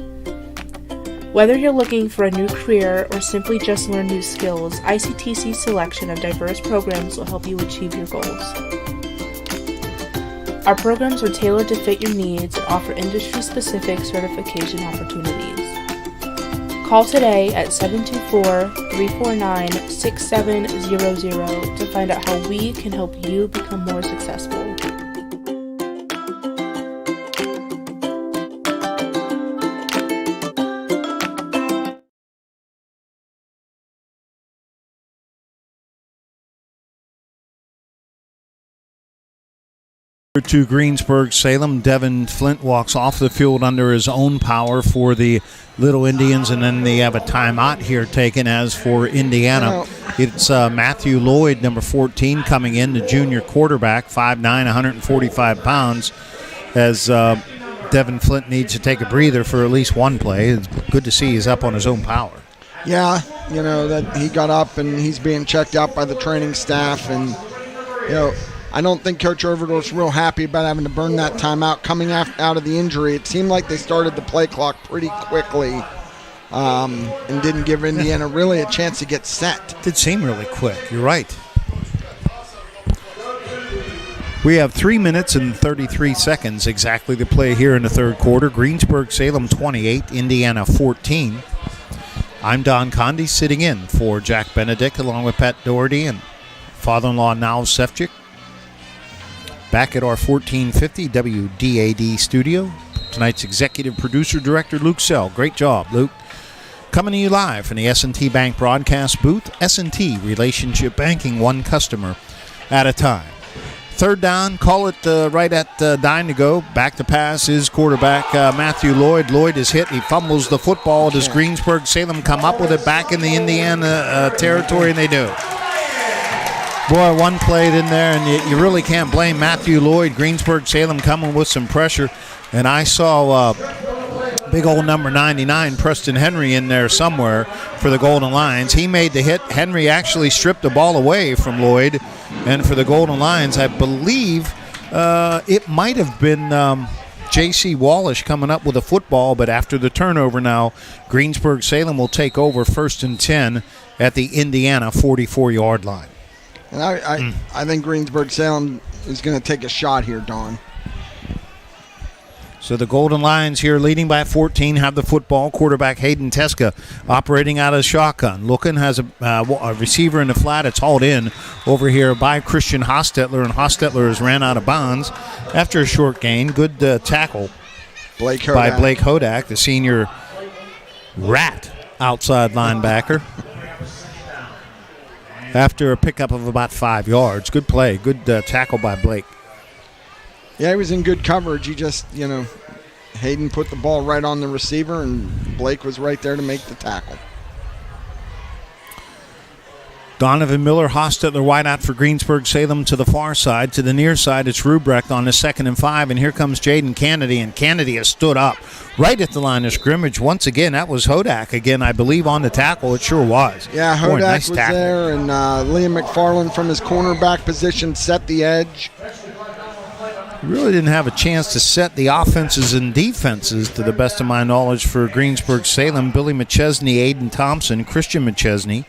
Whether you're looking for a new career or simply just learn new skills, ICTC's selection of diverse programs will help you achieve your goals. Our programs are tailored to fit your needs and offer industry-specific certification opportunities. Call today at 724-349-6700 to find out how we can help you become more successful. To Greensburg-Salem, Devin Flint walks off the field under his own power for the Little Indians, and then they have a timeout here taken as for Indiana. It's Matthew Lloyd, number 14, coming in, the junior quarterback, 5'9", 145 pounds, as Devin Flint needs to take a breather for at least one play. It's good to see he's up on his own power. Yeah, that he got up and he's being checked out by the training staff, and I don't think Coach Overdorf's real happy about having to burn that timeout coming out of the injury. It seemed like they started the play clock pretty quickly and didn't give Indiana really a chance to get set. Did seem really quick. You're right. We have 3 minutes and 33 seconds exactly to play here in the 3rd quarter. Greensburg-Salem 28, Indiana 14. I'm Don Conde sitting in for Jack Benedict along with Pat Doherty and father-in-law Nal Sefcik. Back at our 1450 WDAD studio, tonight's executive producer director Luke Sell. Great job, Luke. Coming to you live from the S&T Bank broadcast booth. S&T Relationship Banking, one customer at a time. 3rd down, call it right at 9 to go. Back to pass is quarterback Matthew Lloyd. Lloyd is hit. He fumbles the football. Does Greensburg-Salem come up with it back in the Indiana territory? And they do. Boy, one played in there, and you really can't blame Matthew Lloyd. Greensburg-Salem coming with some pressure. And I saw Big old number 99, Preston Henry, in there somewhere for the Golden Lions. He made the hit. Henry actually stripped the ball away from Lloyd. And for the Golden Lions, I believe it might have been J.C. Wallish coming up with a football, but after the turnover now, Greensburg Salem will take over 1st and 10 at the Indiana 44-yard line. And I think Greensburg Salem is going to take a shot here, Don. So the Golden Lions here leading by 14 have the football. Quarterback Hayden Teska operating out of shotgun. Looking, has a receiver in the flat. It's hauled in over here by Christian Hostetler, and Hostetler has ran out of bounds after a short gain. Good tackle by Blake Hodak, the senior rat outside linebacker. After a pickup of about 5 yards. Good play. Good tackle by Blake. Yeah, he was in good coverage. He just, Hayden put the ball right on the receiver, and Blake was right there to make the tackle. Donovan Miller, Hostetler wide out for Greensburg Salem to the far side. To the near side, it's Rubrecht on the 2nd and 5, and here comes Jaden Kennedy, and Kennedy has stood up right at the line of scrimmage. Once again, that was Hodak again, I believe, on the tackle. It sure was. Yeah, Hodak nice was tackle there, and Liam McFarland from his cornerback position set the edge. Really didn't have a chance to set the offenses and defenses, to the best of my knowledge, for Greensburg Salem. Billy McChesney, Aiden Thompson, Christian McChesney,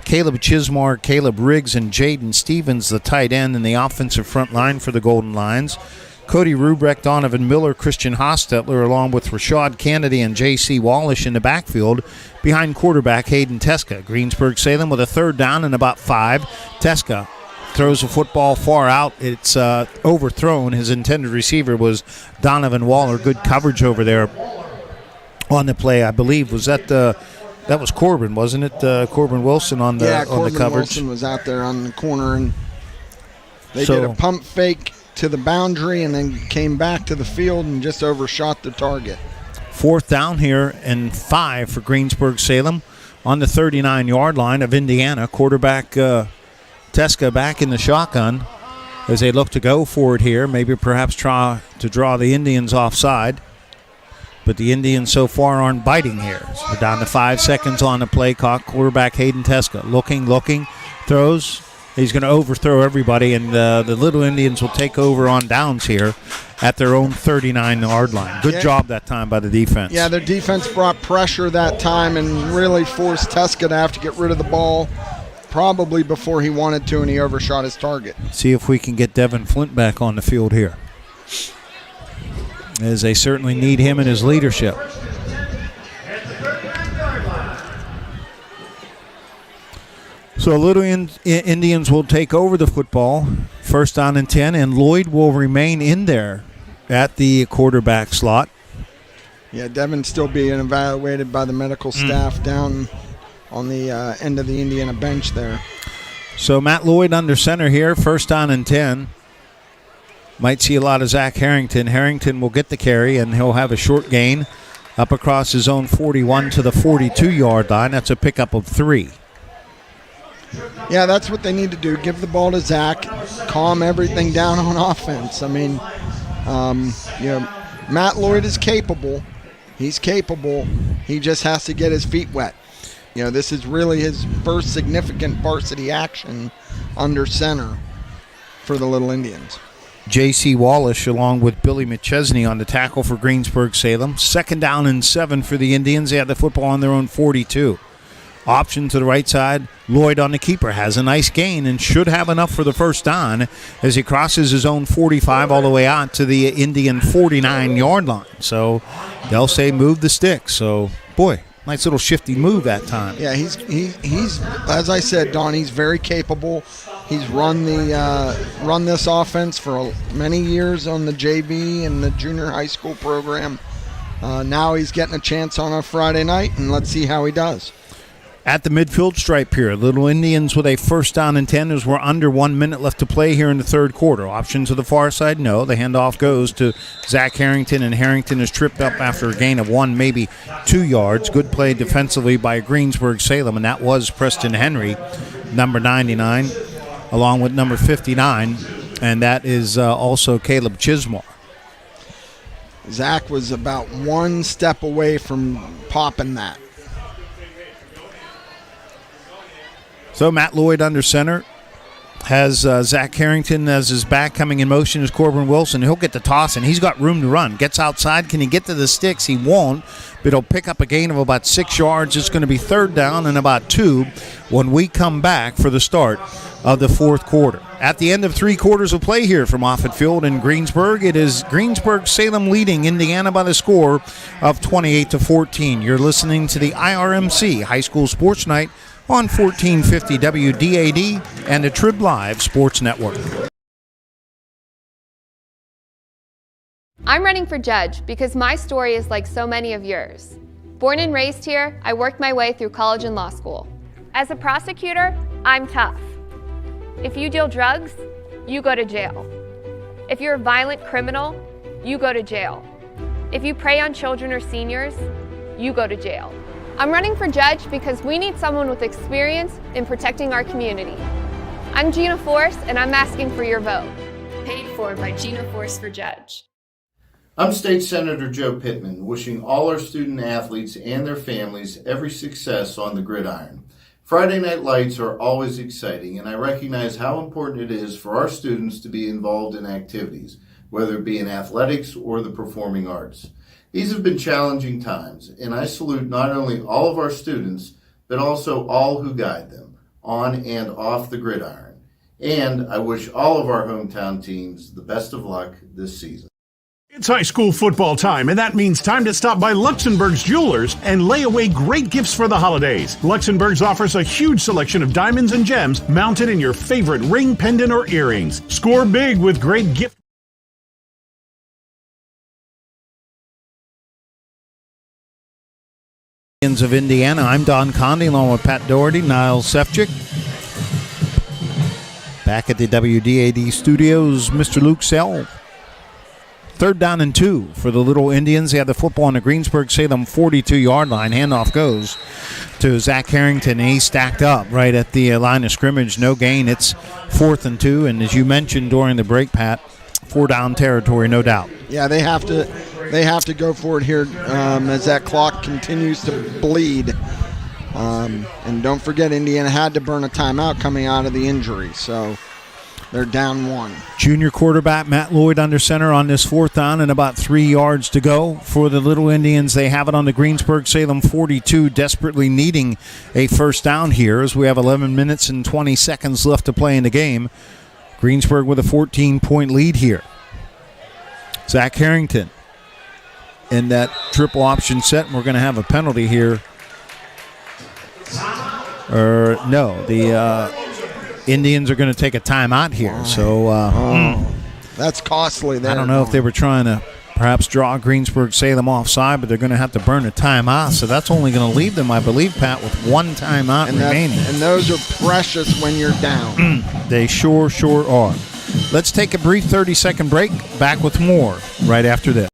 Caleb Chismar, Caleb Riggs, and Jaden Stevens, the tight end, in the offensive front line for the Golden Lions. Cody Rubrecht, Donovan Miller, Christian Hostetler, along with Rashad Kennedy and J.C. Wallish in the backfield behind quarterback Hayden Teska. Greensburg Salem with a 3rd down and about 5. Teska throws a football far out. It's overthrown. His intended receiver was Donovan Waller. Good coverage over there on the play, I believe. Was that that was Corbin, wasn't it? Corbin Wilson on the Corbin coverage. Wilson was out there on the corner, and they did a pump fake to the boundary and then came back to the field and just overshot the target. 4th down here and 5 for Greensburg Salem on the 39-yard line of Indiana. Quarterback Teska back in the shotgun as they look to go for it here. Maybe perhaps try to draw the Indians offside. But the Indians so far aren't biting here. So we're down to 5 seconds on the play clock. Quarterback Hayden Teska looking, throws. He's going to overthrow everybody, and the Little Indians will take over on downs here at their own 39-yard line. Good job that time by the defense. Yeah, their defense brought pressure that time and really forced Teska to have to get rid of the ball probably before he wanted to, and he overshot his target. See if we can get Devin Flint back on the field here, as they certainly need him and his leadership. So Little Indians will take over the football, 1st down and 10, and Lloyd will remain in there at the quarterback slot. Yeah, Devin's still being evaluated by the medical staff down on the end of the Indiana bench there. So Matt Lloyd under center here, 1st down and 10. Might see a lot of Zach Harrington. Harrington will get the carry, and he'll have a short gain up across his own 41 to the 42-yard line. That's a pickup of 3. Yeah, that's what they need to do. Give the ball to Zach, calm everything down on offense. I mean, Matt Lloyd is capable. He's capable. He just has to get his feet wet. This is really his first significant varsity action under center for the Little Indians. J.C. Wallish along with Billy McChesney on the tackle for Greensburg Salem. 2nd down and 7 for the Indians. They have the football on their own 42. Option to the right side. Lloyd on the keeper has a nice gain and should have enough for the 1st down as he crosses his own 45 all the way out to the Indian 49-yard line. So they'll say move the stick. So, boy, nice little shifty move that time. Yeah, he's as I said, Don, he's very capable. He's run this offense for many years on the JV and the junior high school program. Now he's getting a chance on a Friday night, and let's see how he does. At the midfield stripe here, Little Indians with a 1st down and 10 as we're under 1 minute left to play here in the 3rd quarter. Option to the far side, no. The handoff goes to Zach Harrington, and Harrington is tripped up after a gain of 1, maybe 2 yards. Good play defensively by Greensburg Salem, and that was Preston Henry, number 99, along with number 59, and that is also Caleb Chismar. Zach was about one step away from popping that. So Matt Lloyd under center. Has Zach Carrington as his back. Coming in motion is Corbin Wilson. He'll get the toss, and he's got room to run. Gets outside. Can he get to the sticks? He won't, but he'll pick up a gain of about 6 yards. It's going to be third down and about 2 when we come back for the start of the fourth quarter. At the end of 3 quarters of play here from Offutt Field in Greensburg, it is Greensburg-Salem leading Indiana by the score of 28-14. You're listening to the IRMC High School Sports Night on 1450 WDAD and the Trib Live Sports Network. I'm running for judge because my story is like so many of yours. Born and raised here, I worked my way through college and law school. As a prosecutor, I'm tough. If you deal drugs, you go to jail. If you're a violent criminal, you go to jail. If you prey on children or seniors, you go to jail. I'm running for judge because we need someone with experience in protecting our community. I'm Gina Force, and I'm asking for your vote. Paid for by Gina Force for Judge. I'm State Senator Joe Pittman, wishing all our student athletes and their families every success on the gridiron. Friday night lights are always exciting, and I recognize how important it is for our students to be involved in activities, whether it be in athletics or the performing arts. These have been challenging times, and I salute not only all of our students, but also all who guide them, on and off the gridiron. And I wish all of our hometown teams the best of luck this season. It's high school football time, and that means time to stop by Luxembourg's Jewelers and lay away great gifts for the holidays. Luxembourg's offers a huge selection of diamonds and gems mounted in your favorite ring, pendant, or earrings. Score big with great gift. Of Indiana. I'm Don Conde along with Pat Doherty, Niles Sefcik. Back at the WDAD studios, Mr. Luke Sell. Third down and 2 for the Little Indians. They have the football on the Greensburg-Salem 42-yard line. Handoff goes to Zach Harrington, and he's stacked up right at the line of scrimmage. No gain. It's 4th and 2, and as you mentioned during the break, Pat, 4-down territory, no doubt. Yeah, they have to go for it here as that clock continues to bleed. And don't forget, Indiana had to burn a timeout coming out of the injury, so they're down 1. Junior quarterback Matt Lloyd under center on this 4th down and about 3 yards to go for the Little Indians. They have it on the Greensburg-Salem 42, desperately needing a first down here as we have 11 minutes and 20 seconds left to play in the game. Greensburg with a 14-point lead here. Zach Harrington in that triple option set, and we're going to have a penalty here. The Indians are going to take a timeout here. So that's costly there. I don't know if they were trying to perhaps draw Greensburg-Salem offside, but they're going to have to burn a timeout. So that's only going to leave them, I believe, Pat, with 1 timeout remaining. And those are precious when you're down. They sure are. Let's take a brief 30-second break. Back with more right after this.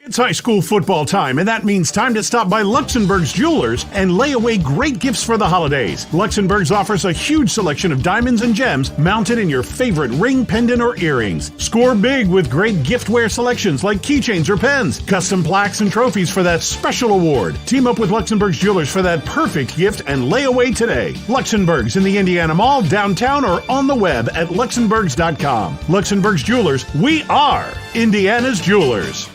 It's high school football time, and that means time to stop by Luxembourg's Jewelers and lay away great gifts for the holidays. Luxembourg's offers a huge selection of diamonds and gems mounted in your favorite ring, pendant, or earrings. Score big with great giftware selections like keychains or pens, custom plaques and trophies for that special award. Team up with Luxembourg's Jewelers for that perfect gift and lay away today. Luxembourg's in the Indiana Mall, downtown, or on the web at luxembourgs.com. Luxembourg's Jewelers, we are Indiana's Jewelers.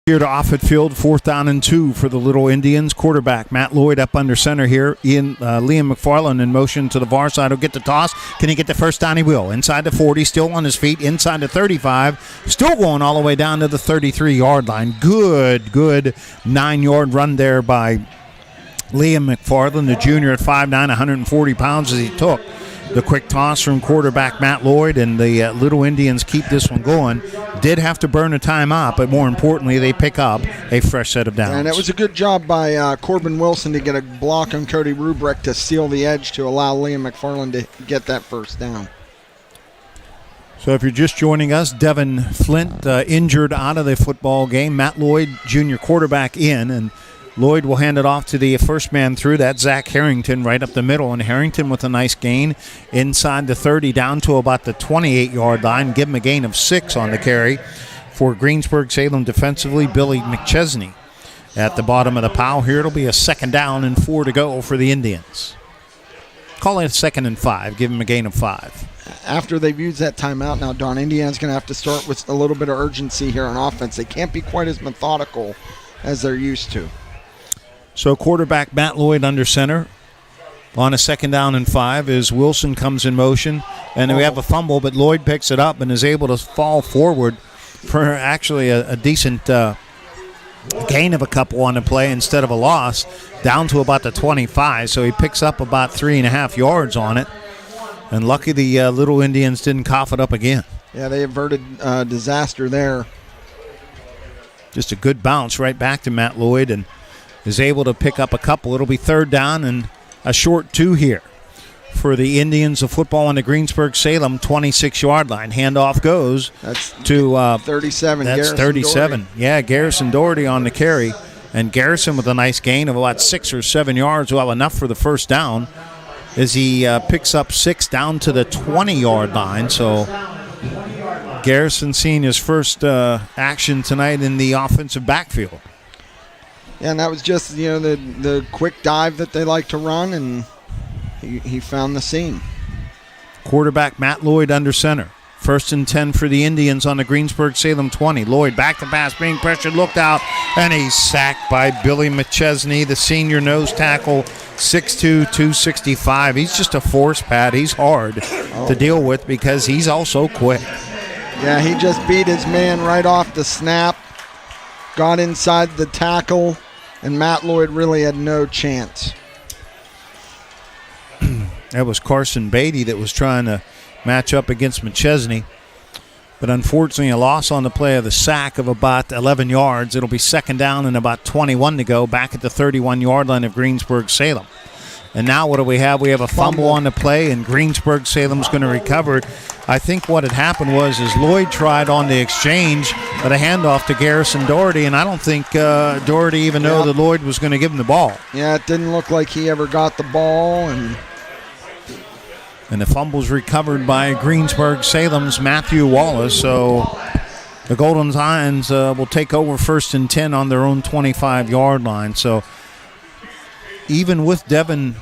Here to Offutt Field, 4th down and 2 for the Little Indians. Quarterback Matt Lloyd up under center here. Liam McFarland in motion to the far side. He'll get the toss. Can he get the first down? He will. Inside the 40, still on his feet. Inside the 35, still going all the way down to the 33-yard line. Good 9-yard run there by Liam McFarland, the junior at 5'9", 140 pounds as he took the quick toss from quarterback Matt Lloyd, and the Little Indians keep this one going. Did have to burn a timeout, but more importantly, they pick up a fresh set of downs. And it was a good job by Corbin Wilson to get a block on Cody Rubrick to seal the edge to allow Liam McFarland to get that first down. So if you're just joining us, Devin Flint injured out of the football game. Matt Lloyd, junior quarterback, in, and Lloyd will hand it off to the first man through. That's Zach Harrington right up the middle, and Harrington with a nice gain inside the 30 down to about the 28-yard line. Give him a gain of 6 on the carry. For Greensburg Salem defensively, Billy McChesney at the bottom of the pile here. It'll be a 2nd down and 4 to go for the Indians. Call it 2nd and 5. Give him a gain of 5. After they've used that timeout now, Don, Indiana's going to have to start with a little bit of urgency here on offense. They can't be quite as methodical as they're used to. So quarterback Matt Lloyd under center on a 2nd down and 5 as Wilson comes in motion. And we have a fumble, but Lloyd picks it up and is able to fall forward for actually a decent gain of a couple on the play instead of a loss, down to about the 25. So he picks up about 3.5 yards on it. And lucky the Little Indians didn't cough it up again. Yeah, they averted disaster there. Just a good bounce right back to Matt Lloyd, and is able to pick up a couple. It'll be 3rd down and a short 2 here for the Indians of football on the Greensburg-Salem 26-yard line. Handoff goes to 37. That's Garrison 37. Doherty. Yeah, Garrison Doherty on the carry. And Garrison with a nice gain of about 6 or 7 yards. Well, enough for the first down as he picks up 6 down to the 20-yard line. So Garrison seeing his first action tonight in the offensive backfield. Yeah, and that was just, the quick dive that they like to run, and he found the seam. Quarterback Matt Lloyd under center. 1st and 10 for the Indians on the Greensburg-Salem 20. Lloyd back to pass, being pressured, looked out, and he's sacked by Billy McChesney, the senior nose tackle, 6'2", 265. He's just a force, Pat. He's hard to deal with because he's also quick. Yeah, he just beat his man right off the snap, got inside the tackle, and Matt Lloyd really had no chance. That was Carson Beatty that was trying to match up against McChesney. But unfortunately, a loss on the play of the sack of about 11 yards. It'll be 2nd down and about 21 to go back at the 31-yard line of Greensburg-Salem. And now what do we have? We have a fumble on the play, and Greensburg-Salem's going to recover it. I think what had happened was Lloyd tried on the exchange, but a handoff to Garrison Doherty, and I don't think Doherty even knew that Lloyd was going to give him the ball. Yeah, it didn't look like he ever got the ball, and the fumble's recovered by Greensburg-Salem's Matthew Wallace. So the Golden Lions will take over 1st and 10 on their own 25-yard line. So even with Devin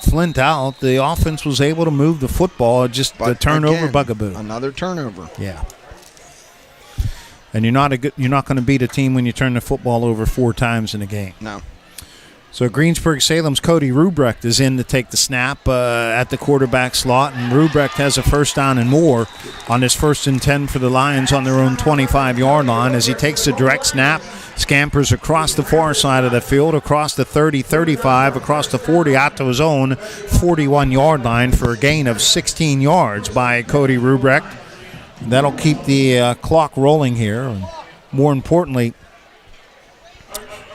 Flint out, the offense was able to move the football. Just the turnover bugaboo. Another turnover. Yeah. And you're not going to beat a team when you turn the football over 4 times in a game. No. So Greensburg-Salem's Cody Rubrecht is in to take the snap at the quarterback slot, and Rubrecht has a 1st down and more on his 1st and 10 for the Lions on their own 25-yard line as he takes the direct snap, scampers across the far side of the field, across the 30, 35, across the 40, out to his own 41-yard line for a gain of 16 yards by Cody Rubrecht. That'll keep the clock rolling here, and more importantly,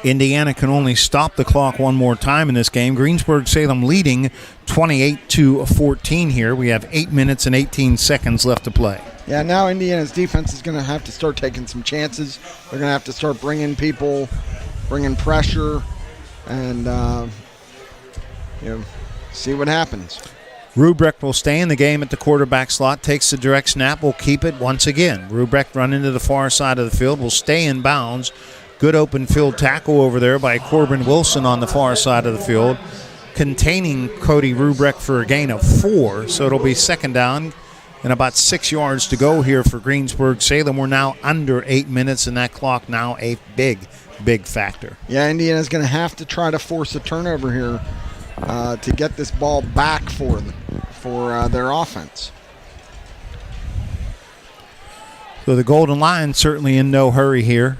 Indiana can only stop the clock one more time in this game. Greensburg-Salem leading 28-14 here. We have 8 minutes and 18 seconds left to play. Yeah, now Indiana's defense is going to have to start taking some chances. They're going to have to start bringing people, bringing pressure, and see what happens. Rubrecht will stay in the game at the quarterback slot, takes the direct snap, will keep it once again. Rubrecht running to the far side of the field, will stay in bounds. Good open field tackle over there by Corbin Wilson on the far side of the field, containing Cody Rubrecht for a gain of 4. So it'll be 2nd down and about 6 yards to go here for Greensburg-Salem. We're now under 8 minutes, and that clock now a big factor. Yeah, Indiana's going to have to try to force a turnover here to get this ball back for their offense. So the Golden Lions certainly in no hurry here.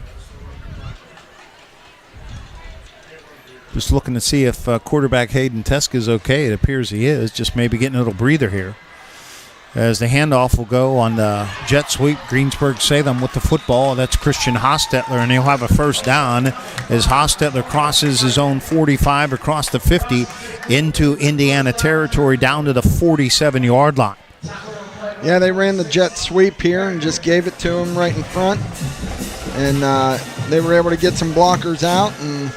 Just looking to see if quarterback Hayden Teske is okay. It appears he is, just maybe getting a little breather here. As the handoff will go on the jet sweep, Greensburg-Salem with the football. That's Christian Hostetler, and he'll have a 1st down as Hostetler crosses his own 45 across the 50 into Indiana territory down to the 47-yard line. Yeah, they ran the jet sweep here and just gave it to him right in front. And they were able to get some blockers out, and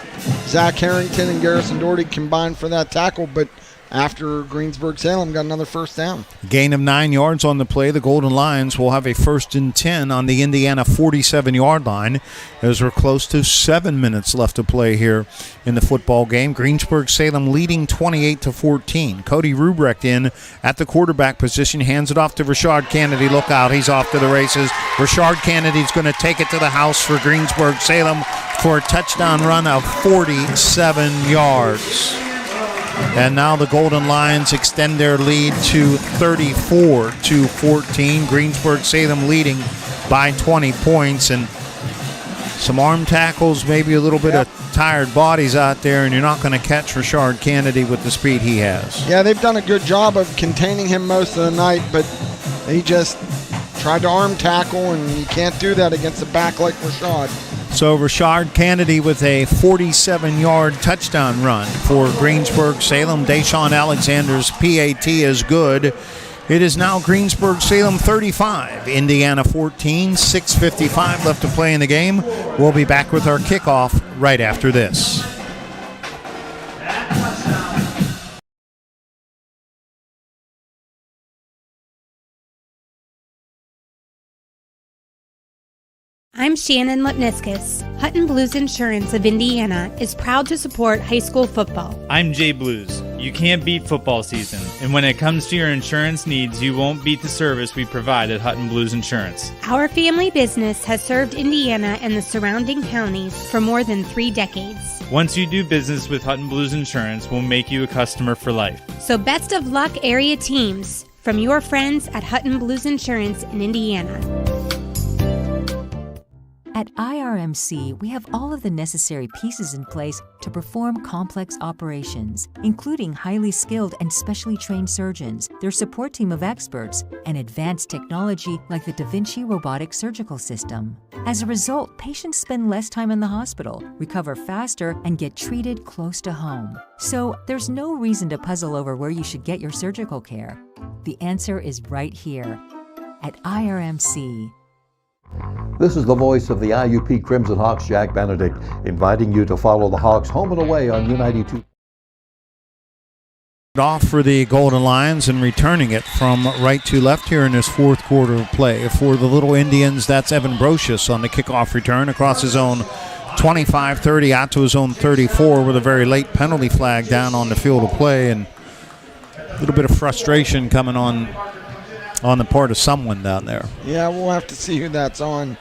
Zach Harrington and Garrison Doherty combined for that tackle, but after Greensburg Salem got another first down. Gain of 9 yards on the play. The Golden Lions will have a 1st and 10 on the Indiana 47-yard line as we're close to 7 minutes left to play here in the football game. Greensburg Salem leading 28-14. Cody Rubrecht in at the quarterback position, hands it off to Rashard Kennedy. Look out, he's off to the races. Rashard Kennedy's going to take it to the house for Greensburg Salem for a touchdown run of 47 yards. And now the Golden Lions extend their lead to 34-14. Greensburg Salem leading by 20 points. And some arm tackles, maybe a little bit of tired bodies out there, and you're not going to catch Rashard Kennedy with the speed he has. Yeah, they've done a good job of containing him most of the night, but he just tried to arm tackle, and you can't do that against a back like Rashard. So Rashard Kennedy with a 47-yard touchdown run for Greensburg Salem. Deshaun Alexander's PAT is good. It is now Greensburg Salem 35, Indiana 14, 6:55 left to play in the game. We'll be back with our kickoff right after this. I'm Shannon Lipniskus. Hutton Blues Insurance of Indiana is proud to support high school football. I'm Jay Blues. You can't beat football season, and when it comes to your insurance needs, you won't beat the service we provide at Hutton Blues Insurance. Our family business has served Indiana and the surrounding counties for more than 3 decades. Once you do business with Hutton Blues Insurance, we'll make you a customer for life. So best of luck, area teams, from your friends at Hutton Blues Insurance in Indiana. At IRMC, we have all of the necessary pieces in place to perform complex operations, including highly skilled and specially trained surgeons, their support team of experts, and advanced technology like the Da Vinci robotic surgical system. As a result, patients spend less time in the hospital, recover faster, and get treated close to home. So there's no reason to puzzle over where you should get your surgical care. The answer is right here at IRMC. This is the voice of the IUP Crimson Hawks, Jack Benedict, inviting you to follow the Hawks home and away on U92. Off for the Golden Lions and returning it from right to left here in this fourth quarter of play. For the Little Indians, that's Evan Brocious on the kickoff return across his own 25-30 out to his own 34 with a very late penalty flag down on the field of play, and a little bit of frustration coming on the part of someone down there. Yeah, we'll have to see who that's on.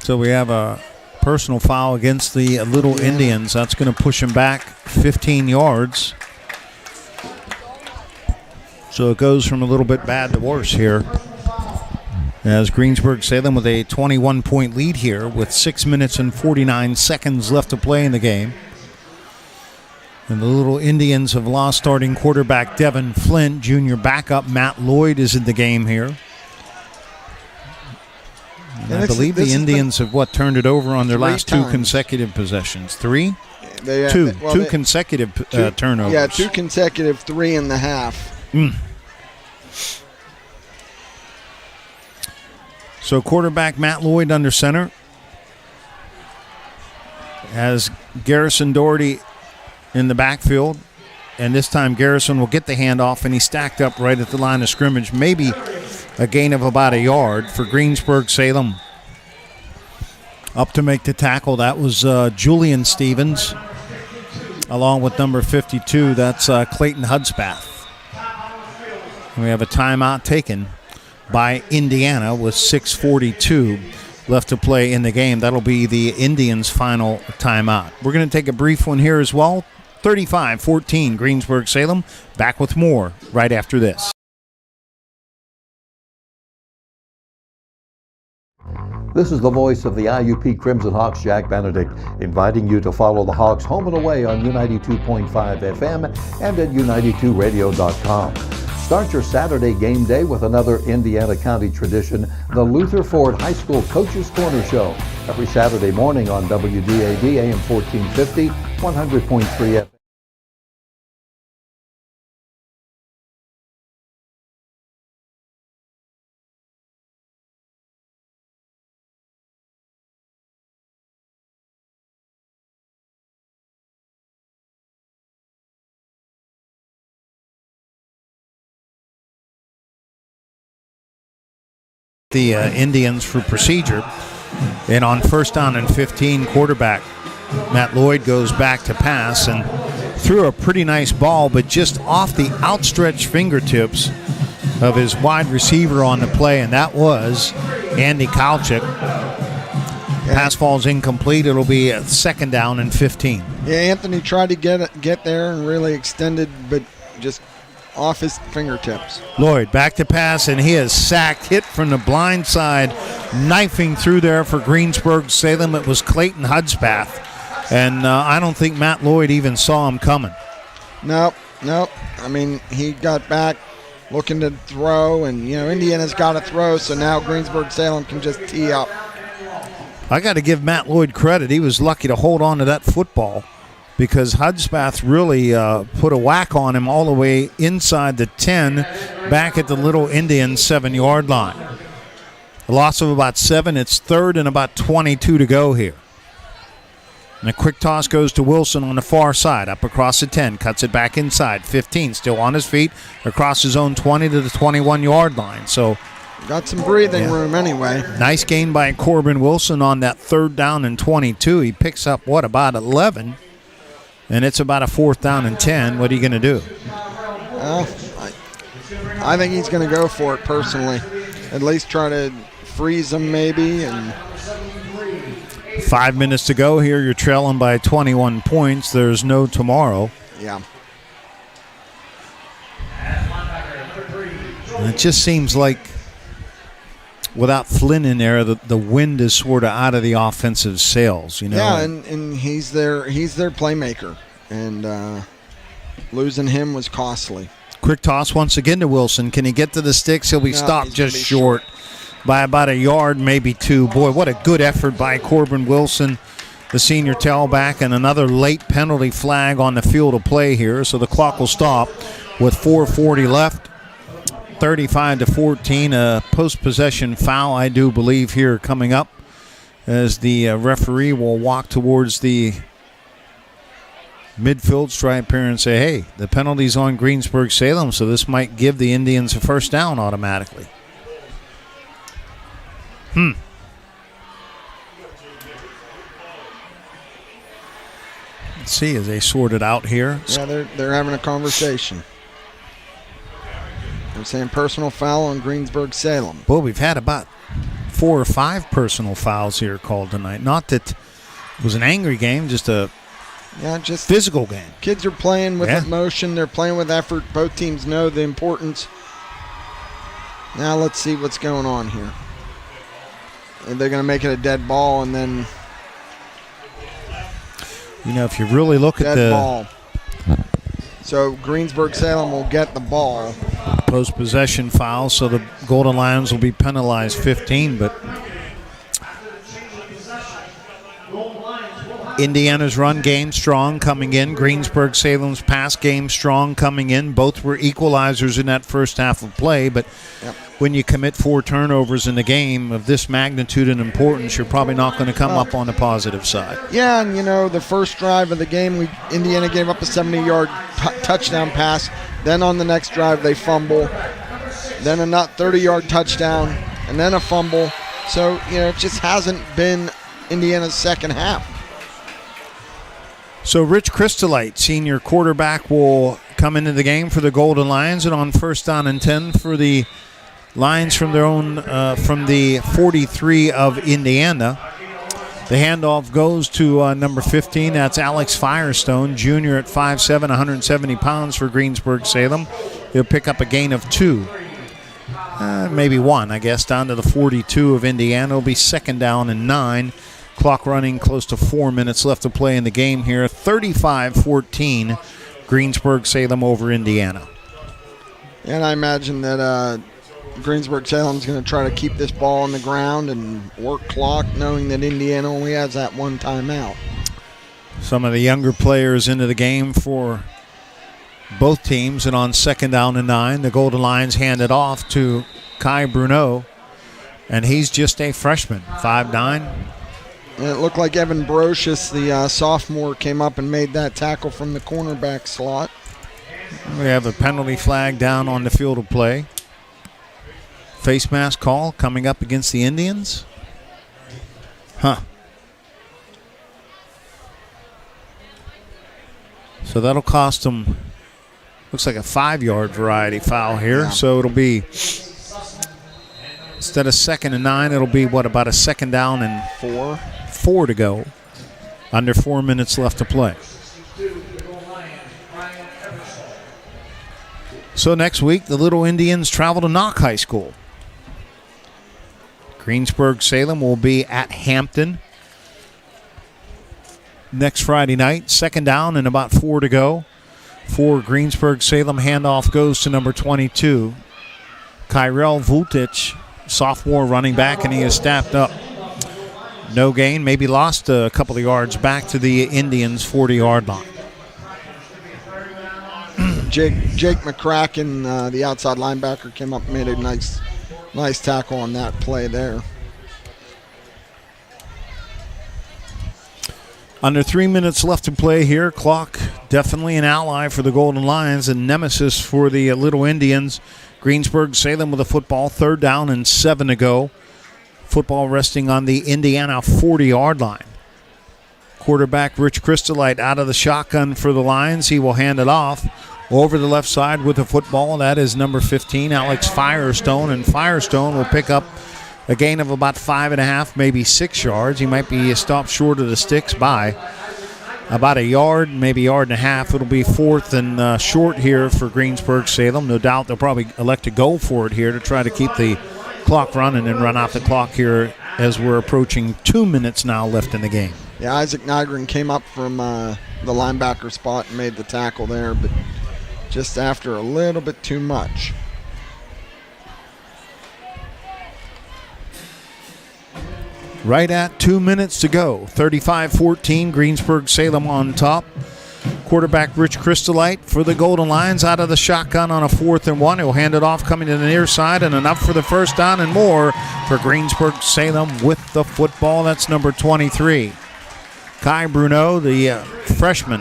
So we have a personal foul against the Little Indians. That's going to push him back 15 yards. So it goes from a little bit bad to worse here, as Greensburg Salem with a 21-point lead here with 6 minutes and 49 seconds left to play in the game. And the Little Indians have lost starting quarterback Devin Flint. Junior backup Matt Lloyd is in the game here. And I believe the Indians have turned it over on their last 2 consecutive possessions. 3? Two consecutive turnovers. Yeah, 2 consecutive 3.5. So quarterback Matt Lloyd under center, as Garrison Doherty in the backfield, and this time Garrison will get the handoff, and he's stacked up right at the line of scrimmage, maybe a gain of about 1 yard for Greensburg Salem. Up to make the tackle, that was Julian Stevens, along with number 52, that's Clayton Hudspeth. We have a timeout taken by Indiana with 6:42 left to play in the game. That'll be the Indians' final timeout. We're going to take a brief one here as well. 35-14 Greensburg Salem. Back with more right after this. This is the voice of the IUP Crimson Hawks, Jack Benedict, inviting you to follow the Hawks home and away on U92.5 FM and at U92Radio.com. Start your Saturday game day with another Indiana County tradition, the Luther Ford High School Coaches Corner Show, every Saturday morning on WDAD AM 1450, 100.3 FM. the Indians for procedure. And on first down and 15, quarterback Matt Lloyd goes back to pass and threw a pretty nice ball, but just off the outstretched fingertips of his wide receiver on the play, and that was Andy Kalchik. Pass falls incomplete. It'll be a second down and 15. Yeah, Anthony tried to get there and really extended, but just off his fingertips. Lloyd back to pass, and he is sacked, hit from the blind side, knifing through there for Greensburg Salem. It was Clayton Hudspeth, and I don't think Matt Lloyd even saw him coming. Nope. I mean, he got back looking to throw, and, Indiana's got to throw, so now Greensburg Salem can just tee up. I got to give Matt Lloyd credit. He was lucky to hold on to that football because Hudspeth really put a whack on him all the way inside the 10 back at the Little Indian 7-yard line. A loss of about 7. It's third and about 22 to go here. And a quick toss goes to Wilson on the far side, up across the 10, cuts it back inside. 15, still on his feet, across his own 20 to the 21-yard line. So got some breathing room anyway. Nice gain by Corbin Wilson on that third down and 22. He picks up, about 11? And it's about a fourth down and 10. What are you going to do? I think he's going to go for it personally. At least try to freeze him maybe. And 5 minutes to go here. You're trailing by 21 points. There's no tomorrow. Yeah. And it just seems like without Flynn in there, the wind is sort of out of the offensive sails, Yeah, and he's their playmaker, and losing him was costly. Quick toss once again to Wilson. Can he get to the sticks? He'll be stopped just short by about a yard, maybe 2. Boy, what a good effort by Corbin Wilson, the senior tailback, and another late penalty flag on the field of play here. So the clock will stop with 4:40 left. 35-14, a post-possession foul, I do believe, here coming up as the referee will walk towards the midfield stripe here and say, hey, the penalty's on Greensburg Salem, so this might give the Indians a first down automatically. Let's see as they sort it out here. Yeah, they're having a conversation. I'm saying personal foul on Greensburg Salem. Boy, we've had about 4 or 5 personal fouls here called tonight. Not that it was an angry game, just a physical game. Kids are playing with emotion. They're playing with effort. Both teams know the importance. Now let's see what's going on here. And they're going to make it a dead ball, and then if you really look at the ball. So Greensburg Salem will get the ball. Post-possession foul, so the Golden Lions will be penalized 15, but Indiana's run game strong coming in. Greensburg Salem's pass game strong coming in. Both were equalizers in that first half of play, but when you commit 4 turnovers in a game of this magnitude and importance, you're probably not going to come up on the positive side. Yeah, and the first drive of the game, Indiana gave up a 70-yard touchdown pass. Then on the next drive, they fumble. Then a 30-yard touchdown, and then a fumble. So, it just hasn't been Indiana's second half. So Rich Crystolite, senior quarterback, will come into the game for the Golden Lions, and on first down and 10 for the Lions from their own, from the 43 of Indiana. The handoff goes to number 15. That's Alex Firestone, junior at 5'7", 170 pounds for Greensburg Salem. He'll pick up a gain of 2. Maybe 1, I guess, down to the 42 of Indiana. It'll be second down and 9. Clock running close to 4 minutes left to play in the game here. 35-14, Greensburg Salem over Indiana. And I imagine that Greensburg Salem's going to try to keep this ball on the ground and work clock, knowing that Indiana only has that one timeout. Some of the younger players into the game for both teams, and on second down and 9, the Golden Lions hand it off to Kai Bruneau, and he's just a freshman, 5'9". And it looked like Evan Brocious, the sophomore, came up and made that tackle from the cornerback slot. We have a penalty flag down on the field of play. Face mask call coming up against the Indians. Huh. So that'll cost them, looks like a 5-yard variety foul here. Yeah. So it'll be, instead of 2nd and 9, it'll be about a 2nd down and 4 to go. Under 4 minutes left to play. So next week, the Little Indians travel to Knock High School. Greensburg Salem will be at Hampton next Friday night. 2nd down and about 4 to go. For Greensburg Salem, handoff goes to number 22, Kyrell Vultich, sophomore running back, and he is snapped up. No gain, maybe lost a couple of yards back to the Indians' 40-yard line. Jake McCracken, the outside linebacker, came up and made a nice tackle on that play there. Under 3 minutes left to play here. Clock definitely an ally for the Golden Lions and nemesis for the Little Indians. Greensburg Salem with a football, 3rd down and 7 to go. Football resting on the Indiana 40-yard line. Quarterback Rich Crystolite out of the shotgun for the Lions. He will hand it off over the left side with the football. That is number 15, Alex Firestone. And Firestone will pick up a gain of about 5.5, maybe 6 yards. He might be stopped short of the sticks by about a yard, maybe a yard and a half. It'll be 4th and short here for Greensburg Salem. No doubt they'll probably elect to go for it here to try to keep the clock running and run out the clock here as we're approaching 2 minutes now left in the game. Yeah, Isaac Nygren came up from the linebacker spot and made the tackle there, but just after a little bit too much. Right at 2 minutes to go. 35-14, Greensburg Salem on top. Quarterback Rich Crystolite for the Golden Lions out of the shotgun on a 4th and 1. He'll hand it off coming to the near side, and enough for the first down and more for Greensburg Salem with the football. That's number 23. Kai Bruno, the freshman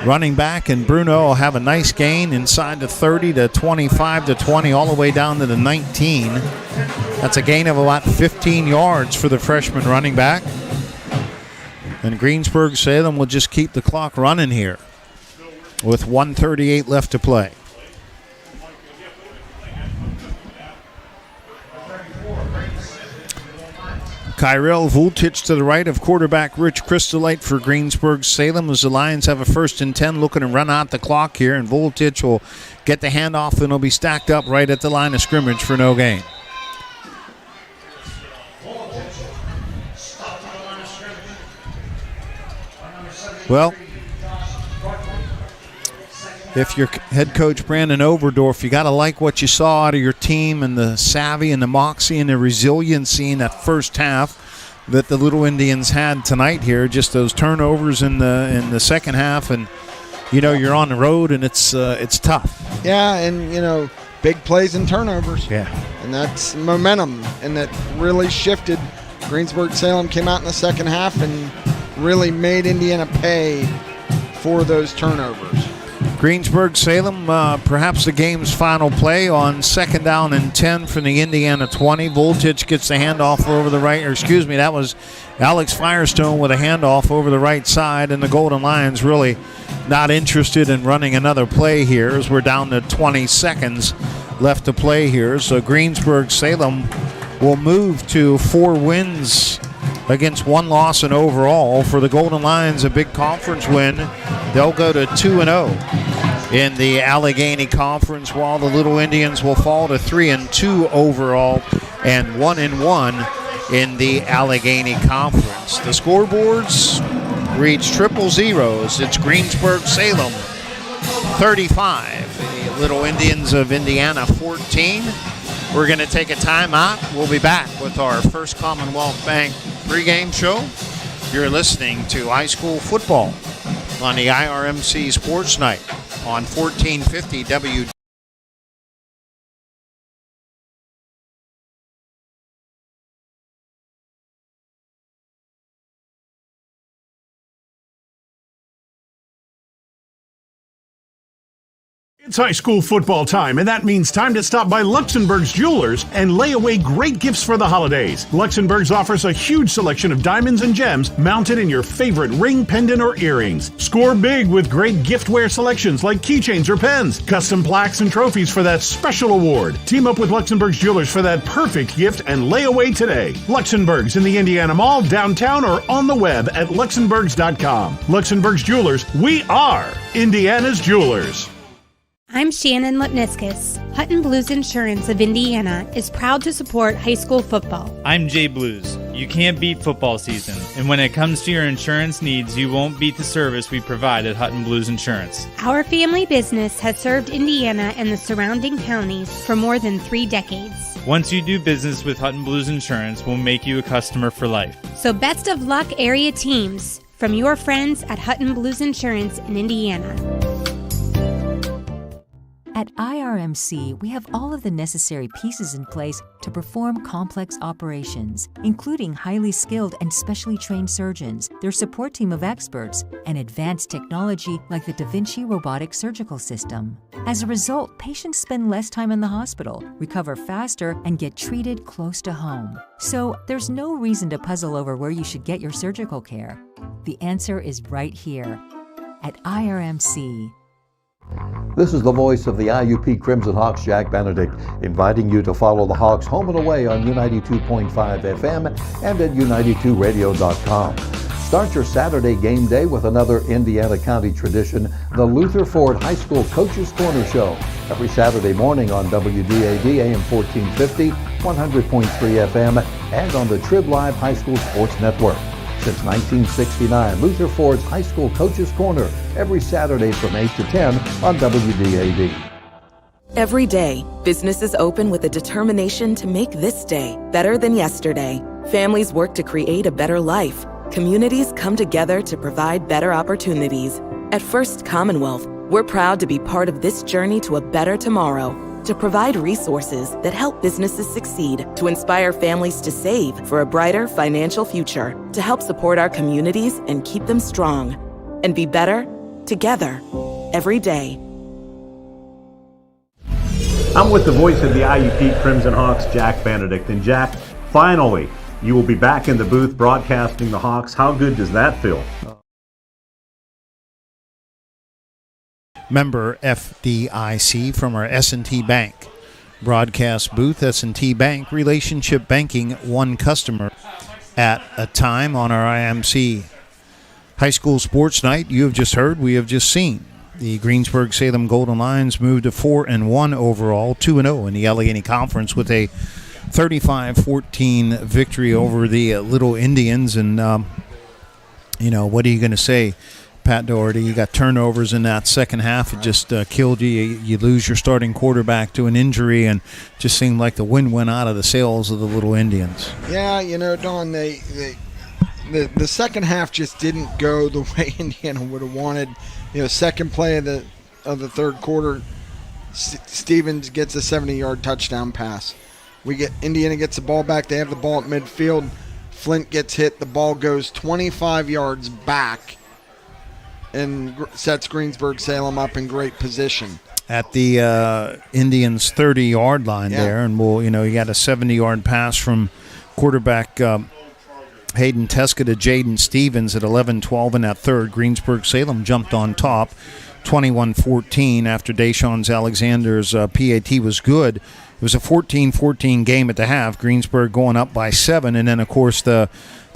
running back, and Bruno will have a nice gain inside the 30 to 25 to 20 all the way down to the 19. That's a gain of about 15 yards for the freshman running back. And Greensburg Salem will just keep the clock running here with 1:38 left to play. Kyrell Vultich to the right of quarterback Rich Crystolite for Greensburg Salem as the Lions have a 1st and 10 looking to run out the clock here, and Vultich will get the handoff and it'll be stacked up right at the line of scrimmage for no gain. Well, if you're head coach Brandon Overdorf, you got to like what you saw out of your team and the savvy and the moxie and the resiliency in that first half that the Little Indians had tonight here. Just those turnovers in the second half, and you're on the road and it's tough. Yeah, and big plays and turnovers. Yeah, and that's momentum, and that really shifted. Greensburg Salem came out in the second half and really made Indiana pay for those turnovers. Greensburg Salem, perhaps the game's final play on 2nd down and 10 from the Indiana 20. Vultich gets the handoff over the right, that was Alex Firestone with a handoff over the right side, and the Golden Lions really not interested in running another play here as we're down to 20 seconds left to play here. So Greensburg Salem will move to 4 wins against 1 loss in overall. For the Golden Lions, a big conference win. They'll go to 2-0 in the Allegheny Conference, while the Little Indians will fall to 3-2 overall and 1-1 in the Allegheny Conference. The scoreboards reads triple zeros. It's Greensburg Salem 35, the Little Indians of Indiana 14. We're going to take a timeout. We'll be back with our First Commonwealth Bank pregame show. You're listening to high school football on the IRMC Sports Night on 1450 W. It's high school football time, and that means time to stop by Luxembourg's Jewelers and lay away great gifts for the holidays. Luxembourg's offers a huge selection of diamonds and gems mounted in your favorite ring, pendant, or earrings. Score big with great giftware selections like keychains or pens, custom plaques and trophies for that special award. Team up with Luxembourg's Jewelers for that perfect gift and lay away today. Luxembourg's in the Indiana Mall, downtown, or on the web at luxembourgs.com. Luxembourg's Jewelers, we are Indiana's Jewelers. I'm Shannon Lipniskis. Hutton Blues Insurance of Indiana is proud to support high school football. I'm Jay Blues. You can't beat football season, and when it comes to your insurance needs, you won't beat the service we provide at Hutton Blues Insurance. Our family business has served Indiana and the surrounding counties for more than 3 decades. Once you do business with Hutton Blues Insurance, we'll make you a customer for life. So best of luck, area teams, from your friends at Hutton Blues Insurance in Indiana. At IRMC, we have all of the necessary pieces in place to perform complex operations, including highly skilled and specially trained surgeons, their support team of experts, and advanced technology like the Da Vinci robotic surgical system. As a result, patients spend less time in the hospital, recover faster, and get treated close to home. So there's no reason to puzzle over where you should get your surgical care. The answer is right here at IRMC. This is the voice of the IUP Crimson Hawks, Jack Benedict, inviting you to follow the Hawks home and away on U92.5 FM and at U92Radio.com. Start your Saturday game day with another Indiana County tradition, the Luther Ford High School Coaches Corner Show, every Saturday morning on WDAD AM 1450, 100.3 FM, and on the Trib Live High School Sports Network. Since 1969, Luther Ford's High School Coaches Corner, every Saturday from 8 to 10 on WDAD. Every day, businesses open with a determination to make this day better than yesterday. Families work to create a better life. Communities come together to provide better opportunities. At First Commonwealth, we're proud to be part of this journey to a better tomorrow, to provide resources that help businesses succeed, to inspire families to save for a brighter financial future, to help support our communities and keep them strong, and be better together every day. I'm with the voice of the IUP Crimson Hawks, Jack Benedict. And Jack, finally, you will be back in the booth broadcasting the Hawks. How good does that feel? Member FDIC from our S&T Bank broadcast booth. S&T Bank, relationship banking, one customer at a time on our IMC High School Sports Night. You have just heard, we have just seen. The Greensburg Salem Golden Lions moved to 4-1 overall, 2-0 in the Allegheny Conference with a 35-14 victory over the Little Indians. And, what are you going to say? Pat Doherty, you got turnovers in that second half. It just killed you. You lose your starting quarterback to an injury, and just seemed like the wind went out of the sails of the Little Indians. Yeah, Don, the second half just didn't go the way Indiana would have wanted. Second play of the third quarter, Stevens gets a 70-yard touchdown pass. Indiana gets the ball back. They have the ball at midfield. Flint gets hit. The ball goes 25 yards back and sets Greensburg Salem up in great position at the Indians 30-yard line there. And you got a 70-yard pass from quarterback Hayden Teska to Jaden Stevens at 11-12 in that third. Greensburg Salem jumped on top 21-14 after Deshaun Alexander's PAT was good. It was a 14-14 game at the half. Greensburg going up by 7, and then, of course, the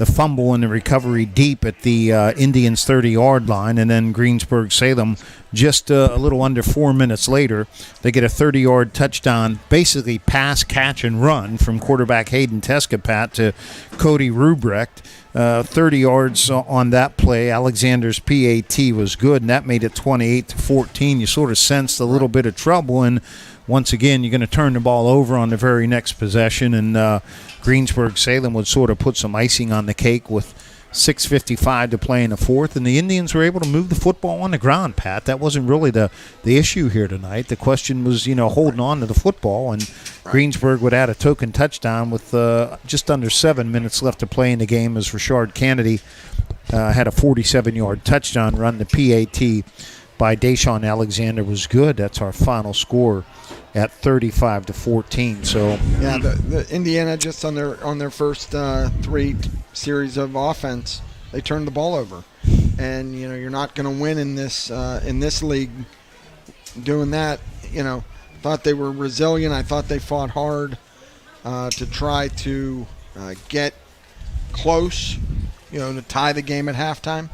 fumble and the recovery deep at the Indians' 30-yard line, and then Greensburg-Salem just a little under 4 minutes later, they get a 30-yard touchdown, basically pass, catch, and run from quarterback Hayden Teskapat to Cody Rubrecht. 30 yards on that play. Alexander's PAT was good, and that made it 28-14. You sort of sensed a little bit of trouble, and once again, you're going to turn the ball over on the very next possession, and Greensburg-Salem would sort of put some icing on the cake with 6:55 to play in the fourth, and the Indians were able to move the football on the ground, Pat. That wasn't really the issue here tonight. The question was, holding on to the football, and Greensburg would add a token touchdown with just under 7 minutes left to play in the game as Rashard Kennedy had a 47-yard touchdown run. The PAT by Deshaun Alexander was good. That's our final score at 35-14. So yeah, the Indiana just on their first 3 series of offense, they turned the ball over, and you're not going to win in this league doing that. Thought they were resilient. I thought they fought hard to try to get close, to tie the game at halftime.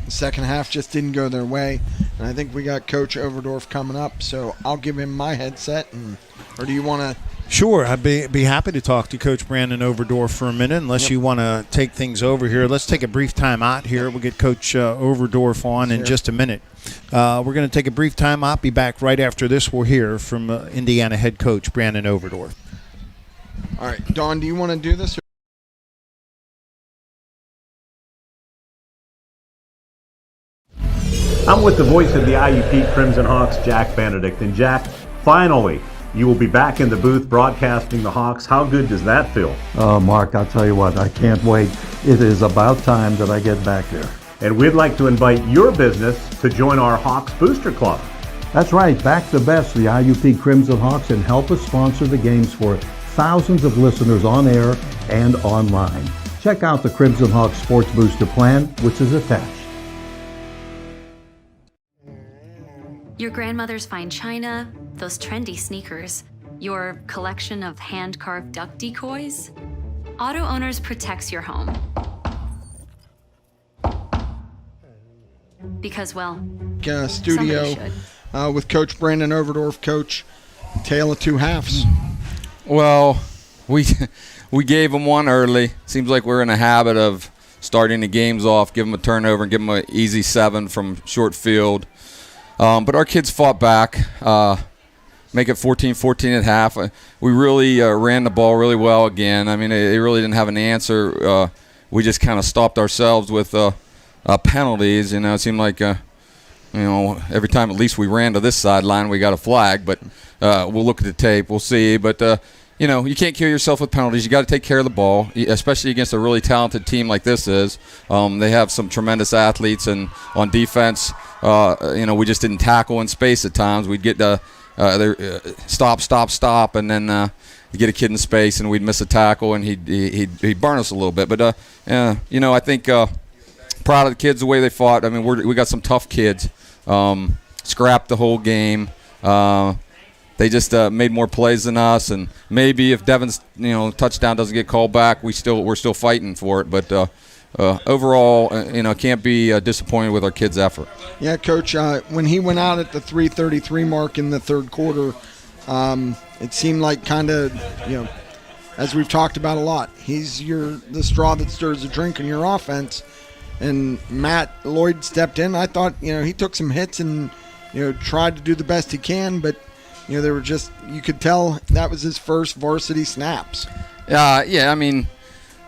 The second half just didn't go their way, and I think we got Coach Overdorf coming up, so I'll give him my headset. Or do you want to? Sure, I'd be happy to talk to Coach Brandon Overdorf for a minute, unless you want to take things over here. Let's take a brief time out here. We'll get Coach Overdorf on in just a minute. We're going to take a brief time out. Be back right after this. We'll hear from Indiana head coach Brandon Overdorf. All right, Dawn, do you want to do this? I'm with the voice of the IUP Crimson Hawks, Jack Benedict. And Jack, finally, you will be back in the booth broadcasting the Hawks. How good does that feel? Oh, Mark, I'll tell you what, I can't wait. It is about time that I get back there. And we'd like to invite your business to join our Hawks Booster Club. That's right, back the best, the IUP Crimson Hawks, and help us sponsor the games for thousands of listeners on air and online. Check out the Crimson Hawks Sports Booster Plan, which is attached. Your grandmother's fine china, those trendy sneakers, your collection of hand-carved duck decoys. Auto Owners protects your home. Because, well, studio with Coach Brandon Overdorf. Coach, tale of two halves. Well, we gave them one early. Seems like we're in a habit of starting the games off, give them a turnover, and give them an easy 7 from short field. But our kids fought back, make it 14-14 at half. We really ran the ball really well again. I mean, they really didn't have an answer. We just kind of stopped ourselves with penalties. It seemed like, every time at least we ran to this sideline, we got a flag. But we'll look at the tape. We'll see. But, you can't kill yourself with penalties. You got to take care of the ball, especially against a really talented team like this is. They have some tremendous athletes, and on defense, we just didn't tackle in space at times. We'd get stop, and then you get a kid in space, and we'd miss a tackle, and he'd burn us a little bit. But I think proud of the kids the way they fought. I mean, we got some tough kids. Scrapped the whole game. They just made more plays than us, and maybe if Devin's touchdown doesn't get called back, we're still fighting for it. But overall, can't be disappointed with our kids' effort. Yeah, Coach. When he went out at the 3:33 mark in the third quarter, it seemed like kind of as we've talked about a lot, he's the straw that stirs the drink in your offense. And Matt Lloyd stepped in. I thought he took some hits and tried to do the best he can, but. They were just, you could tell that was his first varsity snaps. Yeah, I mean,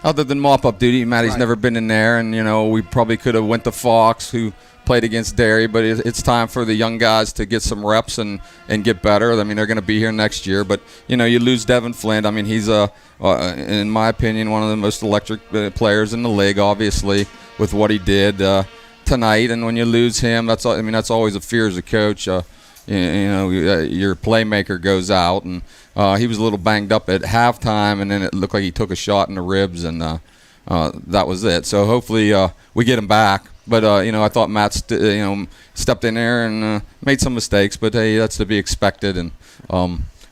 other than mop-up duty, Matty's never been in there, and, we probably could have went to Fox, who played against Derry, but it's time for the young guys to get some reps and get better. I mean, they're going to be here next year, but, you lose Devin Flint. I mean, he's, in my opinion, one of the most electric players in the league, obviously, with what he did tonight, and when you lose him, that's always a fear as a coach. Your playmaker goes out, and he was a little banged up at halftime, and then it looked like he took a shot in the ribs, and that was it. So hopefully we get him back. But I thought Matt stepped in there and made some mistakes, but hey, that's to be expected. And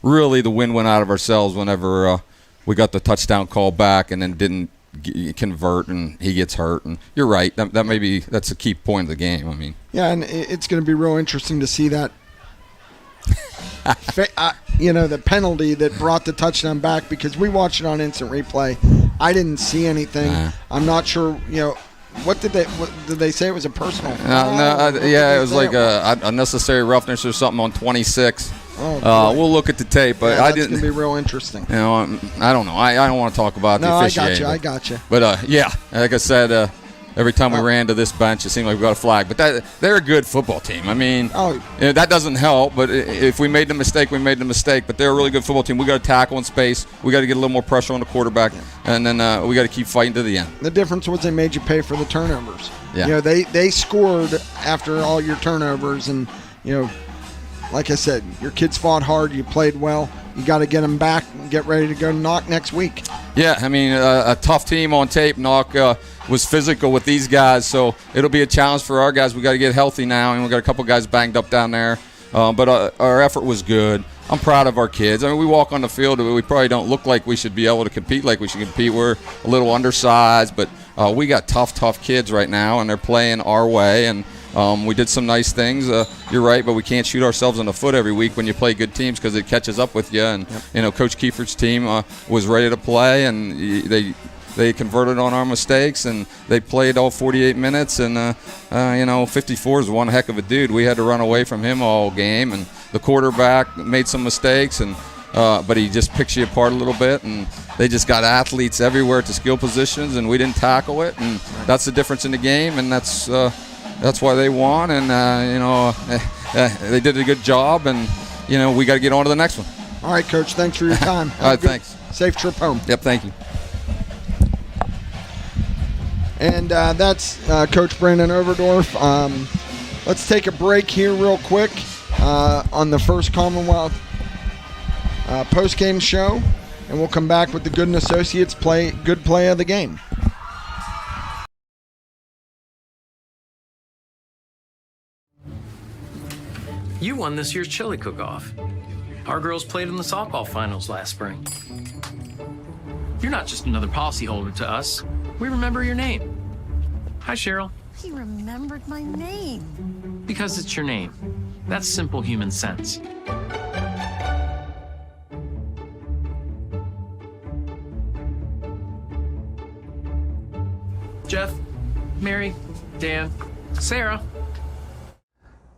really, the wind went out of ourselves whenever we got the touchdown call back, and then didn't convert, and he gets hurt. And you're right, that's a key point of the game. I mean, yeah, and it's going to be real interesting to see that. The penalty that brought the touchdown back, because we watched it on instant replay. I didn't see anything. I'm not sure. What did they say? It was a personal foul? It was like a unnecessary roughness or something on 26. We'll look at the tape, but I didn't. It's gonna be real interesting. I don't know. I don't want to talk about the officiating. I got you. But like I said, every time we ran to this bench, it seemed like we got a flag. But they're a good football team. I mean, that doesn't help. But if we made the mistake, we made the mistake. But they're a really good football team. We got to tackle in space. We got to get a little more pressure on the quarterback, and then we got to keep fighting to the end. The difference was they made you pay for the turnovers. Yeah. They scored after all your turnovers, and like I said, your kids fought hard. You played well. You got to get them back and get ready to go knock next week. Yeah, I mean, a tough team on tape. Knock was physical with these guys, so it'll be a challenge for our guys. We got to get healthy now, and we got a couple guys banged up down there. But our effort was good. I'm proud of our kids. I mean, we walk on the field, we probably don't look like we should be able to compete like we should compete. We're a little undersized, but we got tough kids right now, and they're playing our way. And we did some nice things. You're right, but we can't shoot ourselves in the foot every week when you play good teams because it catches up with you. And Coach Kiefert's team was ready to play, and they converted on our mistakes, and they played all 48 minutes. And 54 is one heck of a dude. We had to run away from him all game, and the quarterback made some mistakes, and but he just picks you apart a little bit. And they just got athletes everywhere at the skill positions, and we didn't tackle it. And that's the difference in the game, and that's why they won. And they did a good job, and we got to get on to the next one. All right, Coach. Thanks for your time. All right, thanks. Safe trip home. Yep, thank you. And that's Coach Brandon Overdorf. Let's take a break here real quick on the First Commonwealth post-game show, and we'll come back with the Gooden Associates good play of the game. You won this year's chili cook-off. Our girls played in the softball finals last spring. You're not just another policyholder to us. We remember your name. Hi, Cheryl. He remembered my name. Because it's your name. That's simple human sense. Jeff, Mary, Dan, Sarah.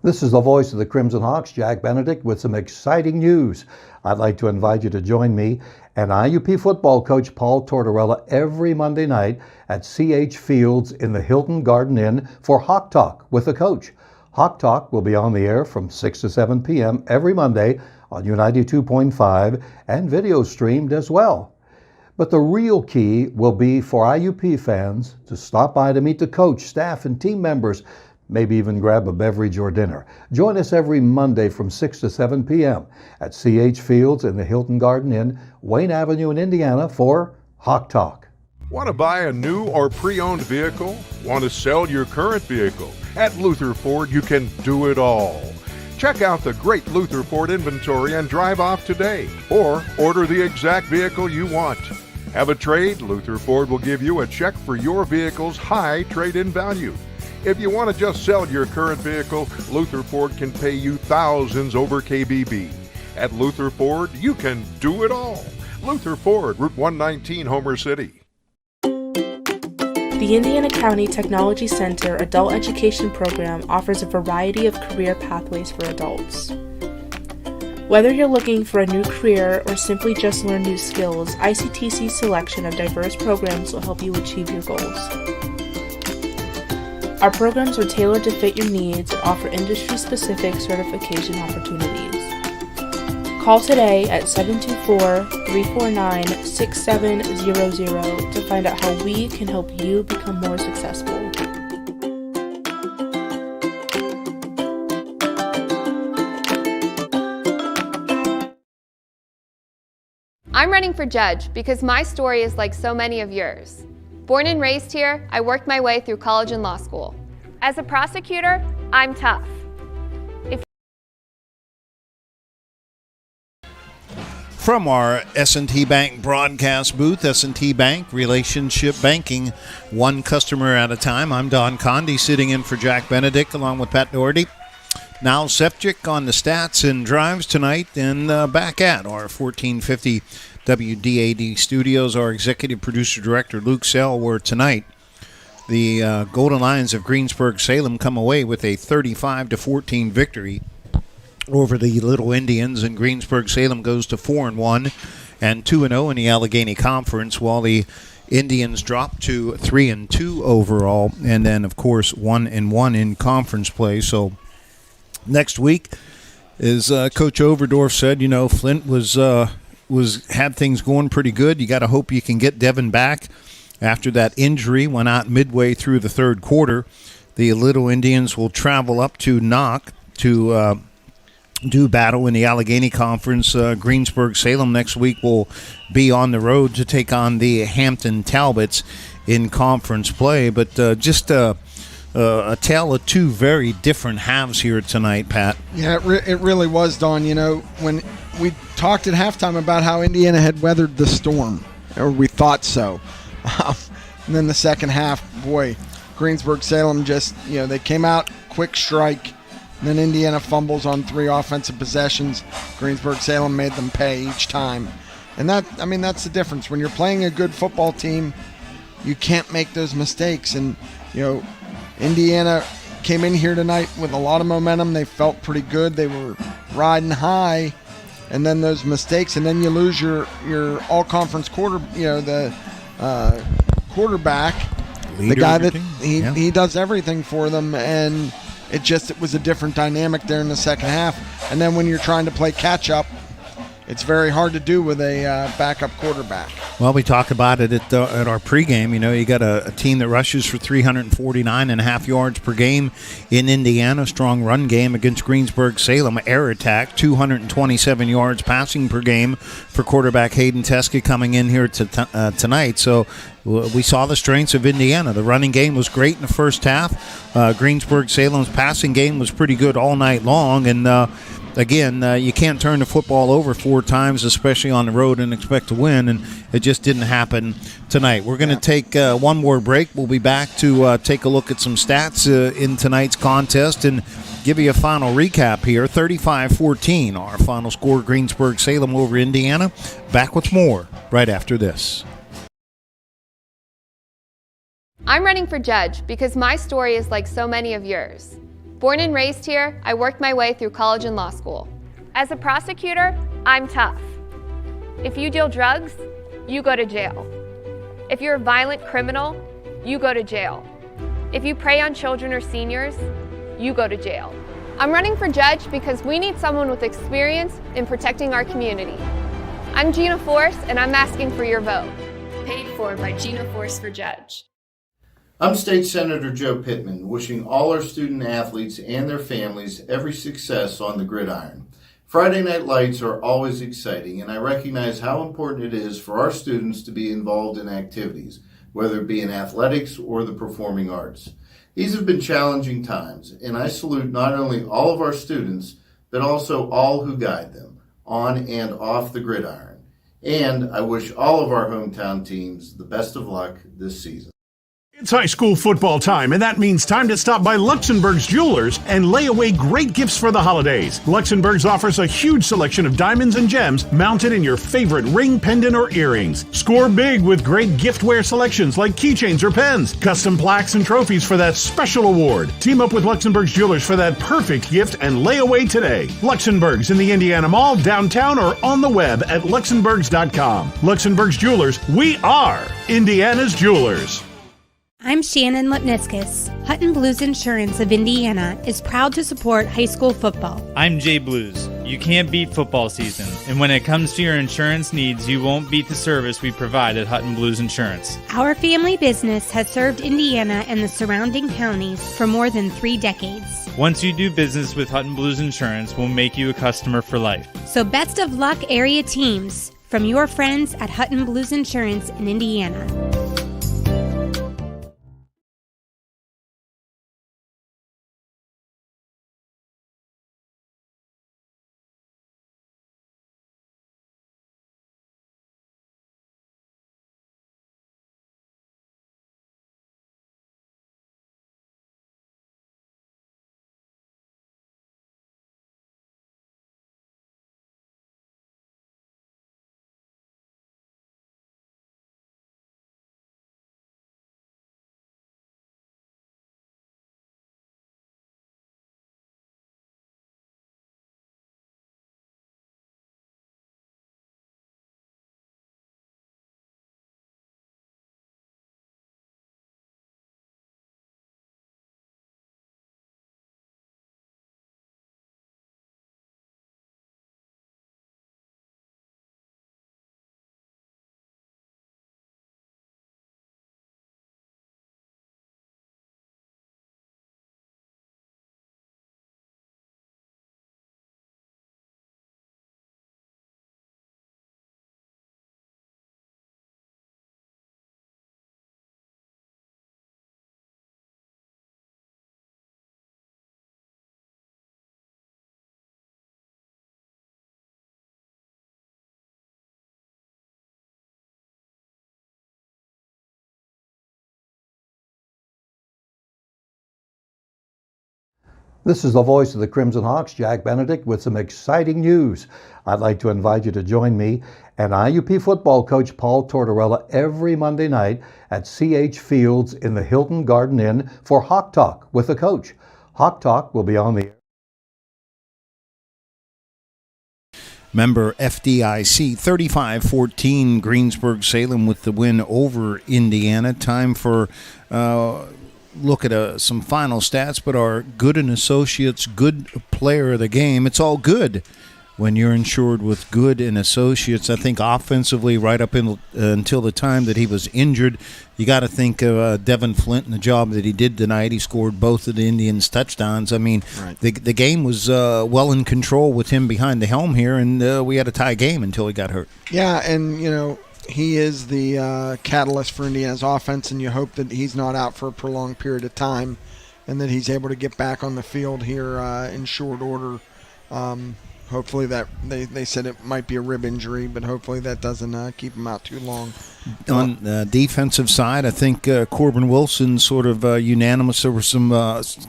This is the voice of the Crimson Hawks, Jack Benedict, with some exciting news. I'd like to invite you to join me and IUP football coach Paul Tortorella every Monday night at CH Fields in the Hilton Garden Inn for Hawk Talk with the coach. Hawk Talk will be on the air from 6 to 7 p.m. every Monday on U92.5 and video streamed as well. But the real key will be for IUP fans to stop by to meet the coach, staff, and team members, maybe even grab a beverage or dinner. Join us every Monday from 6 to 7 p.m. at CH Fields in the Hilton Garden Inn, Wayne Avenue in Indiana for Hawk Talk. Want to buy a new or pre-owned vehicle? Want to sell your current vehicle? At Luther Ford, you can do it all. Check out the great Luther Ford inventory and drive off today, or order the exact vehicle you want. Have a trade? Luther Ford will give you a check for your vehicle's high trade-in value. If you want to just sell your current vehicle, Luther Ford can pay you thousands over KBB. At Luther Ford, you can do it all. Luther Ford, Route 119, Homer City. The Indiana County Technology Center Adult Education Program offers a variety of career pathways for adults. Whether you're looking for a new career or simply just learn new skills, ICTC's selection of diverse programs will help you achieve your goals. Our programs are tailored to fit your needs and offer industry-specific certification opportunities. Call today at 724-349-6700 to find out how we can help you become more successful. I'm running for judge because my story is like so many of yours. Born and raised here, I worked my way through college and law school. As a prosecutor, I'm tough. From our S&T Bank broadcast booth, S&T Bank, relationship banking, one customer at a time. I'm Don Conde sitting in for Jack Benedict along with Pat Doherty. Now Sefcik on the stats and drives tonight, and back at our 1450 WDAD studios. Our executive producer director Luke Sell, where tonight the Golden Lions of Greensburg Salem come away with a 35-14 victory over the Little Indians, and Greensburg Salem goes to 4-1 and 2-0 in the Allegheny Conference, while the Indians dropped to 3-2 overall, and then of course 1-1 in conference play. So next week, as Coach Overdorf said, Flint was had things going pretty good. You got to hope you can get Devin back after that injury. Went out midway through the third quarter. The Little Indians will travel up to Knock to do battle in the Allegheny Conference. Greensburg, Salem next week will be on the road to take on the Hampton Talbots in conference play. But just a tale of two very different halves here tonight, Pat. Yeah, it really was, Don. When we talked at halftime about how Indiana had weathered the storm, or we thought so. And then the second half, boy, Greensburg, Salem just, they came out, quick strike. And then Indiana fumbles on 3 offensive possessions. Greensburg, Salem made them pay each time. And that's the difference. When you're playing a good football team, you can't make those mistakes. And, Indiana came in here tonight with a lot of momentum. They felt pretty good. They were riding high. And then those mistakes, and then you lose your all-conference the quarterback, Leader, the guy that yeah. he does everything for them, and it was a different dynamic there in the second half. And then when you're trying to play catch-up, it's very hard to do with a backup quarterback. Well, we talked about it at our pregame. You got a team that rushes for 349.5 yards per game in Indiana. Strong run game against Greensburg Salem. Air attack, 227 yards passing per game for quarterback Hayden Teske coming in here tonight. So we saw the strengths of Indiana. The running game was great in the first half. Greensburg Salem's passing game was pretty good all night long. And again, you can't turn the football over 4 times, especially on the road, and expect to win, and it just didn't happen tonight. We're going to take one more break. We'll be back to take a look at some stats in tonight's contest and give you a final recap here. 35-14, our final score, Greensburg-Salem over Indiana. Back with more right after this. I'm running for judge because my story is like so many of yours. Born and raised here, I worked my way through college and law school. As a prosecutor, I'm tough. If you deal drugs, you go to jail. If you're a violent criminal, you go to jail. If you prey on children or seniors, you go to jail. I'm running for judge because we need someone with experience in protecting our community. I'm Gina Force, and I'm asking for your vote. Paid for by Gina Force for Judge. I'm State Senator Joe Pittman, wishing all our student athletes and their families every success on the gridiron. Friday night lights are always exciting, and I recognize how important it is for our students to be involved in activities, whether it be in athletics or the performing arts. These have been challenging times, and I salute not only all of our students, but also all who guide them, on and off the gridiron. And I wish all of our hometown teams the best of luck this season. It's high school football time, and that means time to stop by Luxembourg's Jewelers and lay away great gifts for the holidays. Luxembourg's offers a huge selection of diamonds and gems mounted in your favorite ring, pendant, or earrings. Score big with great giftware selections like keychains or pens, custom plaques and trophies for that special award. Team up with Luxembourg's Jewelers for that perfect gift and lay away today. Luxembourg's in the Indiana Mall, downtown, or on the web at luxembourgs.com. Luxembourg's Jewelers, we are Indiana's Jewelers. I'm Shannon Lipniskis. Hutton Blues Insurance of Indiana is proud to support high school football. I'm Jay Blues. You can't beat football season, and when it comes to your insurance needs, you won't beat the service we provide at Hutton Blues Insurance. Our family business has served Indiana and the surrounding counties for more than 3 decades. Once you do business with Hutton Blues Insurance, we'll make you a customer for life. So best of luck, area teams, from your friends at Hutton Blues Insurance in Indiana. This is the voice of the Crimson Hawks, Jack Benedict, with some exciting news. I'd like to invite you to join me and IUP football coach Paul Tortorella every Monday night at CH Fields in the Hilton Garden Inn for Hawk Talk with the coach. Hawk Talk will be on the air. Member FDIC 35-14 Greensburg Salem with the win over Indiana. Time for look at some final stats, but our Good and Associates good player of the game. It's all good when you're insured with Good and Associates. I think offensively, right up until the time that he was injured, you got to think of Devin Flint and the job that he did tonight. He scored both of the Indians' touchdowns. I mean, right. the game was well in control with him behind the helm here, and we had a tie game until he got hurt. Yeah, and, he is the catalyst for Indiana's offense, and you hope that he's not out for a prolonged period of time and that he's able to get back on the field here in short order. Hopefully that they said it might be a rib injury, but hopefully that doesn't keep him out too long. On the defensive side, I think Corbin Wilson sort of unanimous. There were some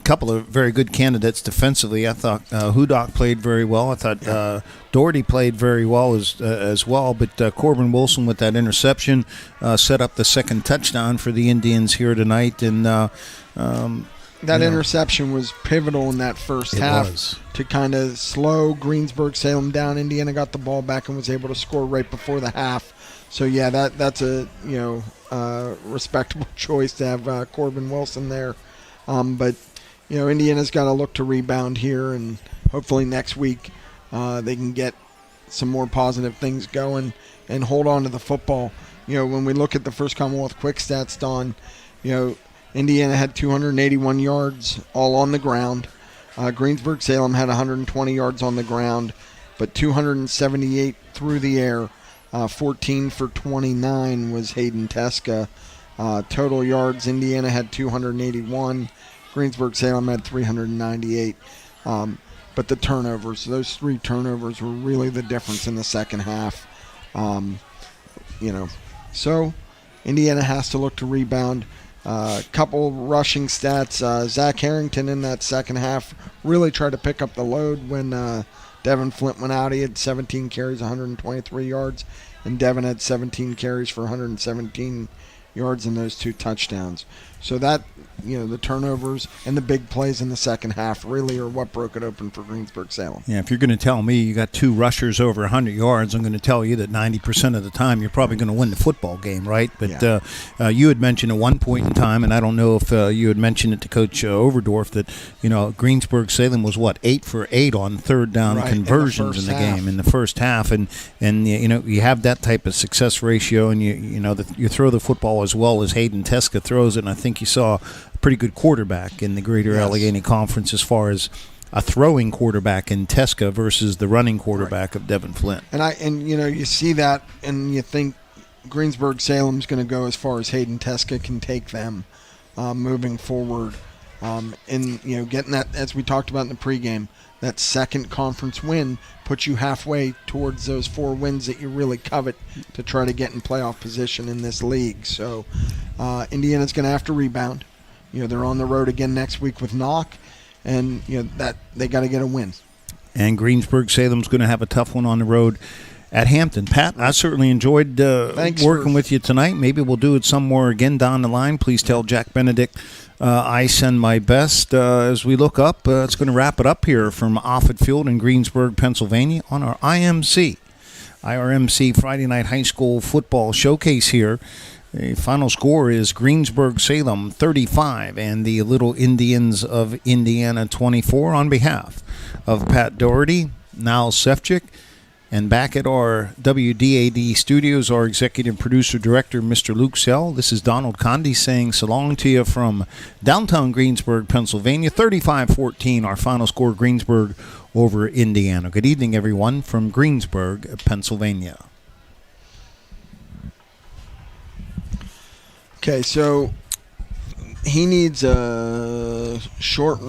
couple of very good candidates defensively. I thought Hudak played very well. I thought Doherty played very well as well. But Corbin Wilson with that interception set up the second touchdown for the Indians here tonight. And that interception was pivotal in that first half to kind of slow Greensburg Salem down. Indiana got the ball back and was able to score right before the half. So yeah, that's a respectable choice to have Corbin Wilson there. But Indiana's got to look to rebound here, and hopefully next week they can get some more positive things going and hold on to the football. When we look at the first Commonwealth quick stats, Don, Indiana had 281 yards all on the ground. Greensburg Salem had 120 yards on the ground, but 278 through the air. 14 for 29 was Hayden Teska. Total yards, Indiana had 281. Greensburg Salem had 398. But the turnovers, those 3 turnovers were really the difference in the second half. So Indiana has to look to rebound. Couple rushing stats. Zach Harrington in that second half really tried to pick up the load when Devin Flint went out. He had 17 carries, 123 yards, and Devin had 17 carries for 117 yards in those 2 touchdowns. So that, the turnovers and the big plays in the second half really are what broke it open for Greensburg Salem. Yeah, if you're going to tell me you got 2 rushers over 100 yards, I'm going to tell you that 90% of the time you're probably going to win the football game, right? But you had mentioned at one point in time, and I don't know if you had mentioned it to Coach Overdorf, that Greensburg Salem was 8 for 8 on third down conversions in the game in the first half, and you have that type of success ratio, and you throw the football as well as Hayden Teska throws it, and I think you saw a pretty good quarterback in the Greater Allegheny Conference as far as a throwing quarterback in Teska versus the running quarterback of Devin Flint. And you see that and you think Greensburg Salem's going to go as far as Hayden Teska can take them moving forward. And getting that, as we talked about in the pregame, that second conference win puts you halfway towards those 4 wins that you really covet to try to get in playoff position in this league. So Indiana's going to have to rebound. They're on the road again next week with Knock, and that they got to get a win. And Greensburg Salem's going to have a tough one on the road at Hampton. Pat, I certainly enjoyed working with you tonight. Maybe we'll do it some more again down the line. Please tell Jack Benedict I send my best. As we look up, it's going to wrap it up here from Offutt Field in Greensburg, Pennsylvania on our IRMC Friday Night High School Football Showcase here. The final score is Greensburg Salem 35 and the Little Indians of Indiana 24. On behalf of Pat Doherty, Niall Sefcik, and back at our WDAD studios, our executive producer-director, Mr. Luke Sell, this is Donald Conde saying so long to you from downtown Greensburg, Pennsylvania. 35-14, our final score, Greensburg over Indiana. Good evening, everyone, from Greensburg, Pennsylvania. Okay, so he needs a short